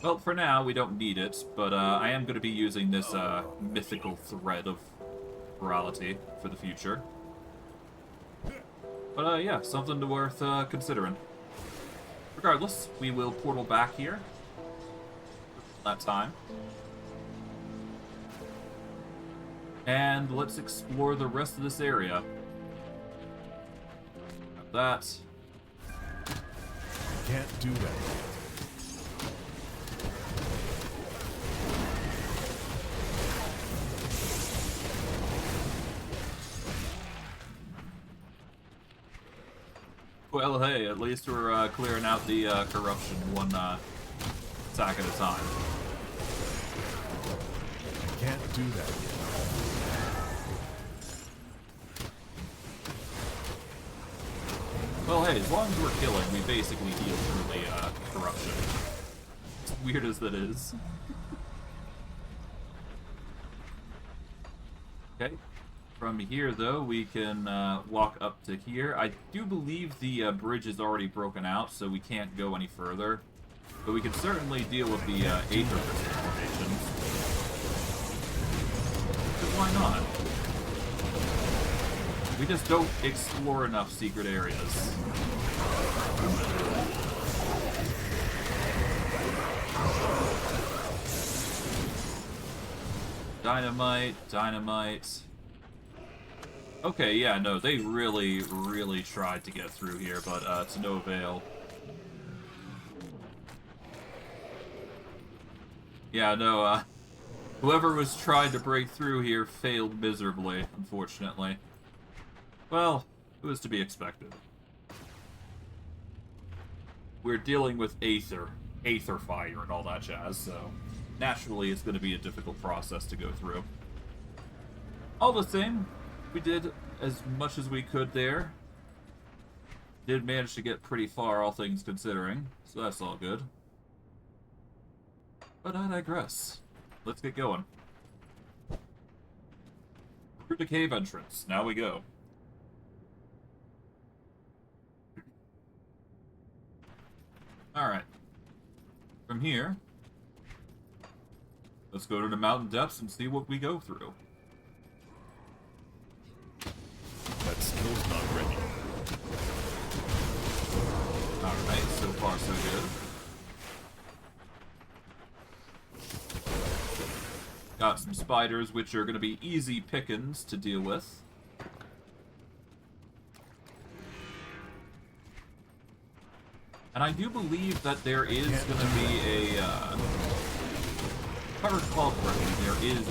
Well, for now, we don't need it, but I am going to be using this mythical thread of morality for the future. But yeah, something worth considering. Regardless, we will portal back here. That time. And let's explore the rest of this area. That. Can't do that. Well, hey, at least we're clearing out the corruption one attack at a time. I can't do that yet. Well, hey, as long as we're killing, we basically heal through the corruption. As weird as that is. Okay. From here, though, we can walk up to here. I do believe the bridge is already broken out, so we can't go any further. But we can certainly deal with the Aether crystal formations. Because why not? We just don't explore enough secret areas. Dynamite, dynamite. Okay, yeah, no, they really, really tried to get through here, but to no avail. Yeah, no, whoever was trying to break through here failed miserably, unfortunately. Well, it was to be expected. We're dealing with Aether fire and all that jazz, so naturally it's going to be a difficult process to go through. All the same, we did as much as we could there. Did manage to get pretty far, all things considering, so that's all good. But I digress. Let's get going. Through the cave entrance. Now we go. Alright. From here, let's go to the mountain depths and see what we go through. That skill's not ready. Alright, so far so good. Got some spiders, which are going to be easy pickings to deal with. And I do believe that there is going to be a, if I recall correctly, there is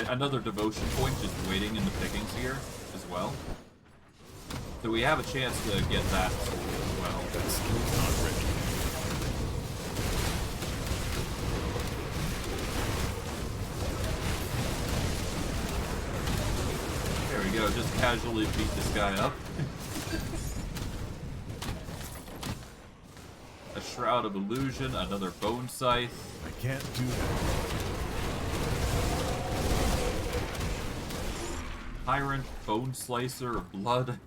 another devotion point just waiting in the pickings here as well. So we have a chance to get that as well. That skill's not ready. There we go, just casually beat this guy up. A Shroud of Illusion, another Bone Scythe. I can't do that. Tyrant, Bone Slicer, of Blood.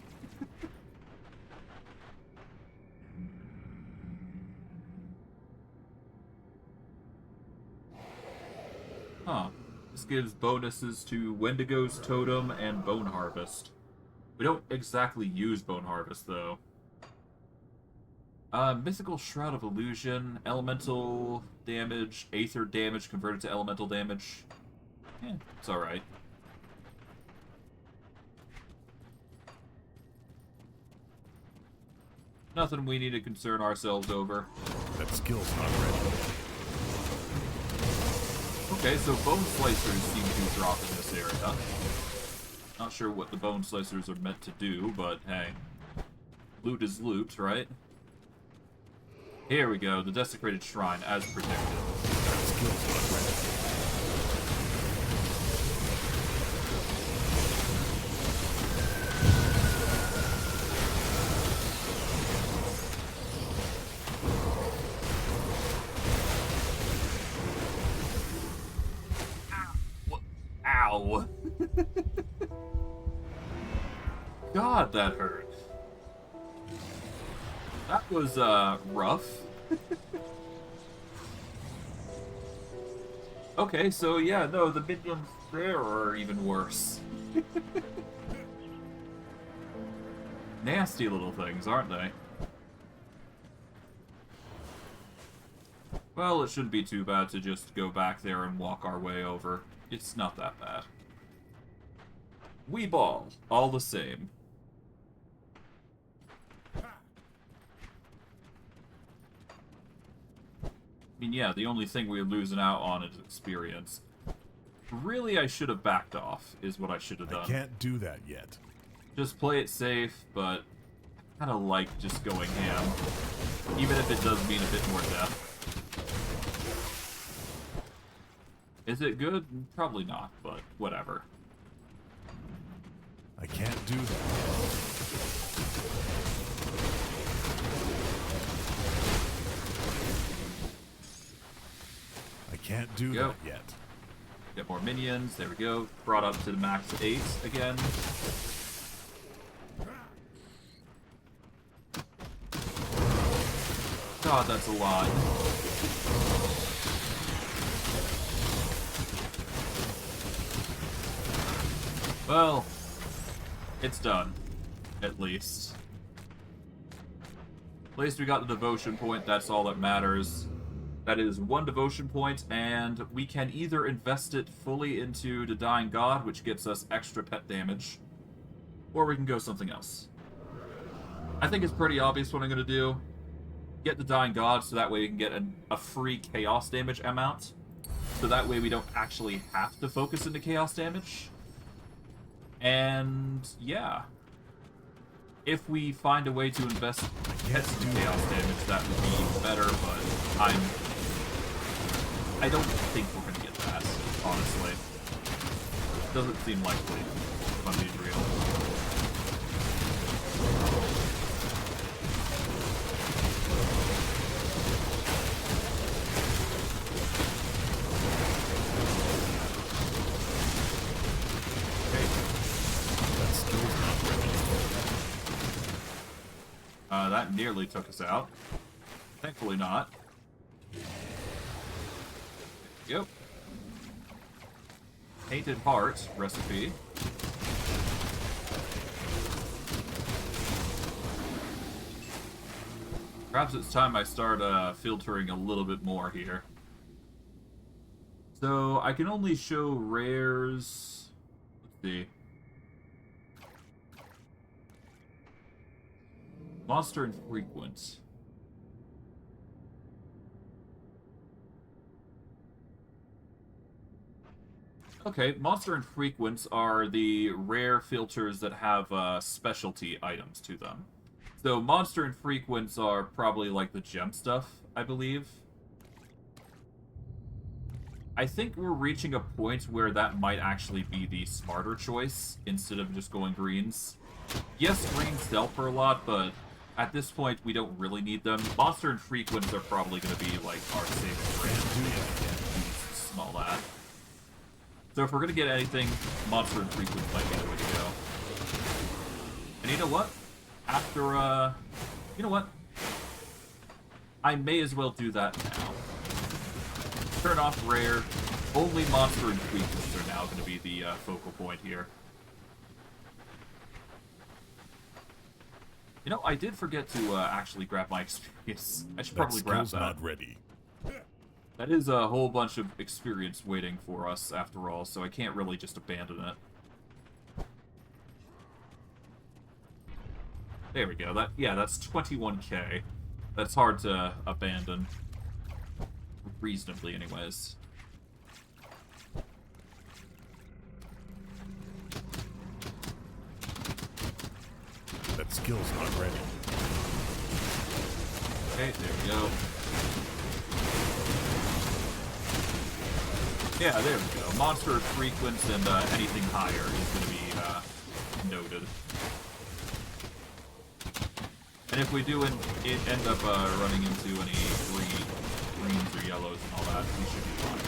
Huh. This gives bonuses to Wendigo's Totem and Bone Harvest. We don't exactly use Bone Harvest, though. Mythical Shroud of Illusion, Elemental damage, Aether damage converted to Elemental damage. Yeah, it's alright. Nothing we need to concern ourselves over. That skill's not ready. Okay, so Bone Slicers seem to drop in this area. Not sure what the Bone Slicers are meant to do, but hey. Loot is loot, right? Here we go, the Desecrated Shrine, as predicted. That skill's not ready. Ow! God, that hurt. That was, rough. Okay, so yeah, no, the minions there are even worse. Nasty little things, aren't they? Well, it shouldn't be too bad to just go back there and walk our way over. It's not that bad. We ball, all the same. I mean, yeah, the only thing we're losing out on is experience. Really, I should have backed off, is what I should have done. I can't do that yet. Just play it safe, but I kind of like just going ham. Even if it does mean a bit more death. Is it good? Probably not, but whatever. I can't do that. I can't do that yet. Get more minions. There we go. Brought up to the max 8 again. God, that's a lot. Well, it's done. At least. At least we got the devotion point, that's all that matters. That is 1 devotion point, and we can either invest it fully into the Dying God, which gets us extra pet damage, or we can go something else. I think it's pretty obvious what I'm going to do. Get the Dying God, so that way we can get a free chaos damage amount. So that way we don't actually have to focus into chaos damage. And yeah. If we find a way to invest get some chaos damage, that would be better, but I don't think we're gonna get that, honestly. Doesn't seem likely, if I'm being real. That nearly took us out. Thankfully not. Yep. Painted Heart recipe. Perhaps it's time I start filtering a little bit more here. So I can only show rares. Let's see. Monster infrequent. Okay, monster infrequents are the rare filters that have specialty items to them. So monster infrequents are probably like the gem stuff, I believe. I think we're reaching a point where that might actually be the smarter choice instead of just going greens. Yes, greens sell for a lot, but at this point, we don't really need them. Monster infrequents are probably going to be, like, our safe brand. Small that. So if we're going to get anything, monster infrequents might be the way to go. And you know what? After, you know what? I may as well do that now. Turn off rare. Only monster infrequents are now going to be the focal point here. You know, I did forget to actually grab my experience. I should probably grab that. Not ready. That is a whole bunch of experience waiting for us, after all, so I can't really just abandon it. There we go. That's 21k. That's hard to abandon. Reasonably, anyways. That skill's not ready. Okay, there we go. Yeah, there we go. Monster frequents and anything higher is going to be noted. And if we do end up running into any greens or yellows and all that, we should be fine.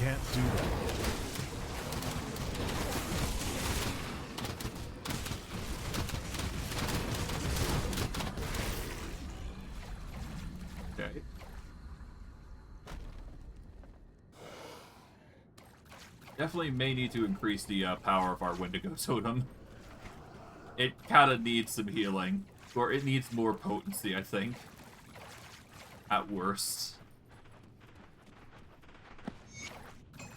Can't do that yet. Okay. Definitely may need to increase the power of our Wendigo totem. It kind of needs some healing. Or it needs more potency, I think. At worst.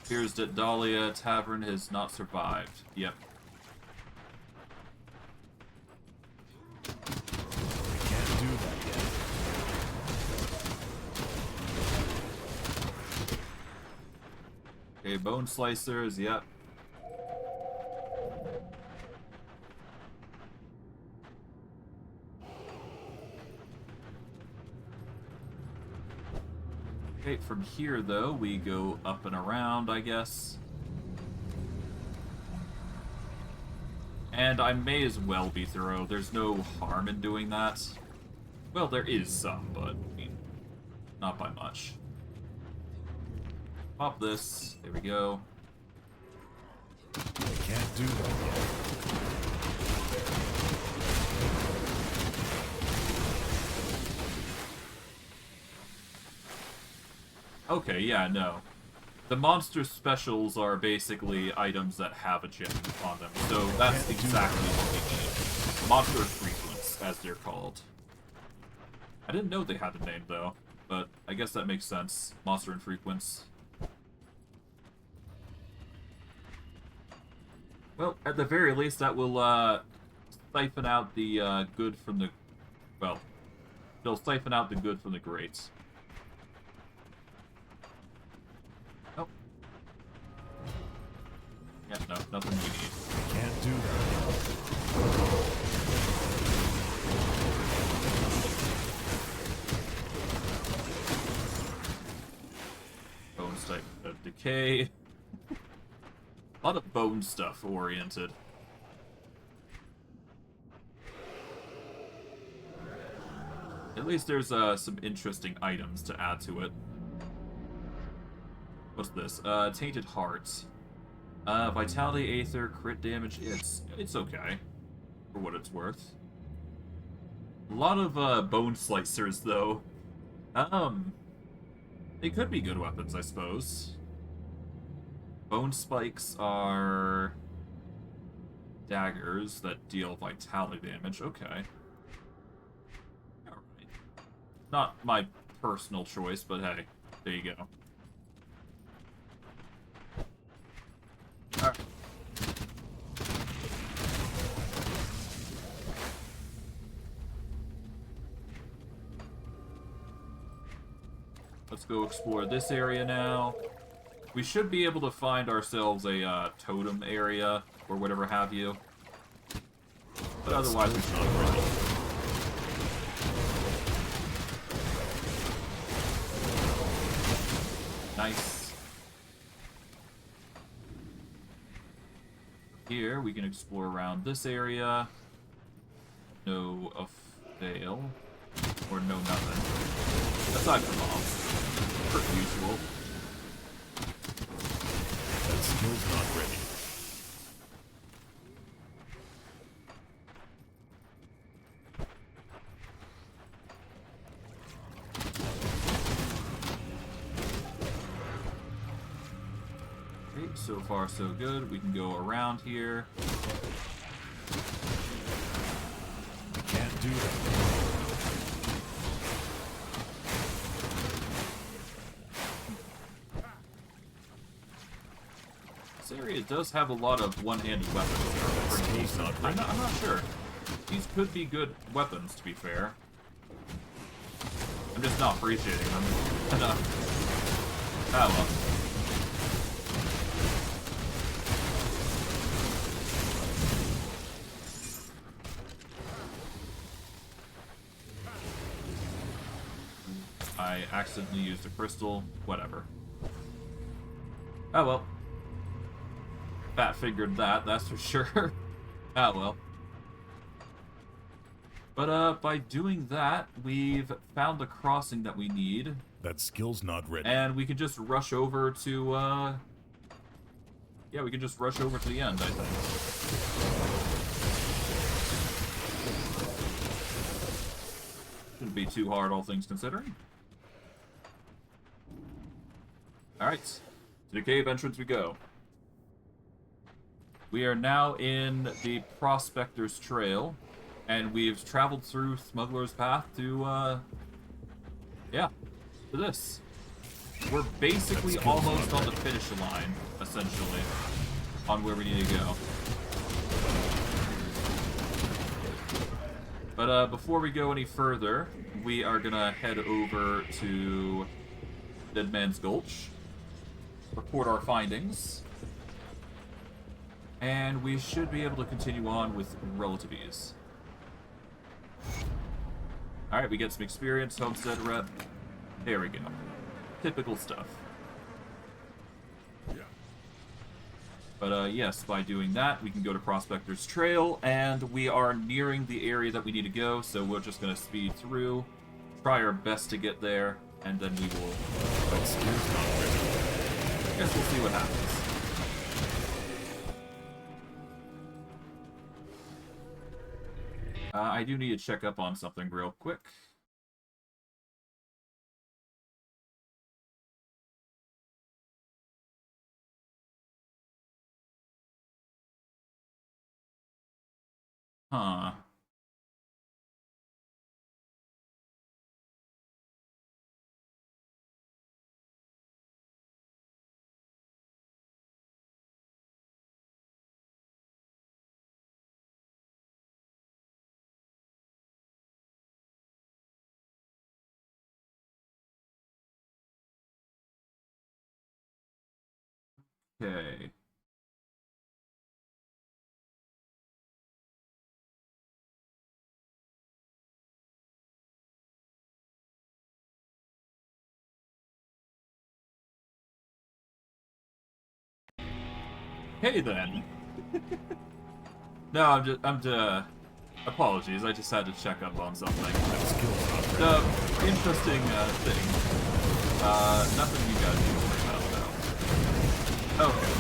Here's that Dahlia Tavern has not survived. Yep. I can't do that yet. Okay, Bone Slicers, yep. Okay, from here, though, we go up and around, I guess. And I may as well be thorough. There's no harm in doing that. Well, there is some, but, I mean, not by much. Pop this. There we go. I can't do that yet. Okay, yeah, no. The monster specials are basically items that have a gem on them, so that's exactly what we need. Monster frequents, as they're called. I didn't know they had a name, though, but I guess that makes sense. Monster infrequents. Well, at the very least, that will, siphon out the, good from the... Well, they'll siphon out the good from the great. Oh. Yeah, no, nothing we need. Can't do that. Bones type of decay. A lot of bone stuff oriented. At least there's some interesting items to add to it. What's this? Tainted Heart. Vitality, Aether, crit damage. It's okay. For what it's worth. A lot of bone slicers though. They could be good weapons, I suppose. Bone spikes are daggers that deal vitality damage. Okay. Alright. Not my personal choice, but hey, there you go. Alright. Let's go explore this area now. We should be able to find ourselves a totem area or whatever have you. But otherwise we should be ready. Nice. Here we can explore around this area. No avail. Or no nothing. Aside from mobs. Per usual. That skill's not ready. Okay, so far so good. We can go around here. I can't do that. This area does have a lot of one-handed weapons. Skill's not ready. I'm not sure. These could be good weapons, to be fair. I'm just not appreciating them enough. Oh well. I accidentally used a crystal. Whatever. Oh well. Fat figured that, that's for sure. Oh well. But by doing that, we've found the crossing that we need. That skill's not ready. And we can just rush over to, yeah, we can just rush over to the end, I think. Shouldn't be too hard, all things considering. Alright, to the cave entrance we go. We are now in the Prospector's Trail, and we've traveled through Smuggler's Path to, yeah, to this. We're basically almost on the finish line, essentially, on where we need to go. But before we go any further, we are gonna head over to Dead Man's Gulch, report our findings, and we should be able to continue on with relative ease. Alright, we get some experience, Homestead rep. There we go. typical stuff. But yes, by doing that, we can go to Prospector's Trail, and we are nearing the area that we need to go, so we're just going to speed through, try our best to get there, and then we will... I guess we'll see what happens. I do need to check up on something real quick. Huh. Okay. Hey then. No, I'm just, apologies, I just had to check up on something. The interesting thing. Nothing you guys need to worry about, though. Okay.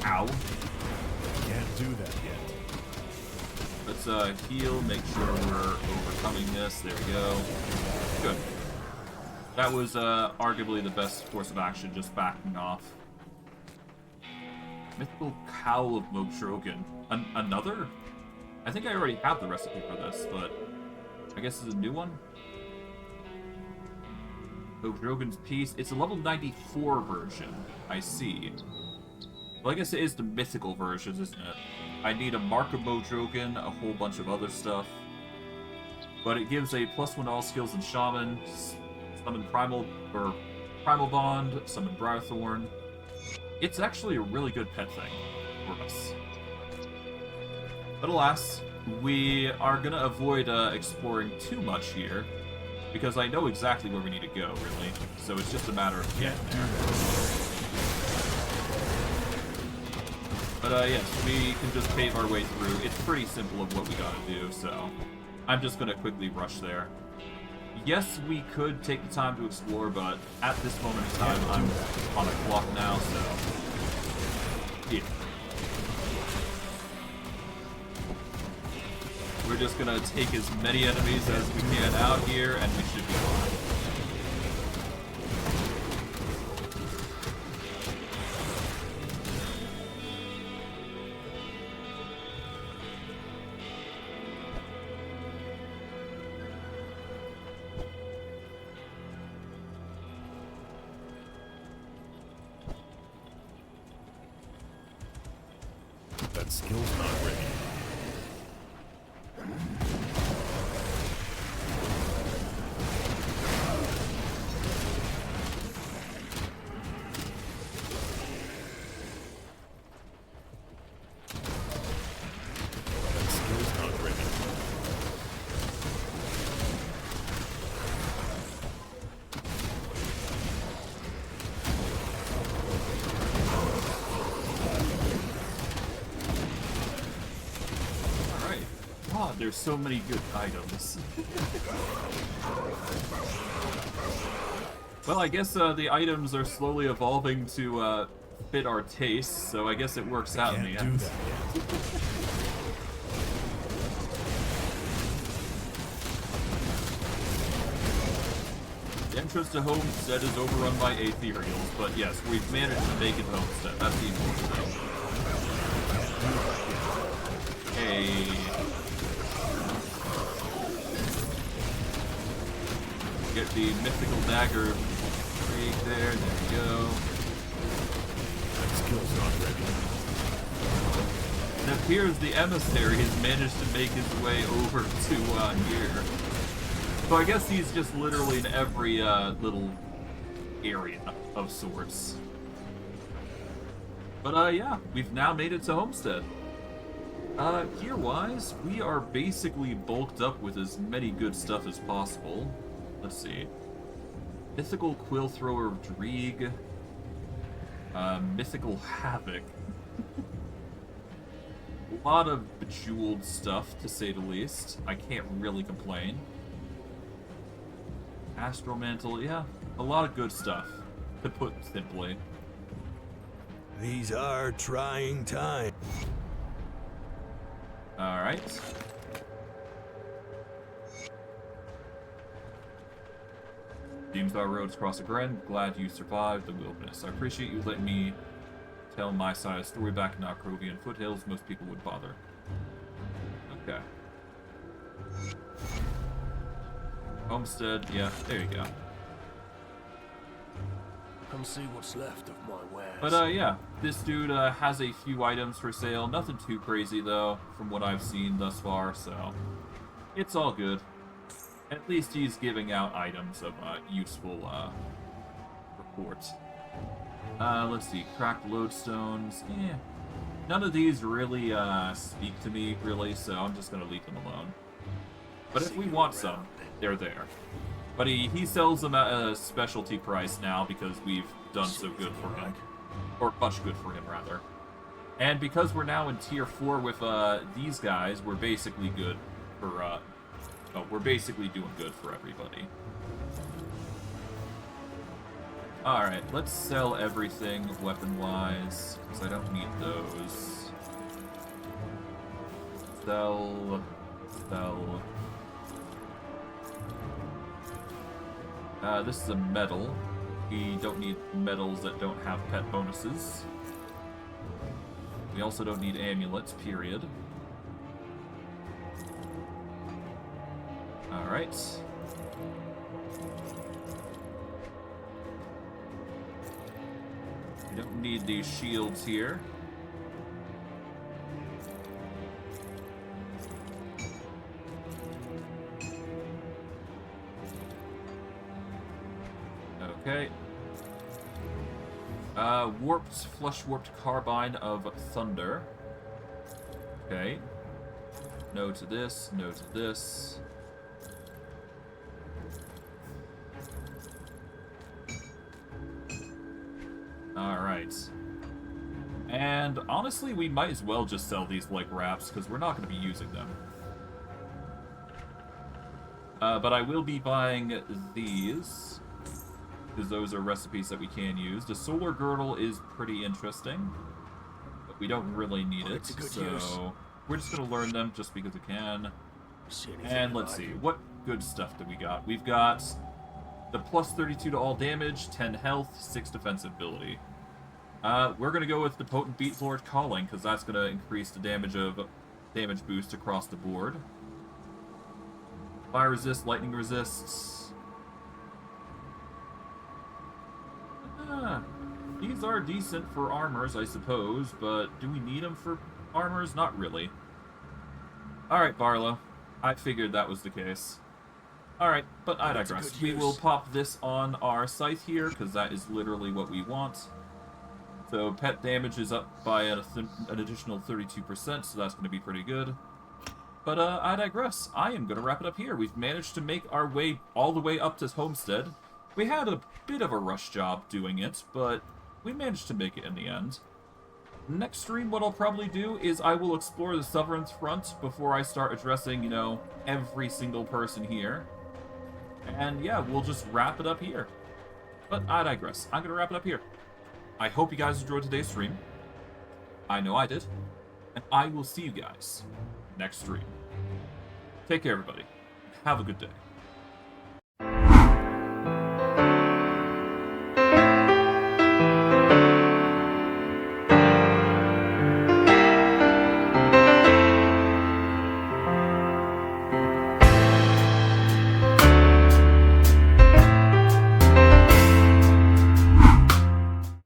Ow. Can't do that yet. Let's heal, make sure we're overcoming this. There we go. Good. That was arguably the best course of action, just backing off. Mythical Cowl of Mobdrogan. Another? I think I already have the recipe for this, but I guess it's a new one? Mobdrogan's Peace. It's a level 94 version. I see. Well, I guess it is the mythical version, isn't it? I need a Mark of Mobdrogan, a whole bunch of other stuff. But it gives a +1 to all skills in Shaman, summon Primal Bond, summon Briarthorn. It's actually a really good pet thing for us. But alas, we are gonna avoid exploring too much here, because I know exactly where we need to go, really. So it's just a matter of getting there. But yes, we can just pave our way through. It's pretty simple of what we gotta do, so I'm just gonna quickly rush there. Yes, we could take the time to explore, but at this moment in time, I'm on a clock now, so... yeah. We're just gonna take as many enemies as we can out here, and we should be fine. That skill's not ready. That skill's not ready. God, there's so many good items. Well, I guess the items are slowly evolving to fit our tastes, so I guess it works out in the end. Can't do that yet. The entrance to Homestead is overrun by Aetherials, but yes, we've managed to make it Homestead. That's the important thing. Hey. Get the mythical dagger right there. There we go. That skill's not ready. It appears the emissary has managed to make his way over to here. So I guess he's just literally in every little area of sorts. But yeah, we've now made it to Homestead. Gear-wise, we are basically bulked up with as many good stuff as possible. Let's see. Mythical Quill Thrower Dreeg. Mythical Havoc. A lot of bejeweled stuff, to say the least. I can't really complain. Astral Mantle, yeah. A lot of good stuff, to put simply. These are trying times. Alright. Deemstar roads cross again. Glad you survived the wilderness. I appreciate you letting me tell my side of the story back in the Akrovian foothills. Most people would bother. Okay. Homestead, yeah, there you go. Come see what's left of my wares. But yeah, this dude has a few items for sale. Nothing too crazy though, from what I've seen thus far, so it's all good. At least he's giving out items of useful report. Let's see, cracked lodestones. Eh, none of these really speak to me, really, so I'm just gonna leave them alone. But if we want some, they're there. But he sells them at a specialty price now because we've done so good for him. Or much good for him, rather. And because we're now in tier 4 with these guys, we're basically good for we're basically doing good for everybody. Alright, let's sell everything weapon-wise, because I don't need those. Sell. This is a medal. We don't need medals that don't have pet bonuses. We also don't need amulets, period. Alright. We don't need these shields here. Okay. Flesh-warped carbine of thunder. Okay. No to this, no to this. Alright. And honestly, we might as well just sell these like wraps, because we're not going to be using them. But I will be buying these, because those are recipes that we can use. The solar girdle is pretty interesting, but we don't really need it, so we're just going to learn them just because we can. And let's see, what good stuff do we got? We've got the plus 32 to all damage, 10 health, 6 defensive ability. We're going to go with the Potent Beat Lord Calling, because that's going to increase the damage boost across the board. Fire resist, lightning resists. These are decent for armors, I suppose, but do we need them for armors? Not really. Alright, Barlow. I figured that was the case. Alright, but I digress. We will pop this on our scythe here, because that is literally what we want. So pet damage is up by an additional 32%, so that's going to be pretty good. But I digress. I am going to wrap it up here. We've managed to make our way all the way up to Homestead. We had a bit of a rush job doing it, but we managed to make it in the end. Next stream, what I'll probably do is I will explore the Sovereign's Front before I start addressing, you know, every single person here. And yeah, we'll just wrap it up here. But I digress. I'm going to wrap it up here. I hope you guys enjoyed today's stream. I know I did. And I will see you guys next stream. Take care, everybody. Have a good day.